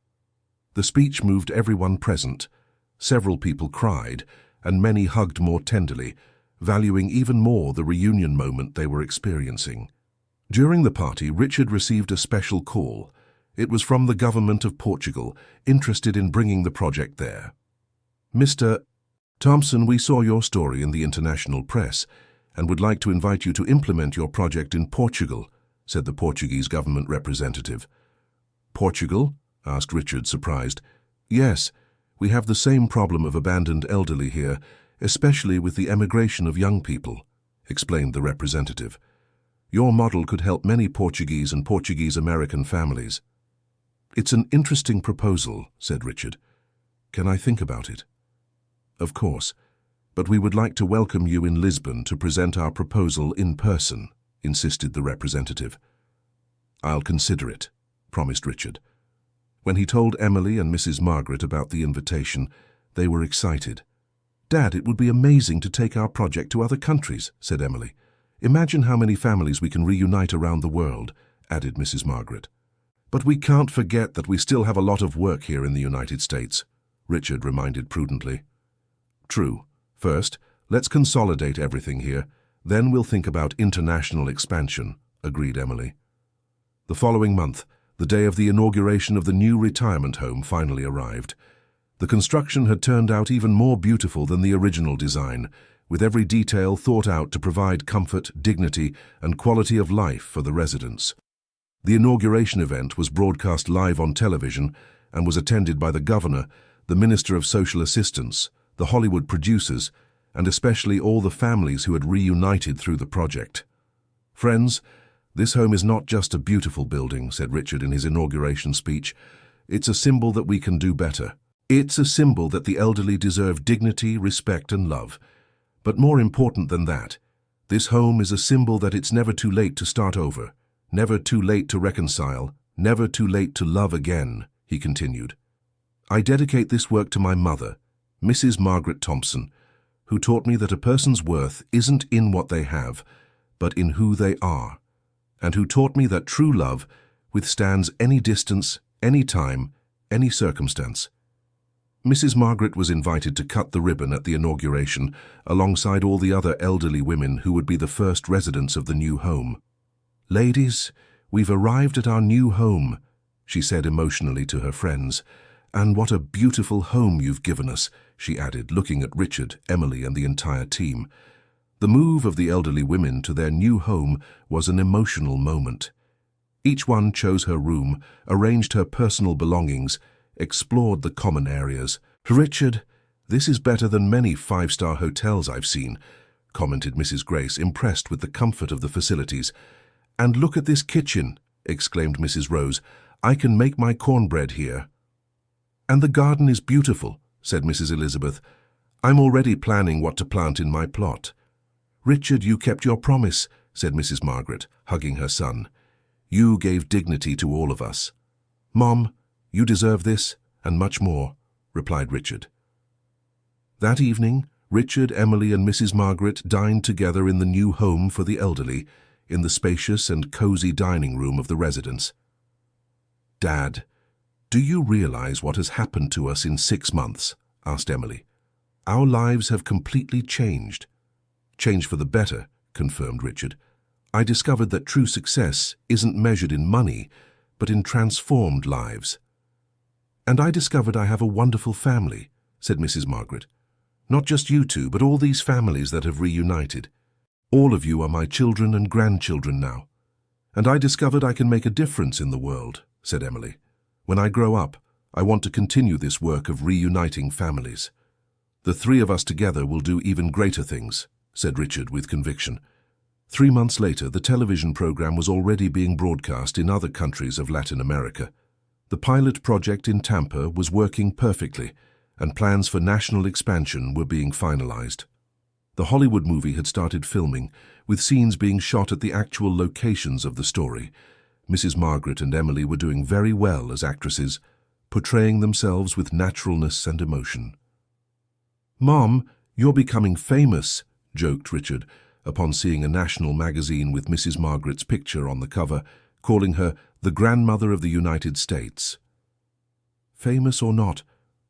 The speech moved everyone present. Several people cried, and many hugged more tenderly, valuing even more the reunion moment they were experiencing. During the party, Richard received a special call. It was from the government of Portugal, interested in bringing the project there. "Mr. Thompson, we saw your story in the international press and would like to invite you to implement your project in Portugal," said the Portuguese government representative. "Portugal?" asked Richard, surprised. "Yes, we have the same problem of abandoned elderly here, especially with the emigration of young people," explained the representative. "Your model could help many Portuguese and Portuguese-American families." "It's an interesting proposal," said Richard. "Can I think about it?" "Of course, but we would like to welcome you in Lisbon to present our proposal in person," insisted the representative. "I'll consider it," promised Richard. When he told Emily and Mrs. Margaret about the invitation, they were excited. "Dad, it would be amazing to take our project to other countries," said Emily. "Imagine how many families we can reunite around the world," added Mrs. Margaret. "But we can't forget that we still have a lot of work here in the United States," Richard reminded prudently. "True. First, let's consolidate everything here. Then we'll think about international expansion," agreed Emily. The following month, the day of the inauguration of the new retirement home finally arrived. The construction had turned out even more beautiful than the original design, with every detail thought out to provide comfort, dignity, and quality of life for the residents. The inauguration event was broadcast live on television and was attended by the governor, the Minister of Social Assistance, the Hollywood producers, and especially all the families who had reunited through the project. "Friends, this home is not just a beautiful building," said Richard in his inauguration speech. "It's a symbol that we can do better. It's a symbol that the elderly deserve dignity, respect, and love. But more important than that, this home is a symbol that it's never too late to start over, never too late to reconcile, never too late to love again," he continued. "I dedicate this work to my mother, Mrs. Margaret Thompson, who taught me that a person's worth isn't in what they have, but in who they are, and who taught me that true love withstands any distance, any time, any circumstance." Mrs. Margaret was invited to cut the ribbon at the inauguration alongside all the other elderly women who would be the first residents of the new home. "Ladies, we've arrived at our new home," she said emotionally to her friends. "And what a beautiful home you've given us," she added, looking at Richard, Emily, and the entire team. The move of the elderly women to their new home was an emotional moment. Each one chose her room, arranged her personal belongings, explored the common areas. "Richard, this is better than many five-star hotels I've seen," commented Mrs. Grace, impressed with the comfort of the facilities. "And look at this kitchen," exclaimed Mrs. Rose. "I can make my cornbread here." "And the garden is beautiful," said Mrs. Elizabeth. "I'm already planning what to plant in my plot." "Richard, you kept your promise," said Mrs. Margaret, hugging her son. "You gave dignity to all of us." "Mom, you deserve this, and much more," replied Richard. That evening, Richard, Emily, and Mrs. Margaret dined together in the new home for the elderly, in the spacious and cozy dining room of the residence. "Dad, do you realize what has happened to us in 6 months?" asked Emily. "Our lives have completely changed." "Changed for the better," confirmed Richard. "I discovered that true success isn't measured in money, but in transformed lives." "And I discovered I have a wonderful family," said Mrs. Margaret. "Not just you two, but all these families that have reunited. All of you are my children and grandchildren now. And I discovered I can make a difference in the world," said Emily. "When I grow up, I want to continue this work of reuniting families. The 3 of us together will do even greater things," said Richard with conviction. 3 months later, the television program was already being broadcast in other countries of Latin America. The pilot project in Tampa was working perfectly, and plans for national expansion were being finalized. The Hollywood movie had started filming, with scenes being shot at the actual locations of the story. Mrs. Margaret and Emily were doing very well as actresses, portraying themselves with naturalness and emotion. "Mom, you're becoming famous," joked Richard, upon seeing a national magazine with Mrs. Margaret's picture on the cover, calling her the grandmother of the United States. "Famous or not,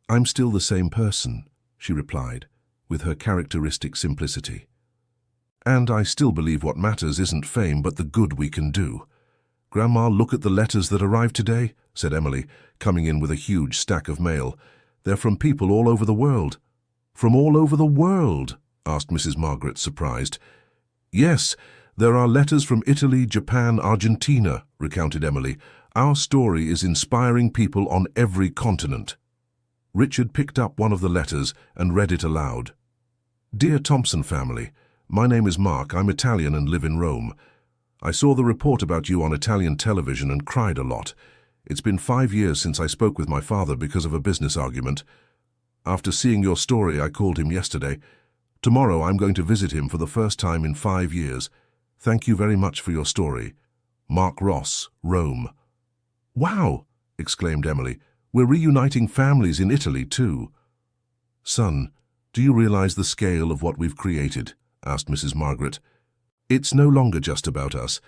I'm still the same person," she replied, with her characteristic simplicity. "And I still believe what matters isn't fame, but the good we can do." "Grandma, look at the letters that arrived today," said Emily, coming in with a huge stack of mail. "They're from people all over the world." "From all over the world?" asked Mrs. Margaret, surprised. "Yes, there are letters from Italy, Japan, Argentina," recounted Emily. "Our story is inspiring people on every continent." Richard picked up one of the letters and read it aloud. "Dear Thompson family, my name is Mark. I'm Italian and live in Rome. I saw the report about you on Italian television and cried a lot. It's been 5 years since I spoke with my father because of a business argument. After seeing your story, I called him yesterday. Tomorrow I'm going to visit him for the first time in 5 years. Thank you very much for your story. Mark Ross, Rome." "Wow!" exclaimed Emily. "We're reuniting families in Italy too." "Son, do you realize the scale of what we've created?" asked Mrs. Margaret. "It's no longer just about us.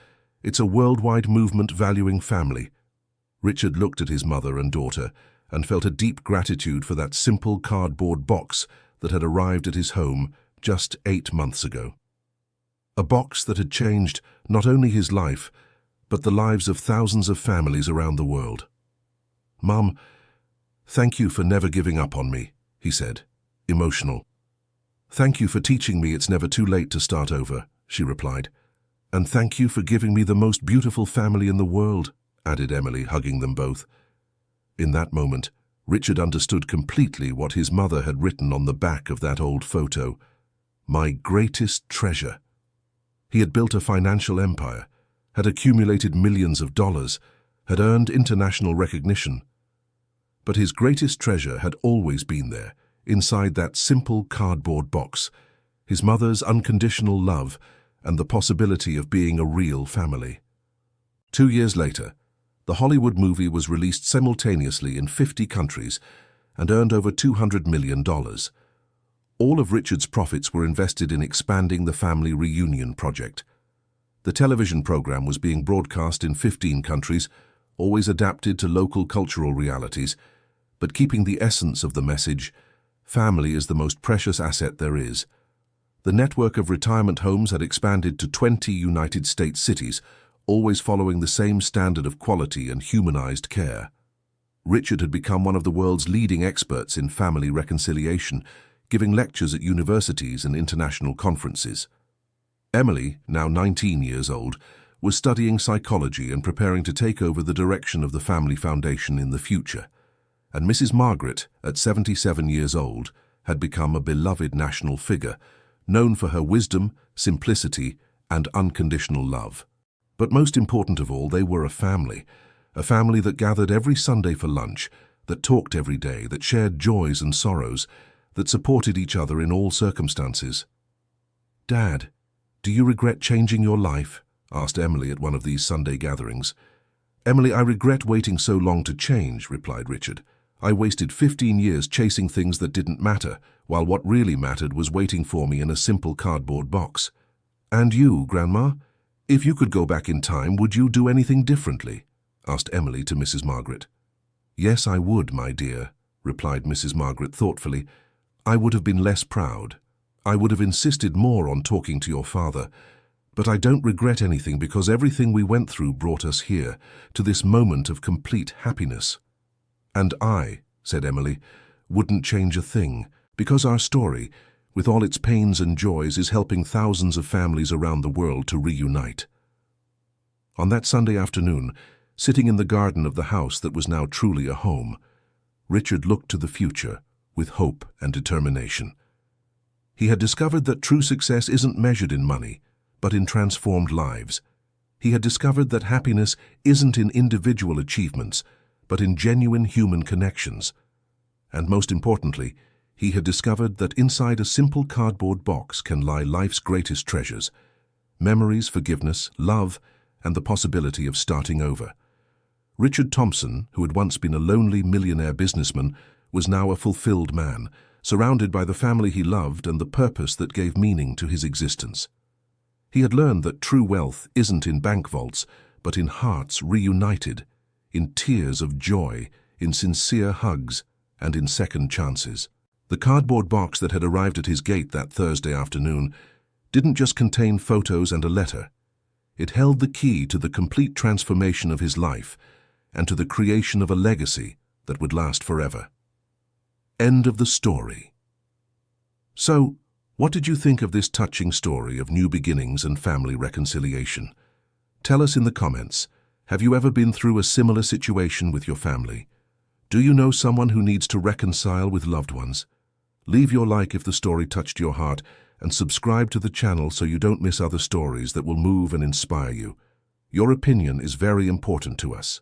It's a worldwide movement valuing family." Richard looked at his mother and daughter and felt a deep gratitude for that simple cardboard box that had arrived at his home just 8 months ago. A box that had changed not only his life, but the lives of thousands of families around the world. "Mum, thank you for never giving up on me," he said, emotional. "Thank you for teaching me it's never too late to start over," she replied. "And thank you for giving me the most beautiful family in the world," added Emily, hugging them both. In that moment, Richard understood completely what his mother had written on the back of that old photo. "My greatest treasure." He had built a financial empire, had accumulated millions of dollars, had earned international recognition. But his greatest treasure had always been there, inside that simple cardboard box, his mother's unconditional love and the possibility of being a real family. 2 years later, the Hollywood movie was released simultaneously in 50 countries and earned over $200 million. All of Richard's profits were invested in expanding the family reunion project. The television program was being broadcast in 15 countries, always adapted to local cultural realities, but keeping the essence of the message, family is the most precious asset there is. The network of retirement homes had expanded to 20 United States cities, always following the same standard of quality and humanized care. Richard had become one of the world's leading experts in family reconciliation, giving lectures at universities and international conferences. Emily, now 19 years old, was studying psychology and preparing to take over the direction of the family foundation in the future. And Mrs. Margaret, at 77 years old, had become a beloved national figure, known for her wisdom, simplicity, and unconditional love. But most important of all, they were a family that gathered every Sunday for lunch, that talked every day, that shared joys and sorrows, that supported each other in all circumstances. "Dad, "Do you regret changing your life?" asked Emily at one of these Sunday gatherings. "Emily, I regret waiting so long to change," replied Richard. "I wasted 15 years chasing things that didn't matter, while what really mattered was waiting for me in a simple cardboard box." "And you, Grandma? If you could go back in time, would you do anything differently?" asked Emily to Mrs. Margaret. "Yes, I would, my dear," replied Mrs. Margaret thoughtfully. "I would have been less proud. I would have insisted more on talking to your father. But I don't regret anything because everything we went through brought us here, to this moment of complete happiness." "And I," said Emily, "wouldn't change a thing, because our story, with all its pains and joys, is helping thousands of families around the world to reunite." On that Sunday afternoon, sitting in the garden of the house that was now truly a home, Richard looked to the future with hope and determination. He had discovered that true success isn't measured in money, but in transformed lives. He had discovered that happiness isn't in individual achievements, but in genuine human connections. And most importantly, he had discovered that inside a simple cardboard box can lie life's greatest treasures: memories, forgiveness, love, and the possibility of starting over. Richard Thompson, who had once been a lonely millionaire businessman, was now a fulfilled man, surrounded by the family he loved and the purpose that gave meaning to his existence. He had learned that true wealth isn't in bank vaults, but in hearts reunited, in tears of joy, in sincere hugs, and in second chances. The cardboard box that had arrived at his gate that Thursday afternoon didn't just contain photos and a letter. It held the key to the complete transformation of his life and to the creation of a legacy that would last forever. End of the story. So, what did you think of this touching story of new beginnings and family reconciliation? Tell us in the comments. Have you ever been through a similar situation with your family? Do you know someone who needs to reconcile with loved ones? Leave your like if the story touched your heart, and subscribe to the channel so you don't miss other stories that will move and inspire you. Your opinion is very important to us.